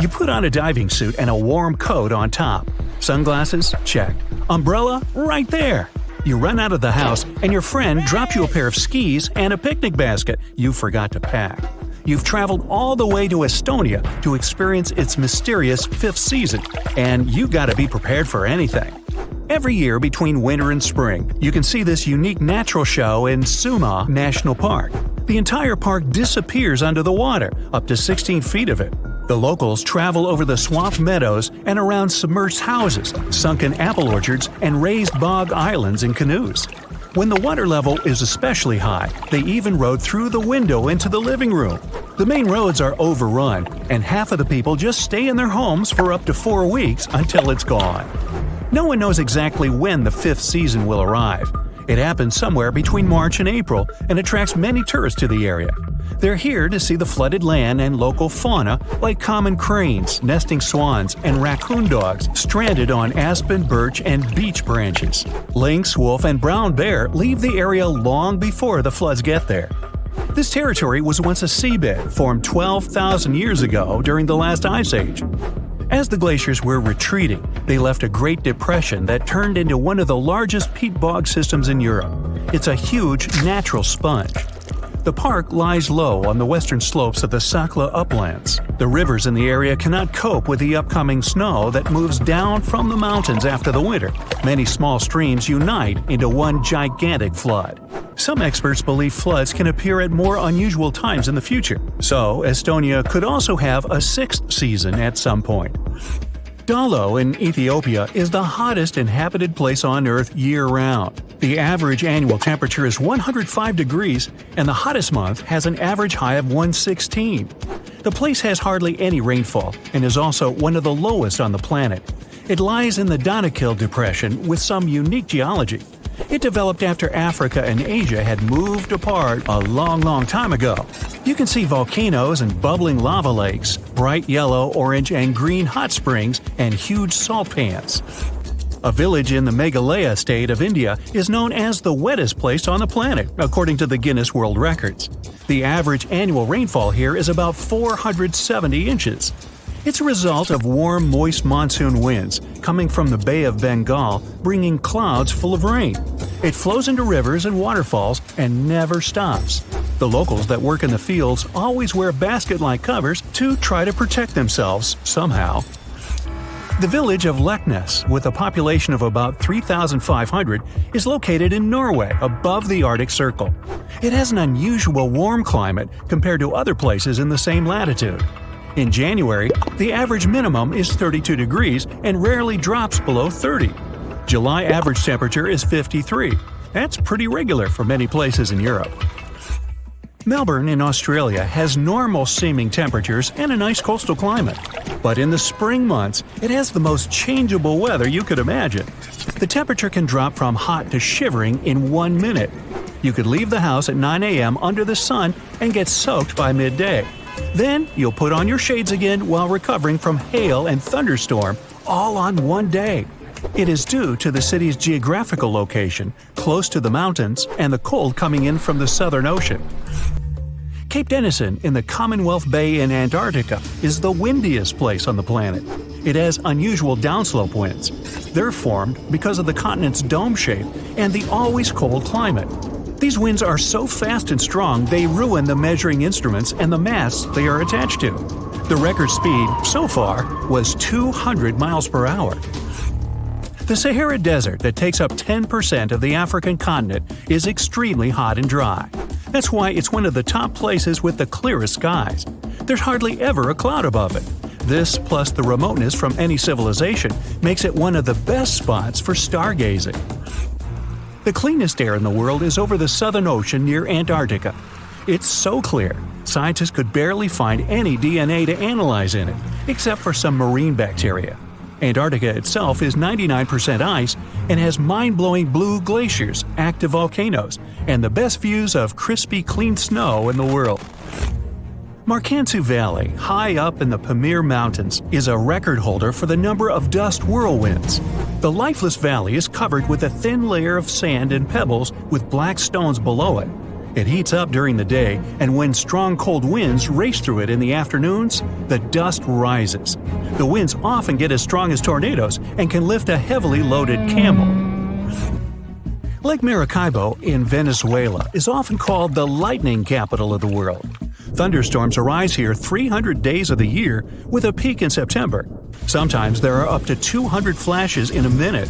You put on a diving suit and a warm coat on top. Sunglasses? Check. Umbrella? Right there. You run out of the house and your friend drops you a pair of skis and a picnic basket you forgot to pack. You've traveled all the way to Estonia to experience its mysterious fifth season, and you gotta be prepared for anything. Every year between winter and spring, you can see this unique natural show in Suma National Park. The entire park disappears under the water, up to 16 feet of it. The locals travel over the swamp meadows and around submerged houses, sunken apple orchards, and raised bog islands in canoes. When the water level is especially high, they even rode through the window into the living room. The main roads are overrun, and half of the people just stay in their homes for up to 4 weeks until it's gone. No one knows exactly when the fifth season will arrive. It happens somewhere between March and April and attracts many tourists to the area. They're here to see the flooded land and local fauna like common cranes, nesting swans, and raccoon dogs stranded on aspen, birch, and beech branches. Lynx, wolf, and brown bear leave the area long before the floods get there. This territory was once a seabed formed 12,000 years ago during the last ice age. As the glaciers were retreating, they left a Great Depression that turned into one of the largest peat bog systems in Europe. It's a huge natural sponge. The park lies low on the western slopes of the Sakla uplands. The rivers in the area cannot cope with the upcoming snow that moves down from the mountains after the winter. Many small streams unite into one gigantic flood. Some experts believe floods can appear at more unusual times in the future, so Estonia could also have a sixth season at some point. Dalo in Ethiopia is the hottest inhabited place on Earth year-round. The average annual temperature is 105 degrees, and the hottest month has an average high of 116. The place has hardly any rainfall and is also one of the lowest on the planet. It lies in the Dinosaur Depression with some unique geology. It developed after Africa and Asia had moved apart a long time ago. You can see volcanoes and bubbling lava lakes, bright yellow, orange, and green hot springs, and huge salt pans. A village in the Meghalaya state of India is known as the wettest place on the planet, according to the Guinness World Records. The average annual rainfall here is about 470 inches. It's a result of warm, moist monsoon winds coming from the Bay of Bengal, bringing clouds full of rain. It flows into rivers and waterfalls and never stops. The locals that work in the fields always wear basket-like covers to try to protect themselves somehow. The village of Leknes, with a population of about 3,500, is located in Norway, above the Arctic Circle. It has an unusual warm climate compared to other places in the same latitude. In January, the average minimum is 32 degrees and rarely drops below 30. July average temperature is 53. That's pretty regular for many places in Europe. Melbourne in Australia has normal-seeming temperatures and a nice coastal climate. But in the spring months, it has the most changeable weather you could imagine. The temperature can drop from hot to shivering in 1 minute. You could leave the house at 9 a.m. under the sun and get soaked by midday. Then you'll put on your shades again while recovering from hail and thunderstorm, all on one day. It is due to the city's geographical location, close to the mountains, and the cold coming in from the Southern Ocean. Cape Denison in the Commonwealth Bay in Antarctica is the windiest place on the planet. It has unusual downslope winds. They're formed because of the continent's dome shape and the always cold climate. These winds are so fast and strong they ruin the measuring instruments and the masts they are attached to. The record speed, so far, was 200 miles per hour. The Sahara Desert, that takes up 10% of the African continent, is extremely hot and dry. That's why it's one of the top places with the clearest skies. There's hardly ever a cloud above it. This, plus the remoteness from any civilization, makes it one of the best spots for stargazing. The cleanest air in the world is over the Southern Ocean near Antarctica. It's so clear, scientists could barely find any DNA to analyze in it, except for some marine bacteria. Antarctica itself is 99% ice and has mind-blowing blue glaciers, active volcanoes, and the best views of crispy, clean snow in the world. Markansu Valley, high up in the Pamir Mountains, is a record holder for the number of dust whirlwinds. The lifeless valley is covered with a thin layer of sand and pebbles with black stones below it. It heats up during the day, and when strong cold winds race through it in the afternoons, the dust rises. The winds often get as strong as tornadoes and can lift a heavily loaded camel. Lake Maracaibo in Venezuela is often called the lightning capital of the world. Thunderstorms arise here 300 days of the year, with a peak in September. Sometimes there are up to 200 flashes in a minute.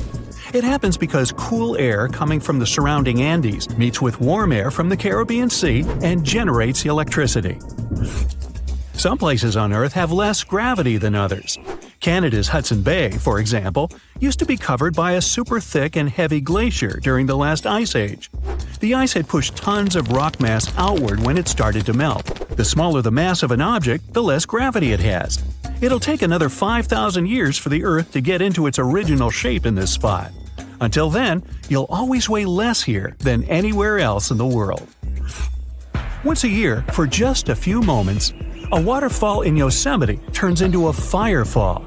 It happens because cool air coming from the surrounding Andes meets with warm air from the Caribbean Sea and generates electricity. Some places on Earth have less gravity than others. Canada's Hudson Bay, for example, used to be covered by a super thick and heavy glacier during the last ice age. The ice had pushed tons of rock mass outward when it started to melt. The smaller the mass of an object, the less gravity it has. It'll take another 5,000 years for the Earth to get into its original shape in this spot. Until then, you'll always weigh less here than anywhere else in the world. Once a year, for just a few moments, a waterfall in Yosemite turns into a firefall.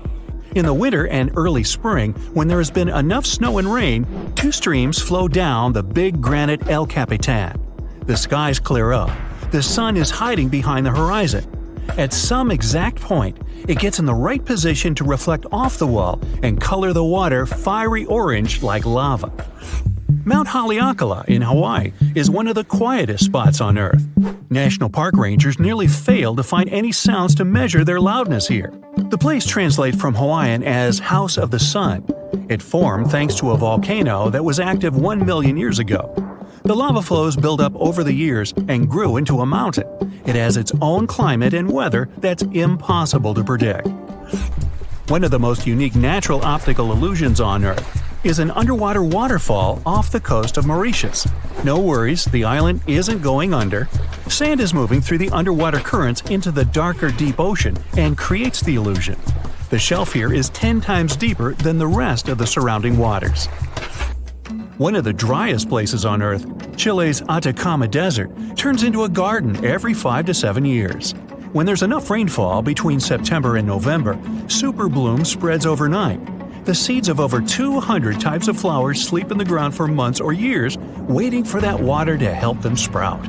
In the winter and early spring, when there has been enough snow and rain, two streams flow down the big granite El Capitan. The skies clear up. The sun is hiding behind the horizon. At some exact point, it gets in the right position to reflect off the wall and color the water fiery orange like lava. Mount Haleakala in Hawaii is one of the quietest spots on Earth. National park rangers nearly failed to find any sounds to measure their loudness here. The place translates from Hawaiian as House of the Sun. It formed thanks to a volcano that was active 1 million years ago. The lava flows built up over the years and grew into a mountain. It has its own climate and weather that's impossible to predict. One of the most unique natural optical illusions on Earth is an underwater waterfall off the coast of Mauritius. No worries, the island isn't going under. Sand is moving through the underwater currents into the darker deep ocean and creates the illusion. The shelf here is 10 times deeper than the rest of the surrounding waters. One of the driest places on Earth, Chile's Atacama Desert, turns into a garden every 5 to 7 years. When there's enough rainfall between September and November, super bloom spreads overnight. The seeds of over 200 types of flowers sleep in the ground for months or years, waiting for that water to help them sprout.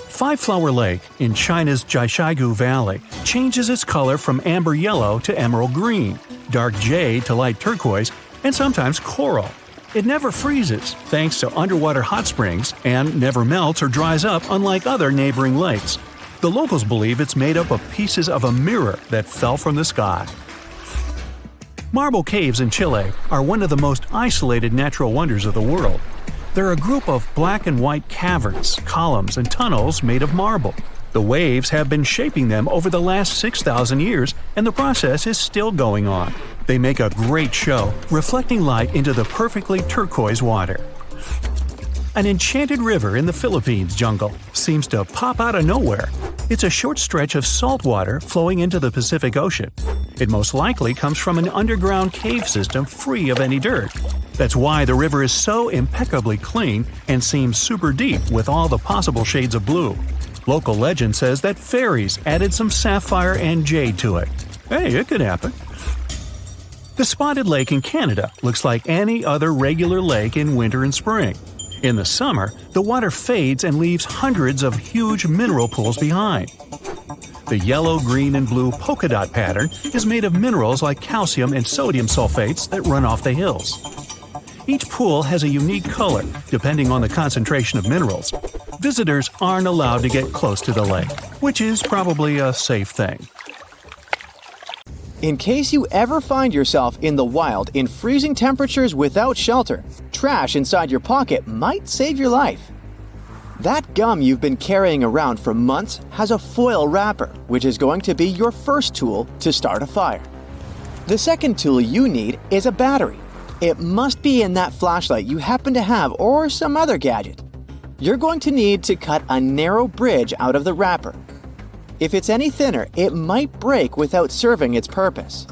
Five Flower Lake in China's Jiaishigu Valley changes its color from amber yellow to emerald green, dark jade to light turquoise, and sometimes coral. It never freezes, thanks to underwater hot springs, and never melts or dries up unlike other neighboring lakes. The locals believe it's made up of pieces of a mirror that fell from the sky. Marble caves in Chile are one of the most isolated natural wonders of the world. They're a group of black and white caverns, columns, and tunnels made of marble. The waves have been shaping them over the last 6,000 years, and the process is still going on. They make a great show, reflecting light into the perfectly turquoise water. An enchanted river in the Philippines jungle seems to pop out of nowhere. It's a short stretch of salt water flowing into the Pacific Ocean. It most likely comes from an underground cave system free of any dirt. That's why the river is so impeccably clean and seems super deep with all the possible shades of blue. Local legend says that fairies added some sapphire and jade to it. Hey, it could happen. The Spotted Lake in Canada looks like any other regular lake in winter and spring. In the summer, the water fades and leaves hundreds of huge mineral pools behind. The yellow, green, and blue polka dot pattern is made of minerals like calcium and sodium sulfates that run off the hills. Each pool has a unique color, depending on the concentration of minerals. Visitors aren't allowed to get close to the lake, which is probably a safe thing. In case you ever find yourself in the wild in freezing temperatures without shelter, trash inside your pocket might save your life. That gum you've been carrying around for months has a foil wrapper, which is going to be your first tool to start a fire. The second tool you need is a battery. It must be in that flashlight you happen to have or some other gadget. You're going to need to cut a narrow bridge out of the wrapper. If it's any thinner, it might break without serving its purpose.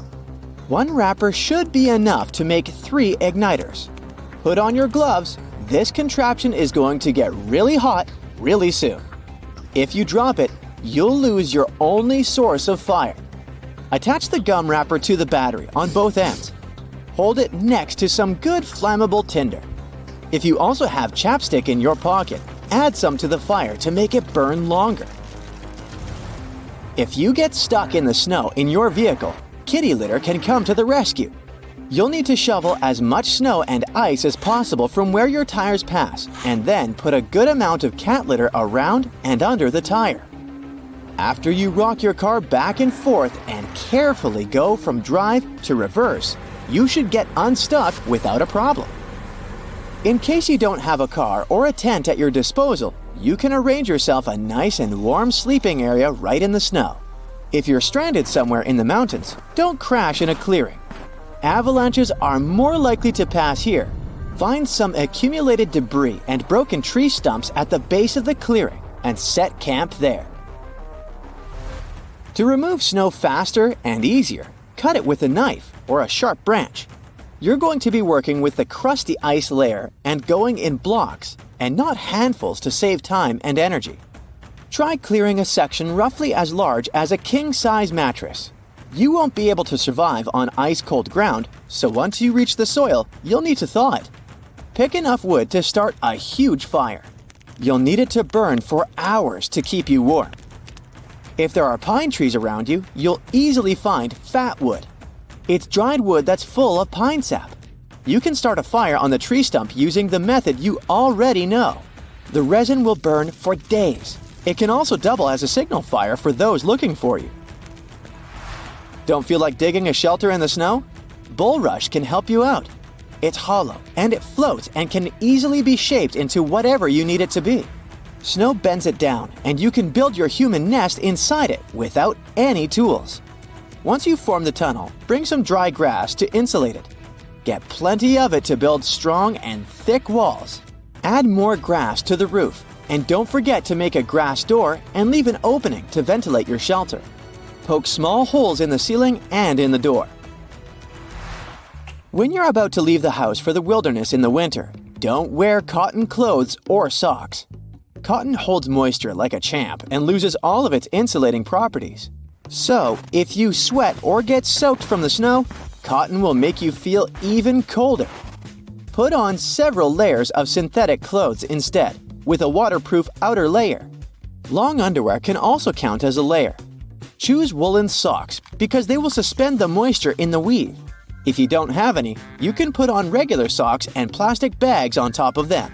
One wrapper should be enough to make 3 igniters. Put on your gloves. This contraption is going to get really hot really soon. If you drop it, you'll lose your only source of fire. Attach the gum wrapper to the battery on both ends. Hold it next to some good flammable tinder. If you also have chapstick in your pocket, add some to the fire to make it burn longer. If you get stuck in the snow in your vehicle, kitty litter can come to the rescue. You'll need to shovel as much snow and ice as possible from where your tires pass, and then put a good amount of cat litter around and under the tire. After you rock your car back and forth and carefully go from drive to reverse, you should get unstuck without a problem. In case you don't have a car or a tent at your disposal, you can arrange yourself a nice and warm sleeping area right in the snow. If you're stranded somewhere in the mountains, don't crash in a clearing. Avalanches are more likely to pass here. Find some accumulated debris and broken tree stumps at the base of the clearing and set camp there. To remove snow faster and easier, cut it with a knife or a sharp branch. You're going to be working with the crusty ice layer and going in blocks and not handfuls to save time and energy. Try clearing a section roughly as large as a king-size mattress. You won't be able to survive on ice-cold ground, so once you reach the soil, you'll need to thaw it. Pick enough wood to start a huge fire. You'll need it to burn for hours to keep you warm. If there are pine trees around you, you'll easily find fat wood. It's dried wood that's full of pine sap. You can start a fire on the tree stump using the method you already know. The resin will burn for days. It can also double as a signal fire for those looking for you. Don't feel like digging a shelter in the snow? Bulrush can help you out. It's hollow and it floats and can easily be shaped into whatever you need it to be. Snow bends it down and you can build your human nest inside it without any tools. Once you form the tunnel, bring some dry grass to insulate it. Get plenty of it to build strong and thick walls. Add more grass to the roof, and don't forget to make a grass door and leave an opening to ventilate your shelter. Poke small holes in the ceiling and in the door. When you're about to leave the house for the wilderness in the winter, don't wear cotton clothes or socks. Cotton holds moisture like a champ and loses all of its insulating properties. So, if you sweat or get soaked from the snow, cotton will make you feel even colder. Put on several layers of synthetic clothes instead, with a waterproof outer layer. Long underwear can also count as a layer. Choose woolen socks because they will suspend the moisture in the weave. If you don't have any, you can put on regular socks and plastic bags on top of them.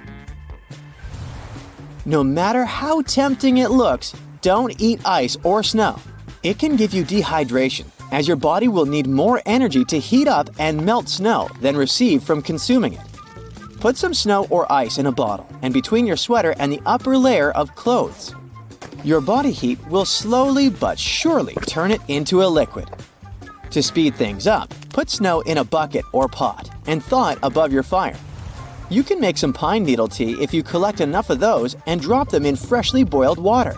No matter how tempting it looks, don't eat ice or snow. It can give you dehydration, as your body will need more energy to heat up and melt snow than receive from consuming it. Put some snow or ice in a bottle and between your sweater and the upper layer of clothes. Your body heat will slowly but surely turn it into a liquid. To speed things up, put snow in a bucket or pot and thaw it above your fire. You can make some pine needle tea if you collect enough of those and drop them in freshly boiled water.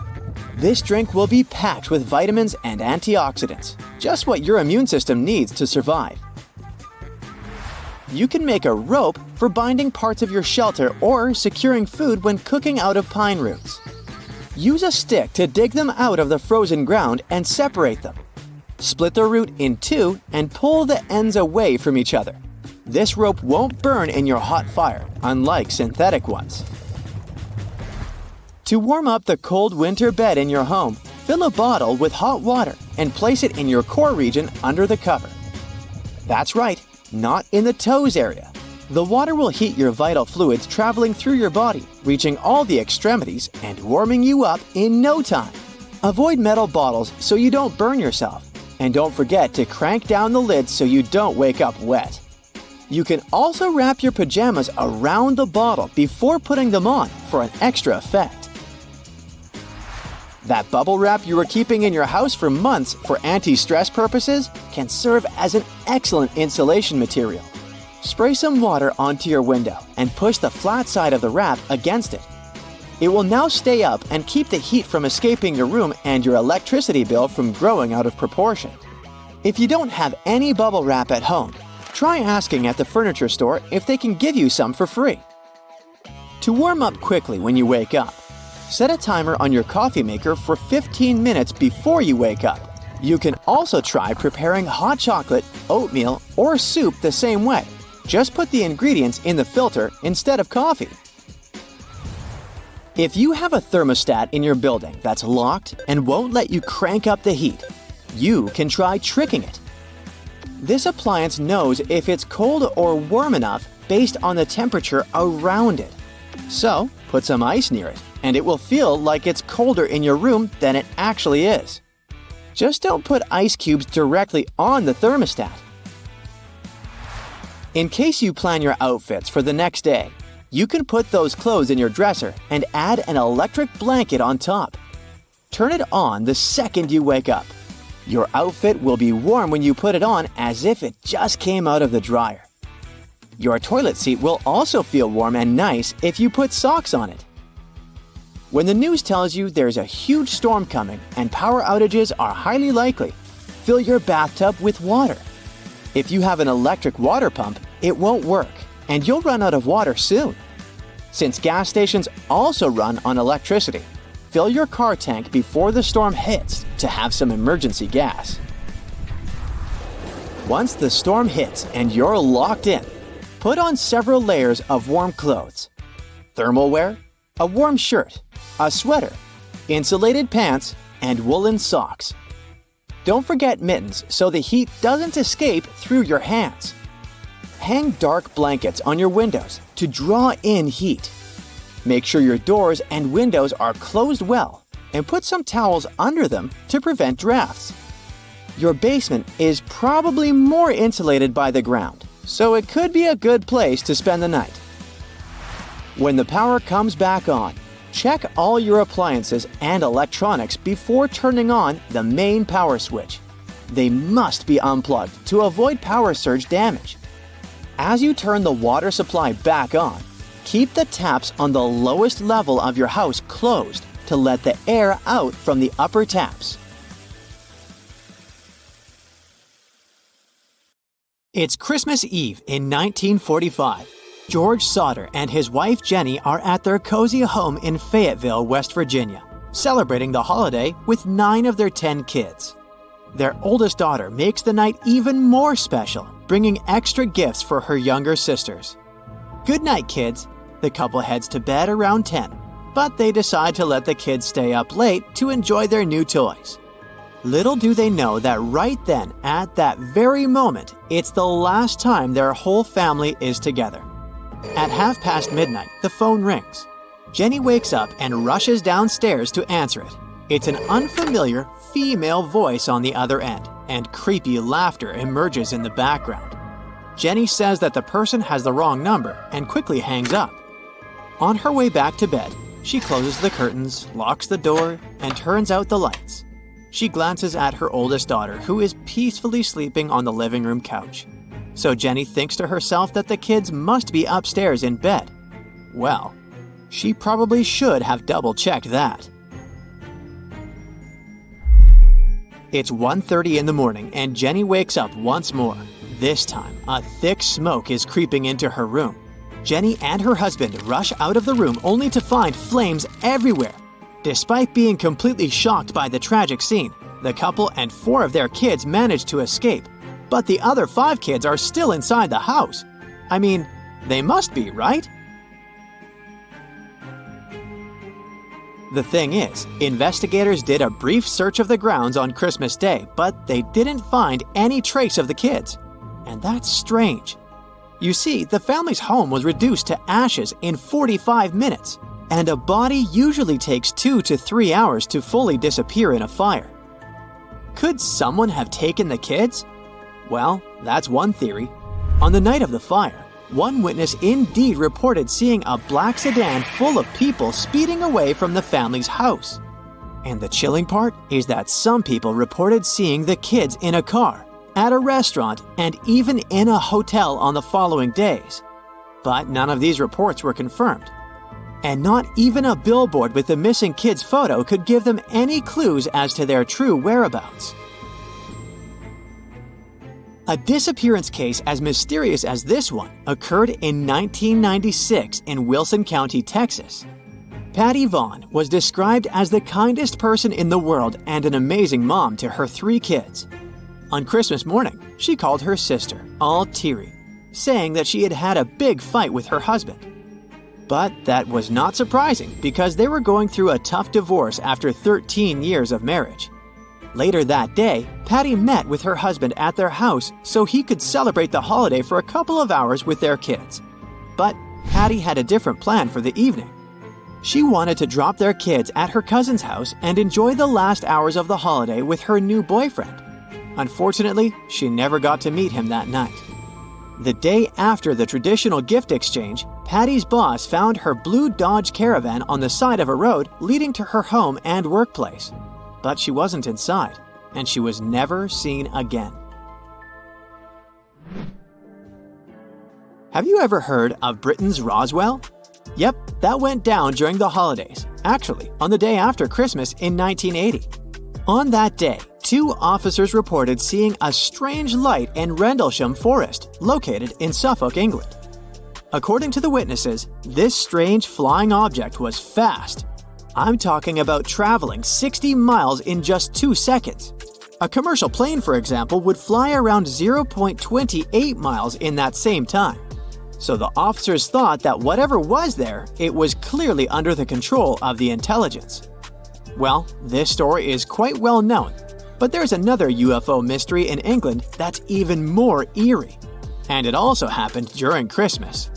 This drink will be packed with vitamins and antioxidants, just what your immune system needs to survive. You can make a rope for binding parts of your shelter or securing food when cooking out of pine roots. Use a stick to dig them out of the frozen ground and separate them. Split the root in two and pull the ends away from each other. This rope won't burn in your hot fire, unlike synthetic ones. To warm up the cold winter bed in your home, fill a bottle with hot water and place it in your core region under the cover. That's right, not in the toes area. The water will heat your vital fluids traveling through your body, reaching all the extremities and warming you up in no time. Avoid metal bottles so you don't burn yourself. And don't forget to crank down the lid so you don't wake up wet. You can also wrap your pajamas around the bottle before putting them on for an extra effect. That bubble wrap you were keeping in your house for months for anti-stress purposes can serve as an excellent insulation material. Spray some water onto your window and push the flat side of the wrap against it. It will now stay up and keep the heat from escaping your room and your electricity bill from growing out of proportion. If you don't have any bubble wrap at home, try asking at the furniture store if they can give you some for free. To warm up quickly when you wake up, set a timer on your coffee maker for 15 minutes before you wake up. You can also try preparing hot chocolate, oatmeal, or soup the same way. Just put the ingredients in the filter instead of coffee. If you have a thermostat in your building that's locked and won't let you crank up the heat, you can try tricking it. This appliance knows if it's cold or warm enough based on the temperature around it. So, put some ice near it, and it will feel like it's colder in your room than it actually is. Just don't put ice cubes directly on the thermostat. In case you plan your outfits for the next day, you can put those clothes in your dresser and add an electric blanket on top. Turn it on the second you wake up. Your outfit will be warm when you put it on as if it just came out of the dryer. Your toilet seat will also feel warm and nice if you put socks on it. When the news tells you there's a huge storm coming and power outages are highly likely, fill your bathtub with water. If you have an electric water pump, it won't work, and you'll run out of water soon. Since gas stations also run on electricity, fill your car tank before the storm hits to have some emergency gas. Once the storm hits and you're locked in, put on several layers of warm clothes. Thermal wear, a warm shirt, a sweater, insulated pants, and woolen socks. Don't forget mittens so the heat doesn't escape through your hands. Hang dark blankets on your windows to draw in heat. Make sure your doors and windows are closed well and put some towels under them to prevent drafts. Your basement is probably more insulated by the ground, so it could be a good place to spend the night. When the power comes back on, check all your appliances and electronics before turning on the main power switch. They must be unplugged to avoid power surge damage. As you turn the water supply back on, keep the taps on the lowest level of your house closed to let the air out from the upper taps. It's Christmas Eve in 1945. George Sauter and his wife Jenny are at their cozy home in Fayetteville, West Virginia, celebrating the holiday with 9 of their 10 kids. Their oldest daughter makes the night even more special, bringing extra gifts for her younger sisters. Good night, kids. The couple heads to bed around 10, but they decide to let the kids stay up late to enjoy their new toys. Little do they know that right then, at that very moment, it's the last time their whole family is together. At midnight, the phone rings. Jenny wakes up and rushes downstairs to answer it. It's an unfamiliar female voice on the other end, and creepy laughter emerges in the background. Jenny says that the person has the wrong number and quickly hangs up. On her way back to bed, she closes the curtains, locks the door, and turns out the lights. She glances at her oldest daughter, who is peacefully sleeping on the living room couch. So Jenny thinks to herself that the kids must be upstairs in bed. Well, she probably should have double-checked that. It's 1:30 in the morning and Jenny wakes up once more. This time, a thick smoke is creeping into her room. Jenny and her husband rush out of the room only to find flames everywhere. Despite being completely shocked by the tragic scene, the couple and 4 of their kids manage to escape. But the other 5 kids are still inside the house. I mean, they must be, right? The thing is, investigators did a brief search of the grounds on Christmas Day, but they didn't find any trace of the kids. And that's strange. You see, the family's home was reduced to ashes in 45 minutes, and a body usually takes 2 to 3 hours to fully disappear in a fire. Could someone have taken the kids? Well, that's one theory. On the night of the fire, one witness indeed reported seeing a black sedan full of people speeding away from the family's house. And the chilling part is that some people reported seeing the kids in a car, at a restaurant, and even in a hotel on the following days. But none of these reports were confirmed. And not even a billboard with the missing kids' photo could give them any clues as to their true whereabouts. A disappearance case as mysterious as this one occurred in 1996 in Wilson County, Texas. Patty Vaughn was described as the kindest person in the world and an amazing mom to her 3 kids. On Christmas morning, she called her sister, all teary, saying that she had had a big fight with her husband. But that was not surprising because they were going through a tough divorce after 13 years of marriage. Later that day, Patty met with her husband at their house so he could celebrate the holiday for a couple of hours with their kids. But Patty had a different plan for the evening. She wanted to drop their kids at her cousin's house and enjoy the last hours of the holiday with her new boyfriend. Unfortunately, she never got to meet him that night. The day after the traditional gift exchange, Patty's boss found her blue Dodge Caravan on the side of a road leading to her home and workplace. But she wasn't inside, and she was never seen again. Have you ever heard of Britain's Roswell? Yep, that went down during the holidays, actually on the day after Christmas in 1980. On that day, 2 officers reported seeing a strange light in Rendlesham Forest, located in Suffolk, England. According to the witnesses, this strange flying object was fast. I'm talking about traveling 60 miles in just 2 seconds. A commercial plane, for example, would fly around 0.28 miles in that same time. So the officers thought that whatever was there, it was clearly under the control of the intelligence. Well, this story is quite well known, but there's another UFO mystery in England that's even more eerie. And it also happened during Christmas.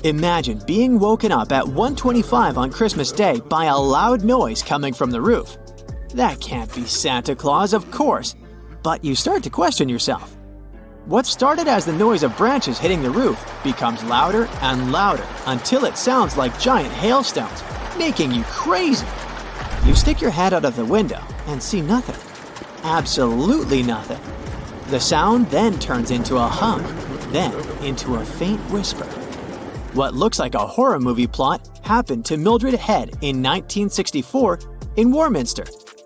Imagine being woken up at 1:25 on Christmas Day by a loud noise coming from the roof. That can't be Santa Claus, of course, but you start to question yourself. What started as the noise of branches hitting the roof becomes louder and louder until it sounds like giant hailstones, making you crazy. You stick your head out of the window and see nothing. Absolutely nothing. The sound then turns into a hum, then into a faint whisper. What looks like a horror movie plot happened to Mildred Head in 1964 in Warminster,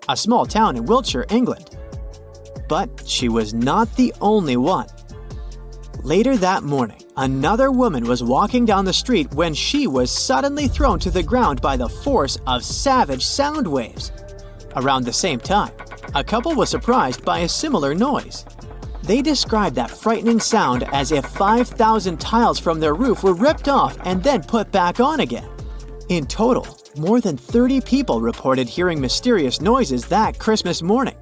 a small town in Wiltshire, England. But she was not the only one. Later that morning, another woman was walking down the street when she was suddenly thrown to the ground by the force of savage sound waves. Around the same time, a couple was surprised by a similar noise. They described that frightening sound as if 5,000 tiles from their roof were ripped off and then put back on again. In total, more than 30 people reported hearing mysterious noises that Christmas morning.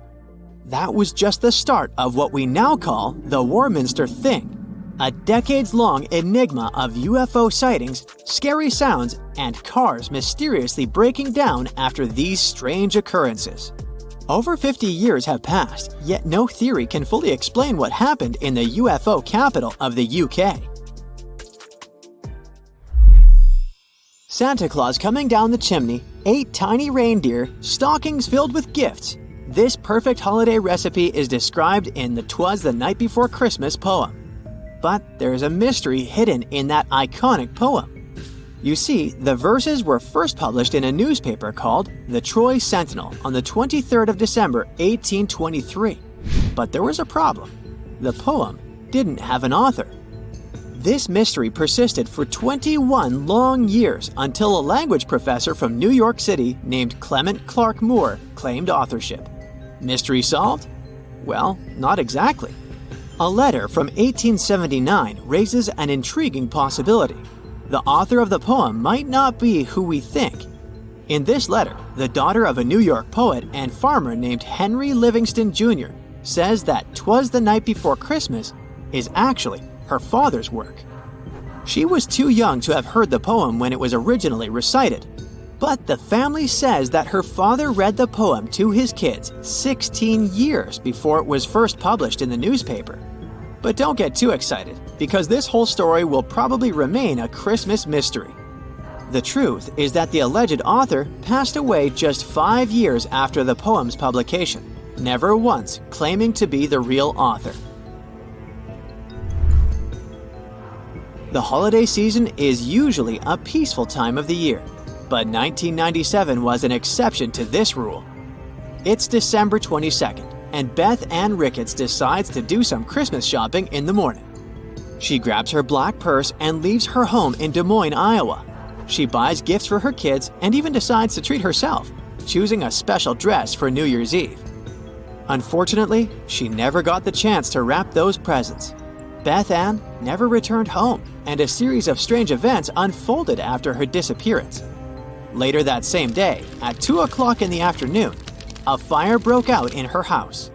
That was just the start of what we now call the Warminster Thing, a decades-long enigma of UFO sightings, scary sounds, and cars mysteriously breaking down after these strange occurrences. Over 50 years have passed, yet no theory can fully explain what happened in the UFO capital of the UK. Santa Claus coming down the chimney, 8 tiny reindeer, stockings filled with gifts. This perfect holiday recipe is described in the "'Twas the Night Before Christmas" poem. But there's a mystery hidden in that iconic poem. You see, the verses were first published in a newspaper called the Troy Sentinel on the 23rd of December, 1823. But there was a problem. The poem didn't have an author. This mystery persisted for 21 long years until a language professor from New York City named Clement Clark Moore claimed authorship. Mystery solved? Well, not exactly. A letter from 1879 raises an intriguing possibility. The author of the poem might not be who we think. In this letter, the daughter of a New York poet and farmer named Henry Livingston Jr. says that "'Twas the Night Before Christmas" is actually her father's work. She was too young to have heard the poem when it was originally recited, but the family says that her father read the poem to his kids 16 years before it was first published in the newspaper. But don't get too excited, because this whole story will probably remain a Christmas mystery. The truth is that the alleged author passed away just 5 years after the poem's publication, never once claiming to be the real author. The holiday season is usually a peaceful time of the year, but 1997 was an exception to this rule. It's December 22nd, and Beth Ann Ricketts decides to do some Christmas shopping in the morning. She grabs her black purse and leaves her home in Des Moines, Iowa. She buys gifts for her kids and even decides to treat herself, choosing a special dress for New Year's Eve. Unfortunately, she never got the chance to wrap those presents. Beth Ann never returned home, and a series of strange events unfolded after her disappearance. Later that same day, at 2 o'clock in the afternoon, a fire broke out in her house.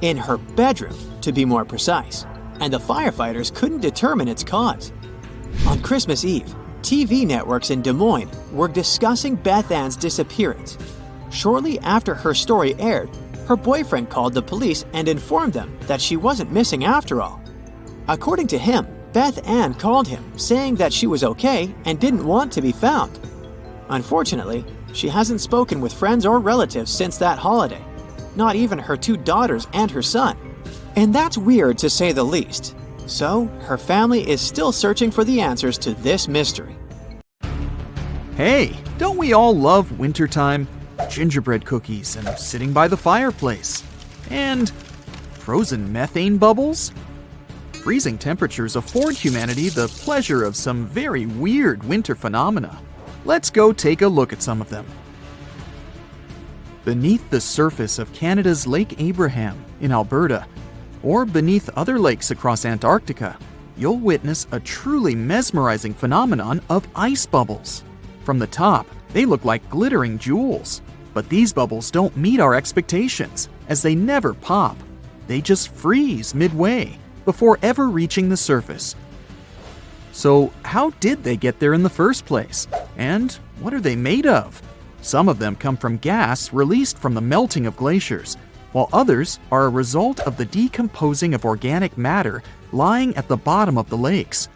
In her bedroom, to be more precise, and the firefighters couldn't determine its cause. On Christmas Eve, TV networks in Des Moines were discussing Beth Ann's disappearance. Shortly after her story aired, her boyfriend called the police and informed them that she wasn't missing after all. According to him, Beth Ann called him saying that she was okay and didn't want to be found. Unfortunately, she hasn't spoken with friends or relatives since that holiday, not even her 2 daughters and her son. And that's weird to say the least. So, her family is still searching for the answers to this mystery. Hey, don't we all love wintertime? Gingerbread cookies and sitting by the fireplace. And frozen methane bubbles? Freezing temperatures afford humanity the pleasure of some very weird winter phenomena. Let's go take a look at some of them. Beneath the surface of Canada's Lake Abraham in Alberta, or beneath other lakes across Antarctica, you'll witness a truly mesmerizing phenomenon of ice bubbles. From the top, they look like glittering jewels, but these bubbles don't meet our expectations, as they never pop. They just freeze midway, before ever reaching the surface. So, how did they get there in the first place? And what are they made of? Some of them come from gas released from the melting of glaciers, while others are a result of the decomposing of organic matter lying at the bottom of the lakes.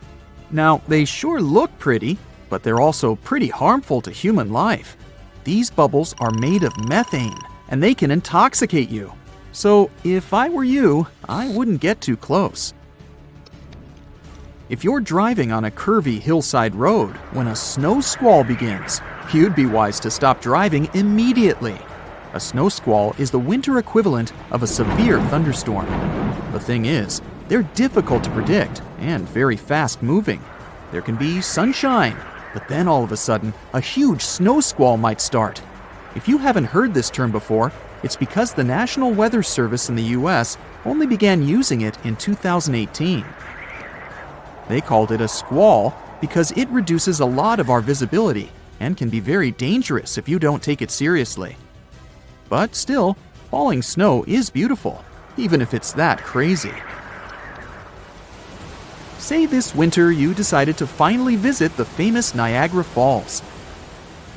Now, they sure look pretty, but they're also pretty harmful to human life. These bubbles are made of methane, and they can intoxicate you. So, if I were you, I wouldn't get too close. If you're driving on a curvy hillside road when a snow squall begins, you'd be wise to stop driving immediately. A snow squall is the winter equivalent of a severe thunderstorm. The thing is, they're difficult to predict and very fast moving. There can be sunshine, but then all of a sudden, a huge snow squall might start. If you haven't heard this term before, it's because the National Weather Service in the US only began using it in 2018. They called it a squall because it reduces a lot of our visibility and can be very dangerous if you don't take it seriously. But still, falling snow is beautiful, even if it's that crazy. Say this winter you decided to finally visit the famous Niagara Falls.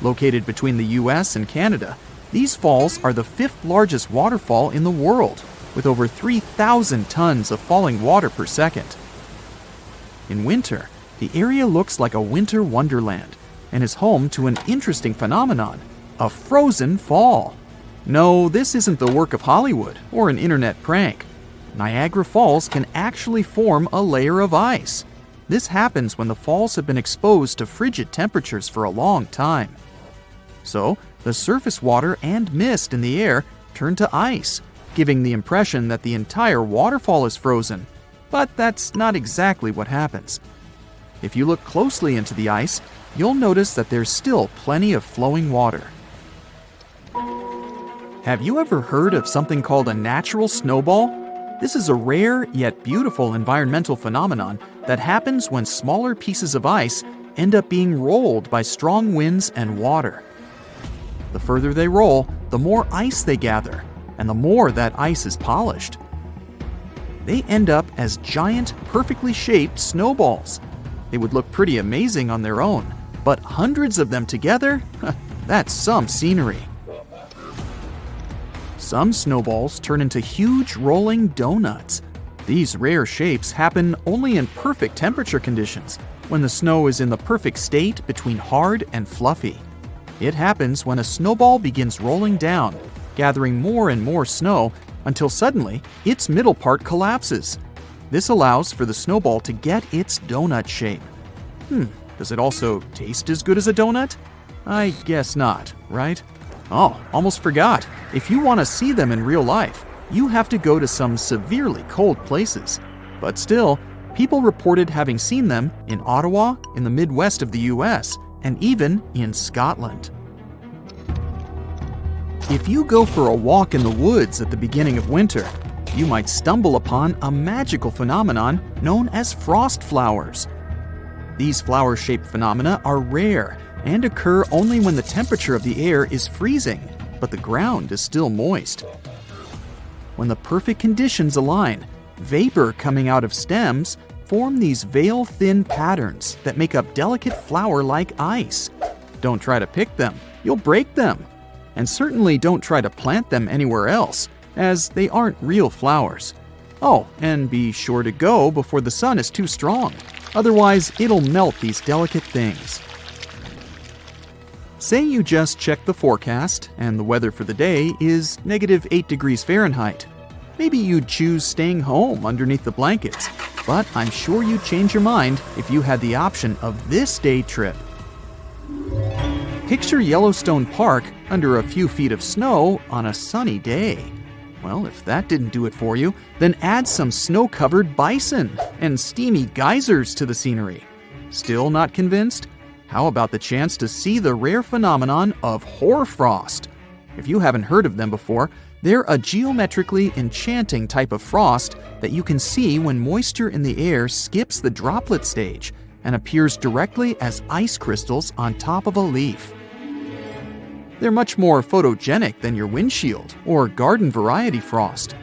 Located between the US and Canada, these falls are the 5th largest waterfall in the world, with over 3,000 tons of falling water per second. In winter, the area looks like a winter wonderland and is home to an interesting phenomenon, a frozen fall. No, this isn't the work of Hollywood or an internet prank. Niagara Falls can actually form a layer of ice. This happens when the falls have been exposed to frigid temperatures for a long time. So, the surface water and mist in the air turn to ice, giving the impression that the entire waterfall is frozen. But that's not exactly what happens. If you look closely into the ice, you'll notice that there's still plenty of flowing water. Have you ever heard of something called a natural snowball? This is a rare yet beautiful environmental phenomenon that happens when smaller pieces of ice end up being rolled by strong winds and water. The further they roll, the more ice they gather, and the more that ice is polished. They end up as giant, perfectly shaped snowballs. They would look pretty amazing on their own, but hundreds of them together? That's some scenery. Some snowballs turn into huge rolling donuts. These rare shapes happen only in perfect temperature conditions, when the snow is in the perfect state between hard and fluffy. It happens when a snowball begins rolling down, gathering more and more snow until suddenly its middle part collapses. This allows for the snowball to get its donut shape. Does it also taste as good as a donut? I guess not, right? Oh, almost forgot. If you want to see them in real life, you have to go to some severely cold places. But still, people reported having seen them in Ottawa, in the Midwest of the US, and even in Scotland. If you go for a walk in the woods at the beginning of winter, you might stumble upon a magical phenomenon known as frost flowers. These flower-shaped phenomena are rare and occur only when the temperature of the air is freezing, but the ground is still moist. When the perfect conditions align, vapor coming out of stems form these veil-thin patterns that make up delicate flower-like ice. Don't try to pick them, you'll break them. And certainly don't try to plant them anywhere else, as they aren't real flowers. Oh, and be sure to go before the sun is too strong. Otherwise, it'll melt these delicate things. Say you just checked the forecast and the weather for the day is -8 degrees Fahrenheit. Maybe you'd choose staying home underneath the blankets, but I'm sure you'd change your mind if you had the option of this day trip. Picture Yellowstone Park under a few feet of snow on a sunny day. Well, if that didn't do it for you, then add some snow-covered bison and steamy geysers to the scenery. Still not convinced? How about the chance to see the rare phenomenon of hoarfrost? If you haven't heard of them before, they're a geometrically enchanting type of frost that you can see when moisture in the air skips the droplet stage and appears directly as ice crystals on top of a leaf. They're much more photogenic than your windshield or garden variety frost.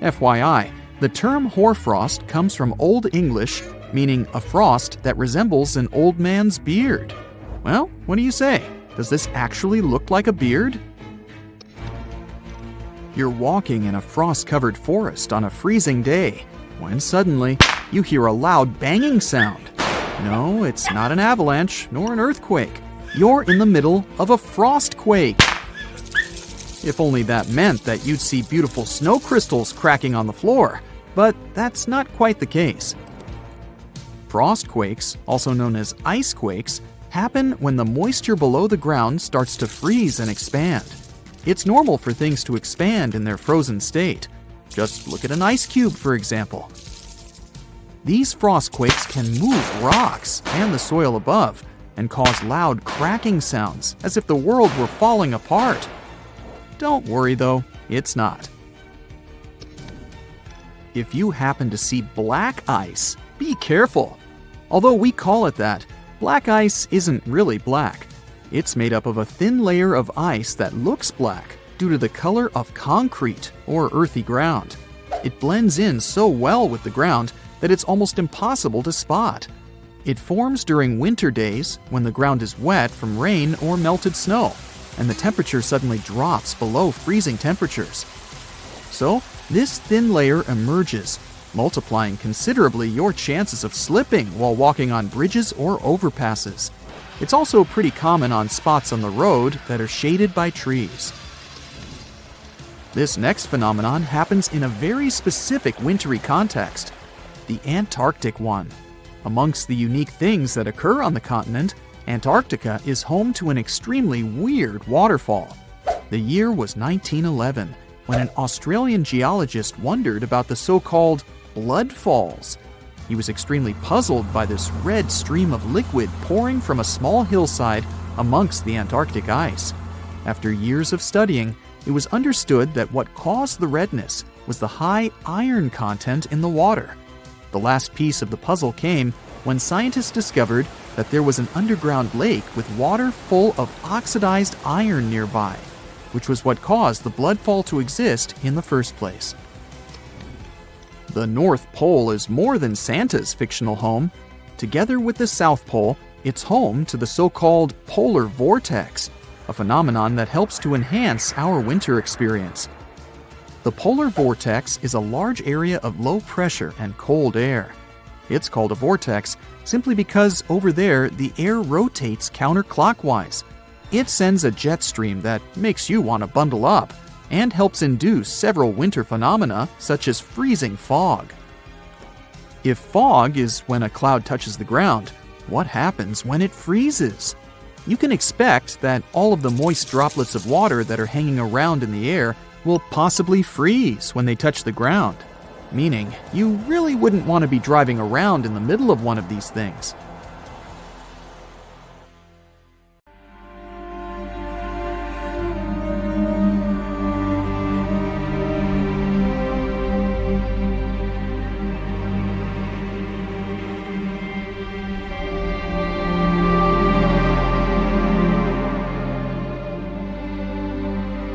FYI, the term hoarfrost comes from Old English, meaning a frost that resembles an old man's beard. Well, what do you say? Does this actually look like a beard? You're walking in a frost-covered forest on a freezing day, when suddenly you hear a loud banging sound. No, it's not an avalanche nor an earthquake. You're in the middle of a frostquake. If only that meant that you'd see beautiful snow crystals cracking on the floor, but that's not quite the case. Frostquakes, also known as ice quakes, happen when the moisture below the ground starts to freeze and expand. It's normal for things to expand in their frozen state. Just look at an ice cube, for example. These frostquakes can move rocks and the soil above and cause loud cracking sounds as if the world were falling apart. Don't worry though, it's not. If you happen to see black ice, be careful. Although we call it that, black ice isn't really black. It's made up of a thin layer of ice that looks black due to the color of concrete or earthy ground. It blends in so well with the ground that it's almost impossible to spot. It forms during winter days when the ground is wet from rain or melted snow, and the temperature suddenly drops below freezing temperatures. So, this thin layer emerges, multiplying considerably your chances of slipping while walking on bridges or overpasses. It's also pretty common on spots on the road that are shaded by trees. This next phenomenon happens in a very specific wintry context, the Antarctic one. Amongst the unique things that occur on the continent, Antarctica is home to an extremely weird waterfall. The year was 1911, when an Australian geologist wondered about the so-called blood falls. He was extremely puzzled by this red stream of liquid pouring from a small hillside amongst the Antarctic ice. After years of studying, it was understood that what caused the redness was the high iron content in the water. The last piece of the puzzle came when scientists discovered that there was an underground lake with water full of oxidized iron nearby, which was what caused the bloodfall to exist in the first place. The North Pole is more than Santa's fictional home. Together with the South Pole, it's home to the so-called polar vortex, a phenomenon that helps to enhance our winter experience. The polar vortex is a large area of low pressure and cold air. It's called a vortex simply because over there the air rotates counterclockwise. It sends a jet stream that makes you want to bundle up and helps induce several winter phenomena such as freezing fog. If fog is when a cloud touches the ground, what happens when it freezes? You can expect that all of the moist droplets of water that are hanging around in the air will possibly freeze when they touch the ground, meaning you really wouldn't want to be driving around in the middle of one of these things.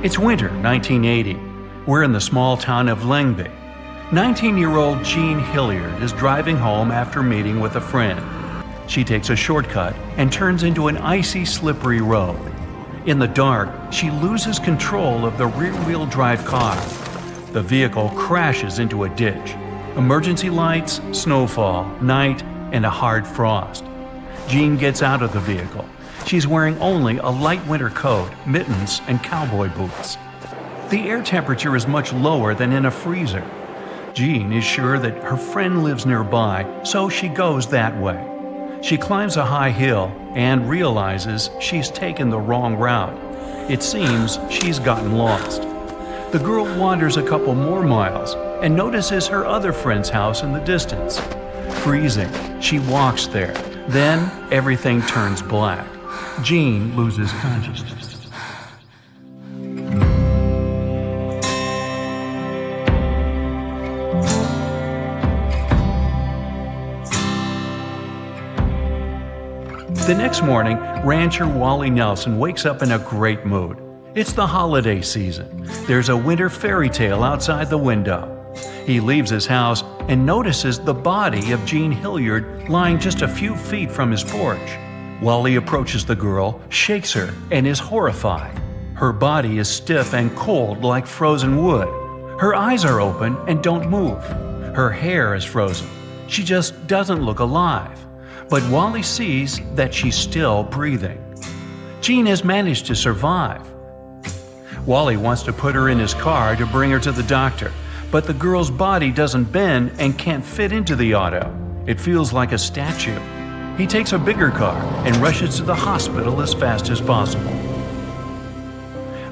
It's winter 1980. We're in the small town of Lyngby. 19-year-old Jean Hilliard is driving home after meeting with a friend. She takes a shortcut and turns into an icy, slippery road. In the dark, she loses control of the rear-wheel drive car. The vehicle crashes into a ditch. Emergency lights, snowfall, night, and a hard frost. Jean gets out of the vehicle. She's wearing only a light winter coat, mittens, and cowboy boots. The air temperature is much lower than in a freezer. Jean is sure that her friend lives nearby, so she goes that way. She climbs a high hill and realizes she's taken the wrong route. It seems she's gotten lost. The girl wanders a couple more miles and notices her other friend's house in the distance. Freezing, she walks there. Then everything turns black. Jean loses consciousness. The next morning, rancher Wally Nelson wakes up in a great mood. It's the holiday season. There's a winter fairy tale outside the window. He leaves his house and notices the body of Jean Hilliard lying just a few feet from his porch. Wally approaches the girl, shakes her, and is horrified. Her body is stiff and cold like frozen wood. Her eyes are open and don't move. Her hair is frozen. She just doesn't look alive. But Wally sees that she's still breathing. Jean has managed to survive. Wally wants to put her in his car to bring her to the doctor, but the girl's body doesn't bend and can't fit into the auto. It feels like a statue. He takes a bigger car and rushes to the hospital as fast as possible.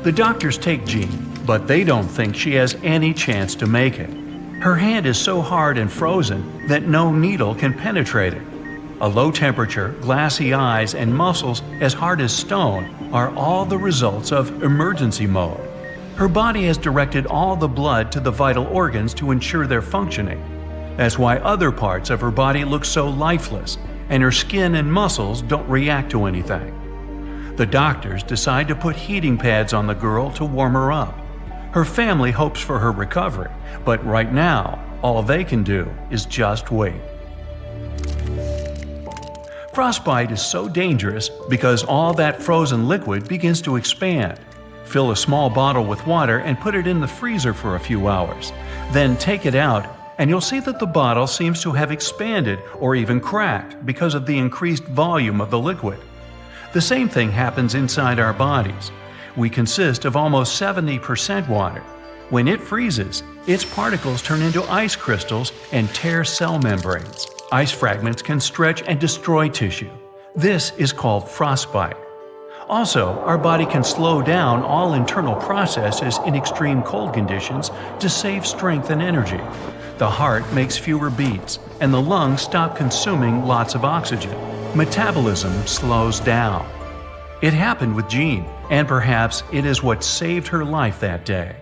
The doctors take Jean, but they don't think she has any chance to make it. Her hand is so hard and frozen that no needle can penetrate it. A low temperature, glassy eyes, and muscles as hard as stone are all the results of emergency mode. Her body has directed all the blood to the vital organs to ensure their functioning. That's why other parts of her body look so lifeless, and her skin and muscles don't react to anything. The doctors decide to put heating pads on the girl to warm her up. Her family hopes for her recovery, but right now, all they can do is just wait. Frostbite is so dangerous because all that frozen liquid begins to expand. Fill a small bottle with water and put it in the freezer for a few hours. Then take it out, and you'll see that the bottle seems to have expanded or even cracked because of the increased volume of the liquid. The same thing happens inside our bodies. We consist of almost 70% water. When it freezes, its particles turn into ice crystals and tear cell membranes. Ice fragments can stretch and destroy tissue. This is called frostbite. Also, our body can slow down all internal processes in extreme cold conditions to save strength and energy. The heart makes fewer beats, and the lungs stop consuming lots of oxygen. Metabolism slows down. It happened with Jean, and perhaps it is what saved her life that day.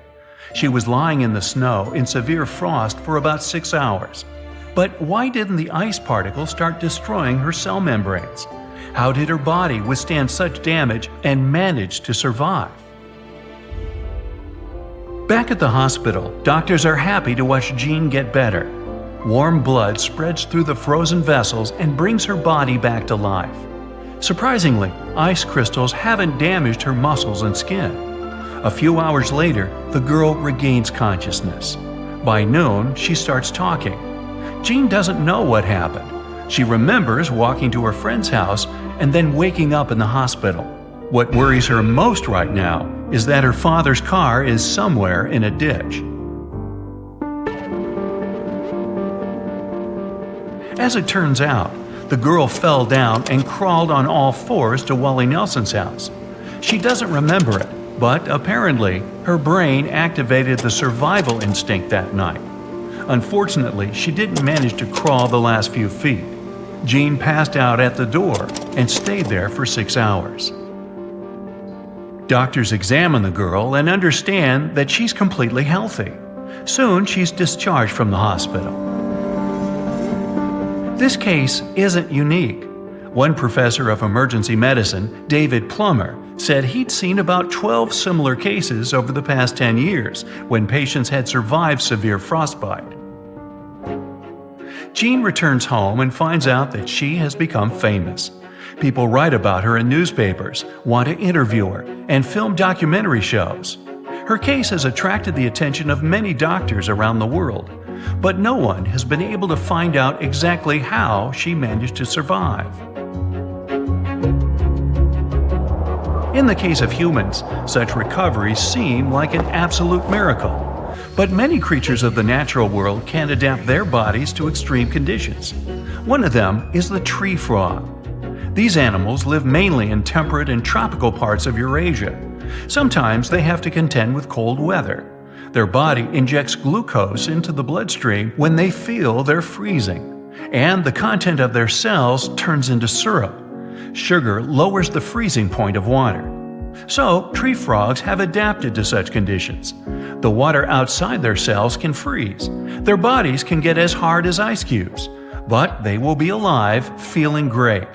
She was lying in the snow in severe frost for about 6 hours. But why didn't the ice particles start destroying her cell membranes? How did her body withstand such damage and manage to survive? Back at the hospital, doctors are happy to watch Jean get better. Warm blood spreads through the frozen vessels and brings her body back to life. Surprisingly, ice crystals haven't damaged her muscles and skin. A few hours later, the girl regains consciousness. By noon, she starts talking. Jean doesn't know what happened. She remembers walking to her friend's house and then waking up in the hospital. What worries her most right now is that her father's car is somewhere in a ditch. As it turns out, the girl fell down and crawled on all fours to Wally Nelson's house. She doesn't remember it, but apparently her brain activated the survival instinct that night. Unfortunately, she didn't manage to crawl the last few feet. Jean passed out at the door and stayed there for 6 hours. Doctors examine the girl and understand that she's completely healthy. Soon, she's discharged from the hospital. This case isn't unique. One professor of emergency medicine, David Plummer, said he'd seen about 12 similar cases over the past 10 years when patients had survived severe frostbite. Jean returns home and finds out that she has become famous. People write about her in newspapers, want to interview her, and film documentary shows. Her case has attracted the attention of many doctors around the world, but no one has been able to find out exactly how she managed to survive. In the case of humans, such recoveries seem like an absolute miracle. But many creatures of the natural world can adapt their bodies to extreme conditions. One of them is the tree frog. These animals live mainly in temperate and tropical parts of Eurasia. Sometimes they have to contend with cold weather. Their body injects glucose into the bloodstream when they feel they're freezing, and the content of their cells turns into syrup. Sugar lowers the freezing point of water. So, tree frogs have adapted to such conditions. The water outside their cells can freeze. Their bodies can get as hard as ice cubes, but they will be alive, feeling great.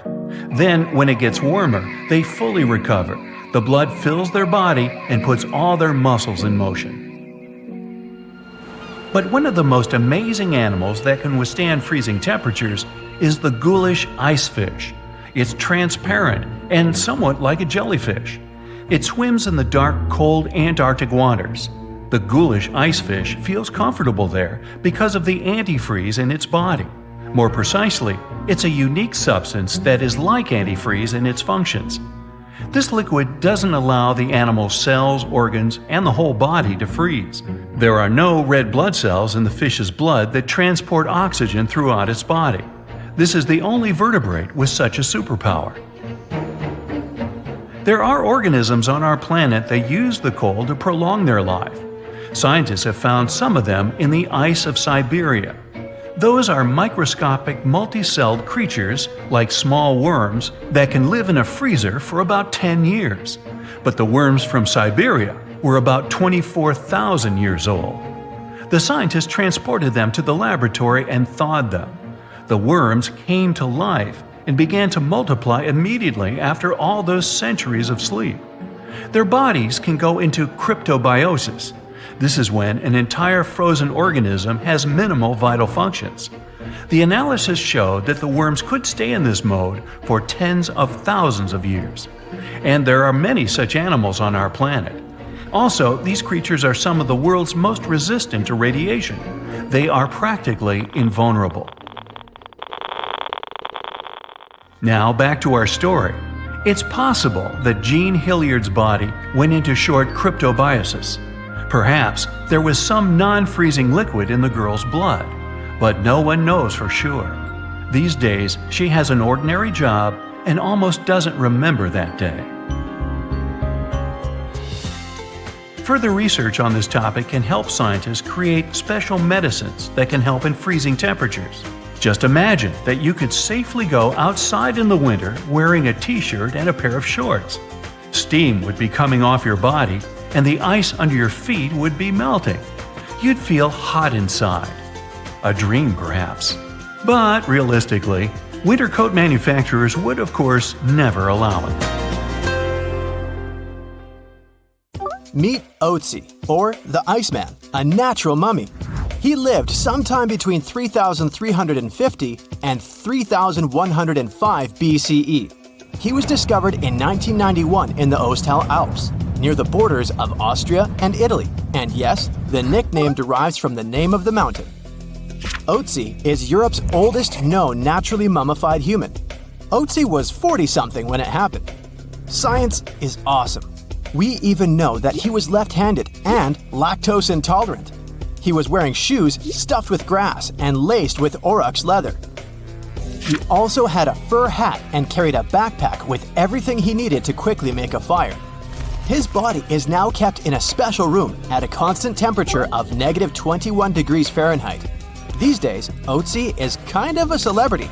Then, when it gets warmer, they fully recover. The blood fills their body and puts all their muscles in motion. But one of the most amazing animals that can withstand freezing temperatures is the ghoulish icefish. It's transparent and somewhat like a jellyfish. It swims in the dark, cold Antarctic waters. The ghoulish icefish feels comfortable there because of the antifreeze in its body. More precisely, it's a unique substance that is like antifreeze in its functions. This liquid doesn't allow the animal's cells, organs, and the whole body to freeze. There are no red blood cells in the fish's blood that transport oxygen throughout its body. This is the only vertebrate with such a superpower. There are organisms on our planet that use the cold to prolong their life. Scientists have found some of them in the ice of Siberia. Those are microscopic multicelled creatures, like small worms, that can live in a freezer for about 10 years. But the worms from Siberia were about 24,000 years old. The scientists transported them to the laboratory and thawed them. The worms came to life and began to multiply immediately after all those centuries of sleep. Their bodies can go into cryptobiosis. This is when an entire frozen organism has minimal vital functions. The analysis showed that the worms could stay in this mode for tens of thousands of years. And there are many such animals on our planet. Also, these creatures are some of the world's most resistant to radiation. They are practically invulnerable. Now back to our story. It's possible that Jean Hilliard's body went into short cryptobiosis. Perhaps there was some non-freezing liquid in the girl's blood, but no one knows for sure. These days, she has an ordinary job and almost doesn't remember that day. Further research on this topic can help scientists create special medicines that can help in freezing temperatures. Just imagine that you could safely go outside in the winter wearing a t-shirt and a pair of shorts. Steam would be coming off your body, and the ice under your feet would be melting. You'd feel hot inside. A dream, perhaps. But realistically, winter coat manufacturers would, of course, never allow it. Meet Otzi, or the Iceman, a natural mummy. He lived sometime between 3,350 and 3,105 BCE. He was discovered in 1991 in the Ostal Alps, near the borders of Austria and Italy, and yes, the nickname derives from the name of the mountain. Otzi is Europe's oldest known naturally mummified human. Otzi was 40-something when it happened. Science is awesome. We even know that he was left-handed and lactose intolerant. He was wearing shoes stuffed with grass and laced with aurochs leather. He also had a fur hat and carried a backpack with everything he needed to quickly make a fire. His body is now kept in a special room at a constant temperature of negative 21 degrees Fahrenheit. These days, Otzi is kind of a celebrity,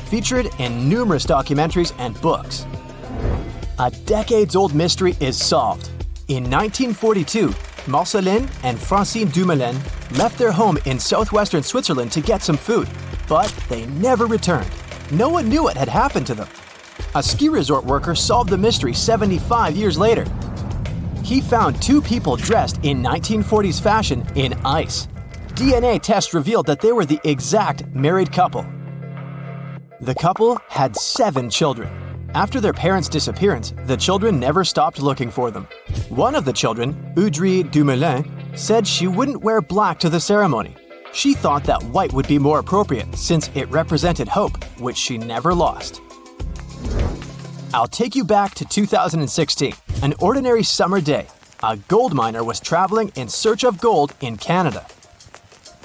featured in numerous documentaries and books. A decades-old mystery is solved. In 1942, Marceline and Francine Dumoulin left their home in southwestern Switzerland to get some food, but they never returned. No one knew what had happened to them. A ski resort worker solved the mystery 75 years later. He found two people dressed in 1940s fashion in ice. DNA tests revealed that they were the exact married couple. The couple had 7 children. After their parents' disappearance, the children never stopped looking for them. One of the children, Audrey Dumoulin, said she wouldn't wear black to the ceremony. She thought that white would be more appropriate since it represented hope, which she never lost. I'll take you back to 2016, an ordinary summer day. A gold miner was traveling in search of gold in Canada.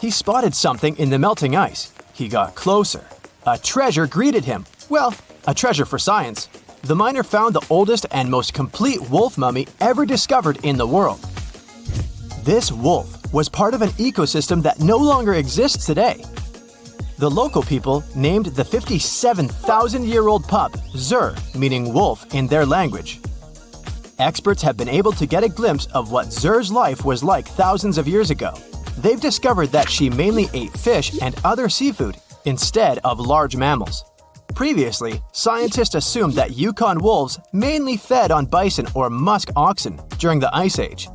He spotted something in the melting ice. He got closer. A treasure greeted him. Well, a treasure for science. The miner found the oldest and most complete wolf mummy ever discovered in the world. This wolf was part of an ecosystem that no longer exists today. The local people named the 57,000-year-old pup Zur, meaning wolf in their language. Experts have been able to get a glimpse of what Zur's life was like thousands of years ago. They've discovered that she mainly ate fish and other seafood instead of large mammals. Previously, scientists assumed that Yukon wolves mainly fed on bison or musk oxen during the Ice Age.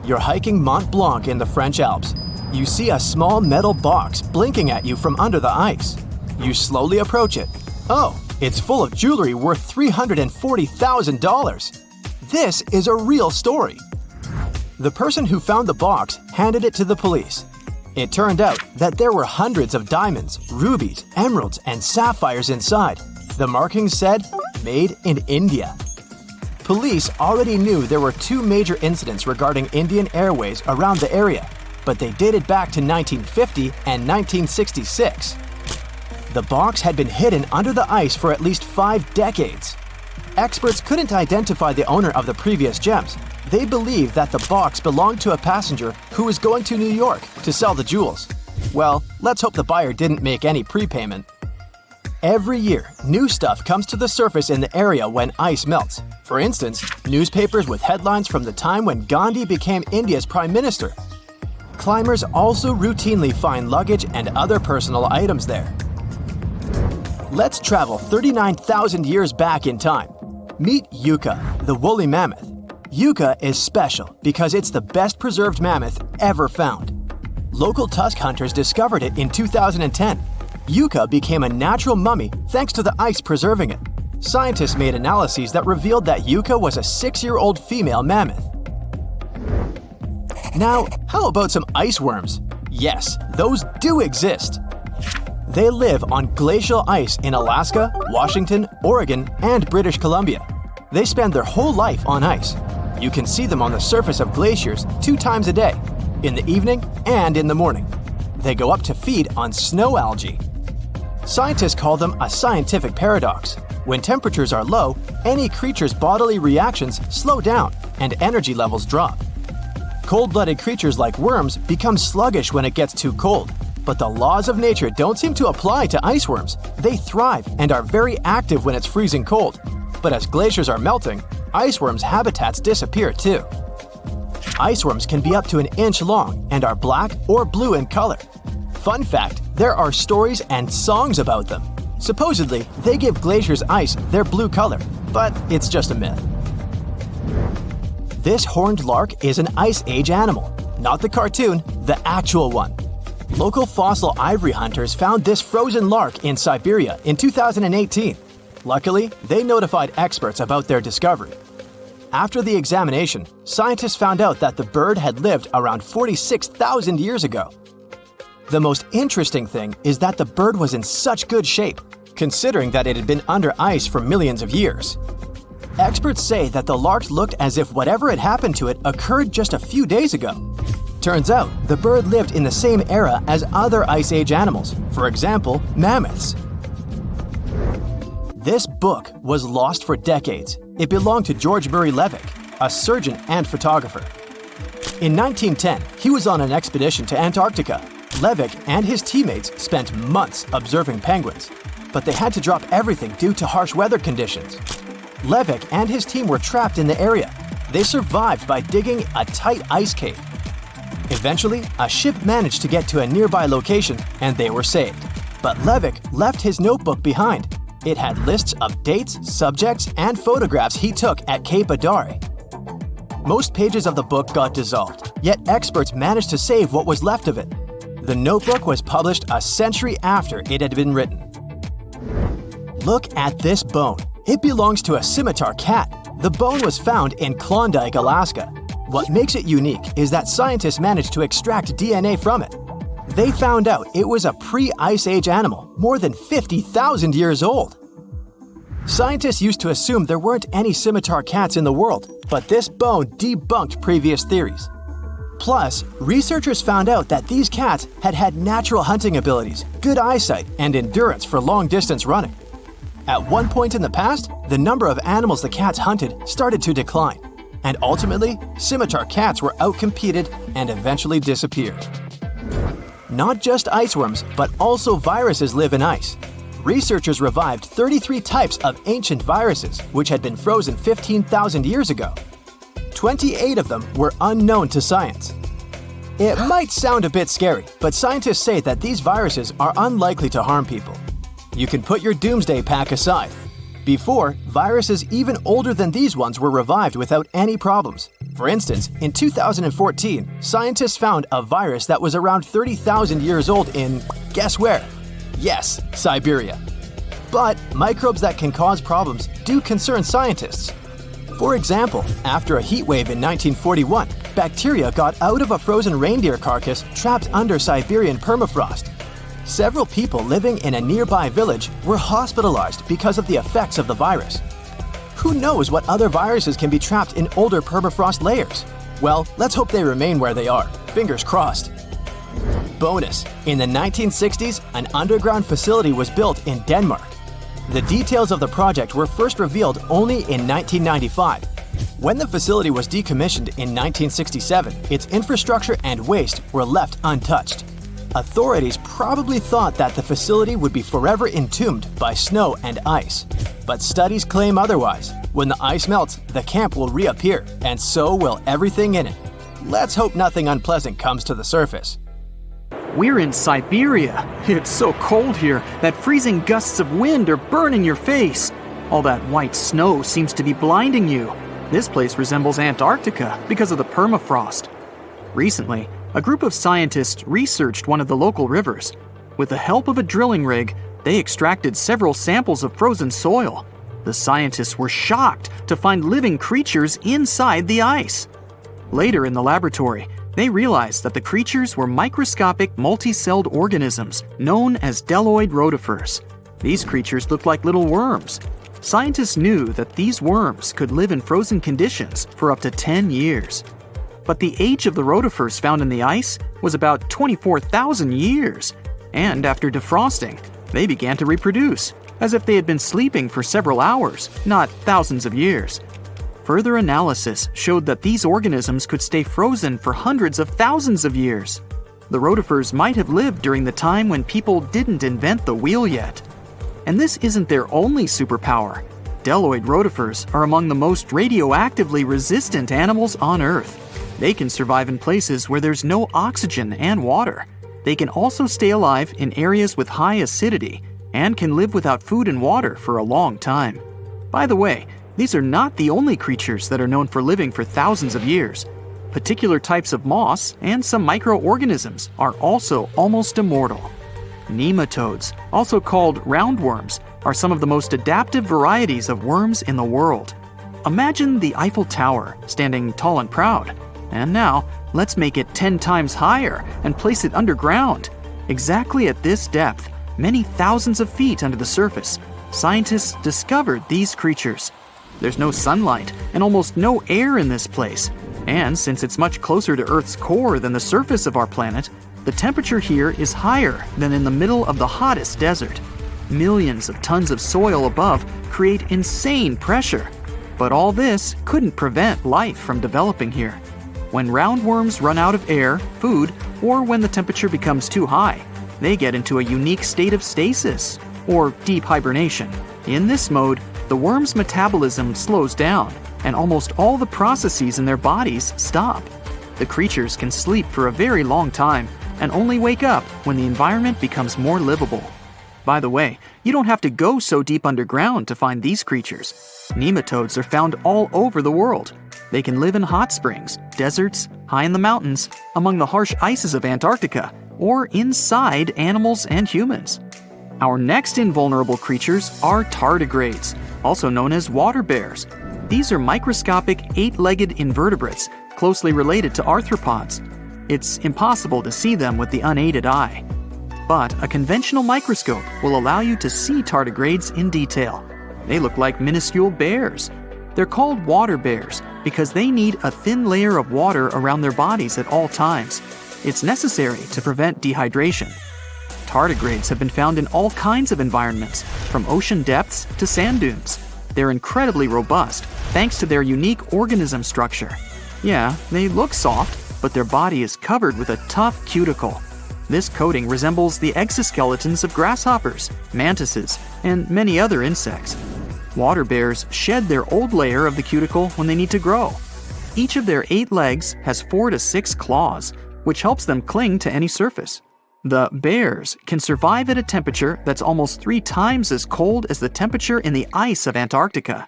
You're hiking Mont Blanc in the French Alps. You see a small metal box blinking at you from under the ice. You slowly approach it. Oh, it's full of jewelry worth $340,000. This is a real story. The person who found the box handed it to the police. It turned out that there were hundreds of diamonds, rubies, emeralds, and sapphires inside. The markings said, "Made in India." Police already knew there were 2 major incidents regarding Indian Airways around the area, but they dated back to 1950 and 1966. The box had been hidden under the ice for at least 5 decades. Experts couldn't identify the owner of the previous gems. They believed that the box belonged to a passenger who was going to New York to sell the jewels. Well, let's hope the buyer didn't make any prepayment. Every year, new stuff comes to the surface in the area when ice melts. For instance, newspapers with headlines from the time when Gandhi became India's prime minister. Climbers also routinely find luggage and other personal items there. Let's travel 39,000 years back in time. Meet Yucca, the woolly mammoth. Yucca is special because it's the best preserved mammoth ever found. Local tusk hunters discovered it in 2010. Yucca became a natural mummy thanks to the ice preserving it. Scientists made analyses that revealed that Yucca was a 6-year-old female mammoth. Now, how about some ice worms? Yes, those do exist. They live on glacial ice in Alaska, Washington, Oregon, and British Columbia. They spend their whole life on ice. You can see them on the surface of glaciers 2 times a day, in the evening and in the morning. They go up to feed on snow algae. Scientists call them a scientific paradox. When temperatures are low, any creature's bodily reactions slow down and energy levels drop. Cold-blooded creatures like worms become sluggish when it gets too cold. But the laws of nature don't seem to apply to ice worms. They thrive and are very active when it's freezing cold. But as glaciers are melting, ice worms' habitats disappear too. Ice worms can be up to 1 inch long and are black or blue in color. Fun fact, there are stories and songs about them. Supposedly, they give glaciers' ice their blue color, but it's just a myth. This horned lark is an Ice Age animal. Not the cartoon, the actual one. Local fossil ivory hunters found this frozen lark in Siberia in 2018. Luckily, they notified experts about their discovery. After the examination, scientists found out that the bird had lived around 46,000 years ago. The most interesting thing is that the bird was in such good shape, considering that it had been under ice for millions of years. Experts say that the lark looked as if whatever had happened to it occurred just a few days ago. Turns out, the bird lived in the same era as other Ice Age animals, for example, mammoths. This book was lost for decades. It belonged to George Murray Levick, a surgeon and photographer. In 1910, he was on an expedition to Antarctica. Levick and his teammates spent months observing penguins, but they had to drop everything due to harsh weather conditions. Levick and his team were trapped in the area. They survived by digging a tight ice cave. Eventually, a ship managed to get to a nearby location and they were saved. But Levick left his notebook behind. It had lists of dates, subjects, and photographs he took at Cape Adare. Most pages of the book got dissolved, yet experts managed to save what was left of it. The notebook was published a century after it had been written. Look at this bone. It belongs to a scimitar cat. The bone was found in Klondike, Alaska. What makes it unique is that scientists managed to extract DNA from it. They found out it was a pre-Ice Age animal, more than 50,000 years old. Scientists used to assume there weren't any scimitar cats in the world, but this bone debunked previous theories. Plus, researchers found out that these cats had had natural hunting abilities, good eyesight, and endurance for long-distance running. At one point in the past, the number of animals the cats hunted started to decline, and ultimately, scimitar cats were outcompeted and eventually disappeared. Not just iceworms, but also viruses live in ice. Researchers revived 33 types of ancient viruses, which had been frozen 15,000 years ago. 28 of them were unknown to science. It might sound a bit scary, but scientists say that these viruses are unlikely to harm people. You can put your doomsday pack aside. Before, viruses even older than these ones were revived without any problems. For instance, in 2014, scientists found a virus that was around 30,000 years old in, guess where? Yes, Siberia. But microbes that can cause problems do concern scientists. For example, after a heat wave in 1941, bacteria got out of a frozen reindeer carcass trapped under Siberian permafrost. Several people living in a nearby village were hospitalized because of the effects of the virus. Who knows what other viruses can be trapped in older permafrost layers? Well, let's hope they remain where they are. Fingers crossed. Bonus: in the 1960s, an underground facility was built in Denmark. The details of the project were first revealed only in 1995. When the facility was decommissioned in 1967, its infrastructure and waste were left untouched. Authorities probably thought that the facility would be forever entombed by snow and ice. But studies claim otherwise. When the ice melts, the camp will reappear, and so will everything in it. Let's hope nothing unpleasant comes to the surface. We're in Siberia. It's so cold here that freezing gusts of wind are burning your face. All that white snow seems to be blinding you. This place resembles Antarctica because of the permafrost. Recently, a group of scientists researched one of the local rivers. With the help of a drilling rig, they extracted several samples of frozen soil. The scientists were shocked to find living creatures inside the ice. Later in the laboratory, they realized that the creatures were microscopic multi-celled organisms known as deloid rotifers. These creatures looked like little worms. Scientists knew that these worms could live in frozen conditions for up to 10 years. But the age of the rotifers found in the ice was about 24,000 years. And after defrosting, they began to reproduce, as if they had been sleeping for several hours, not thousands of years. Further analysis showed that these organisms could stay frozen for hundreds of thousands of years. The rotifers might have lived during the time when people didn't invent the wheel yet. And this isn't their only superpower. Deloid rotifers are among the most radioactively resistant animals on Earth. They can survive in places where there's no oxygen and water. They can also stay alive in areas with high acidity and can live without food and water for a long time. By the way, these are not the only creatures that are known for living for thousands of years. Particular types of moss and some microorganisms are also almost immortal. Nematodes, also called roundworms, are some of the most adaptive varieties of worms in the world. Imagine the Eiffel Tower standing tall and proud. And now, let's make it 10 times higher and place it underground. Exactly at this depth, many thousands of feet under the surface, scientists discovered these creatures. There's no sunlight and almost no air in this place. And since it's much closer to Earth's core than the surface of our planet, the temperature here is higher than in the middle of the hottest desert. Millions of tons of soil above create insane pressure. But all this couldn't prevent life from developing here. When roundworms run out of air, food, or when the temperature becomes too high, they get into a unique state of stasis, or deep hibernation. In this mode, the worm's metabolism slows down, and almost all the processes in their bodies stop. The creatures can sleep for a very long time, and only wake up when the environment becomes more livable. By the way, you don't have to go so deep underground to find these creatures. Nematodes are found all over the world. They can live in hot springs, deserts, high in the mountains, among the harsh ices of Antarctica, or inside animals and humans. Our next invulnerable creatures are tardigrades, also known as water bears. These are microscopic, 8-legged invertebrates, closely related to arthropods. It's impossible to see them with the unaided eye. But a conventional microscope will allow you to see tardigrades in detail. They look like minuscule bears. They're called water bears because they need a thin layer of water around their bodies at all times. It's necessary to prevent dehydration. Tardigrades have been found in all kinds of environments, from ocean depths to sand dunes. They're incredibly robust thanks to their unique organism structure. Yeah, they look soft, but their body is covered with a tough cuticle. This coating resembles the exoskeletons of grasshoppers, mantises, and many other insects. Water bears shed their old layer of the cuticle when they need to grow. Each of their 8 legs has 4 to 6 claws, which helps them cling to any surface. The bears can survive at a temperature that's almost 3 times as cold as the temperature in the ice of Antarctica.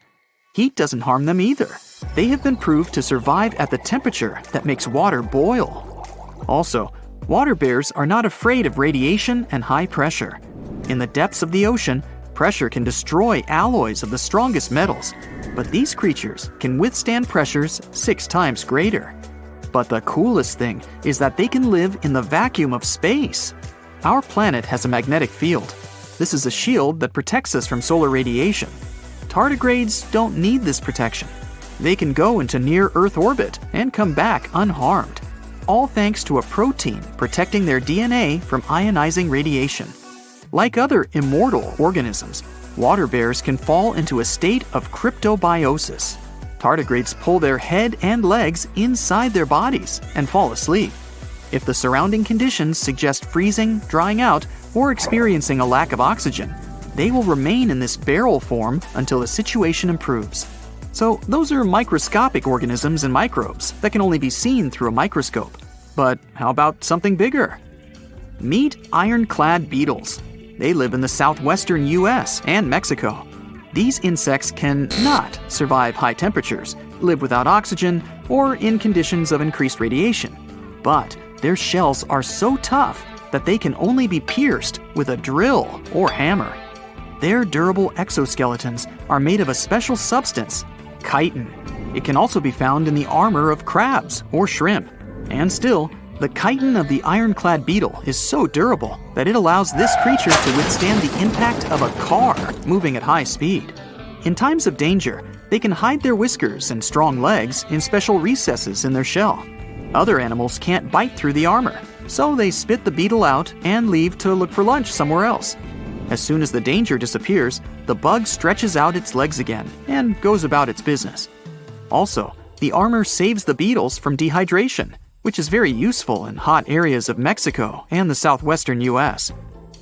Heat doesn't harm them either. They have been proved to survive at the temperature that makes water boil. Also, water bears are not afraid of radiation and high pressure. In the depths of the ocean, pressure can destroy alloys of the strongest metals, but these creatures can withstand pressures 6 times greater. But the coolest thing is that they can live in the vacuum of space. Our planet has a magnetic field. This is a shield that protects us from solar radiation. Tardigrades don't need this protection. They can go into near-Earth orbit and come back unharmed, all thanks to a protein protecting their DNA from ionizing radiation. Like other immortal organisms, Water bears can fall into a state of cryptobiosis. Tardigrades pull their head and legs inside their bodies and fall asleep. If the surrounding conditions suggest freezing, drying out, or experiencing a lack of oxygen, they will remain in this barrel form until the situation improves. So those are microscopic organisms and microbes that can only be seen through a microscope. But how about something bigger? Meet ironclad beetles. They live in the southwestern US and Mexico. These insects can not survive high temperatures, live without oxygen, or in conditions of increased radiation. But their shells are so tough that they can only be pierced with a drill or hammer. Their durable exoskeletons are made of a special substance, chitin. It can also be found in the armor of crabs or shrimp. And still, the chitin of the ironclad beetle is so durable that it allows this creature to withstand the impact of a car moving at high speed. In times of danger, they can hide their whiskers and strong legs in special recesses in their shell. Other animals can't bite through the armor, so they spit the beetle out and leave to look for lunch somewhere else. As soon as the danger disappears, the bug stretches out its legs again and goes about its business. Also, the armor saves the beetles from dehydration, which is very useful in hot areas of Mexico and the southwestern US.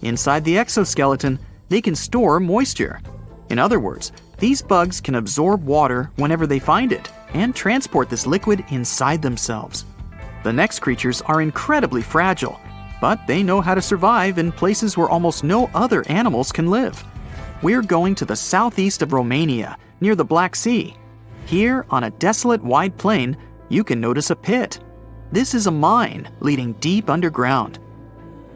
Inside the exoskeleton, they can store moisture. In other words, these bugs can absorb water whenever they find it and transport this liquid inside themselves. The next creatures are incredibly fragile, but they know how to survive in places where almost no other animals can live. We're going to the southeast of Romania, near the Black Sea. Here, on a desolate wide plain, you can notice a pit. This is a mine leading deep underground.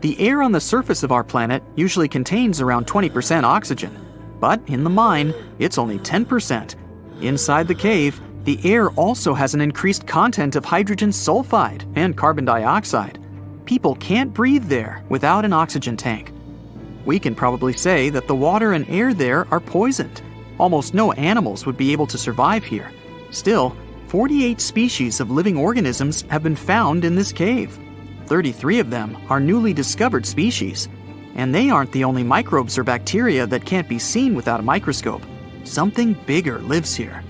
The air on the surface of our planet usually contains around 20% oxygen, but in the mine, it's only 10%. Inside the cave, the air also has an increased content of hydrogen sulfide and carbon dioxide. People can't breathe there without an oxygen tank. We can probably say that the water and air there are poisoned. Almost no animals would be able to survive here. Still, 48 species of living organisms have been found in this cave. 33 of them are newly discovered species. And they aren't the only microbes or bacteria that can't be seen without a microscope. Something bigger lives here.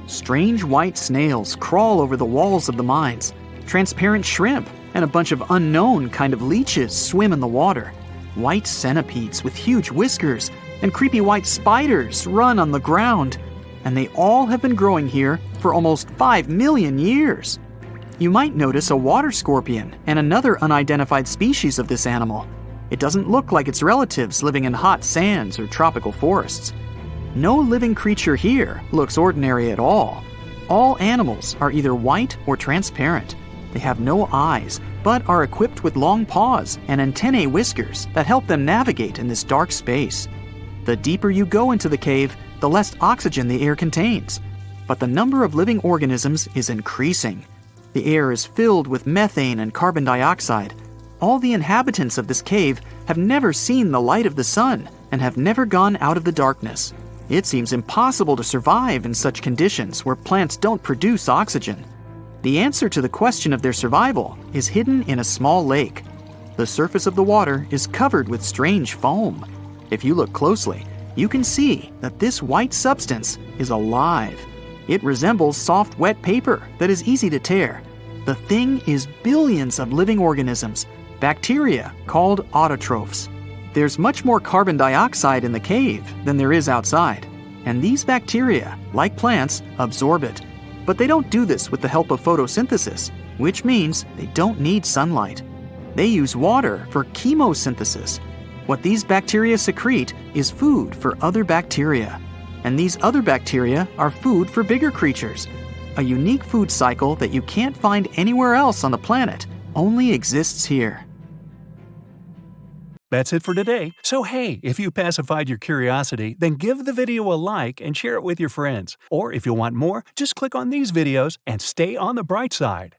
Strange white snails crawl over the walls of the mines. Transparent shrimp and a bunch of unknown kind of leeches swim in the water. White centipedes with huge whiskers and creepy white spiders run on the ground. And they all have been growing here for almost 5 million years. You might notice a water scorpion and another unidentified species of this animal. It doesn't look like its relatives living in hot sands or tropical forests. No living creature here looks ordinary at all. All animals are either white or transparent. They have no eyes, but are equipped with long paws and antennae whiskers that help them navigate in this dark space. The deeper you go into the cave, the less oxygen the air contains. But the number of living organisms is increasing. The air is filled with methane and carbon dioxide. All the inhabitants of this cave have never seen the light of the sun and have never gone out of the darkness. It seems impossible to survive in such conditions where plants don't produce oxygen. The answer to the question of their survival is hidden in a small lake. The surface of the water is covered with strange foam. If you look closely, you can see that this white substance is alive. It resembles soft, wet paper that is easy to tear. The thing is billions of living organisms, bacteria called autotrophs. There's much more carbon dioxide in the cave than there is outside, and these bacteria, like plants, absorb it. But they don't do this with the help of photosynthesis, which means they don't need sunlight. They use water for chemosynthesis. What these bacteria secrete is food for other bacteria. And these other bacteria are food for bigger creatures. A unique food cycle that you can't find anywhere else on the planet only exists here. That's it for today. So hey, if you pacified your curiosity, then give the video a like and share it with your friends. Or if you want more, just click on these videos and stay on the bright side.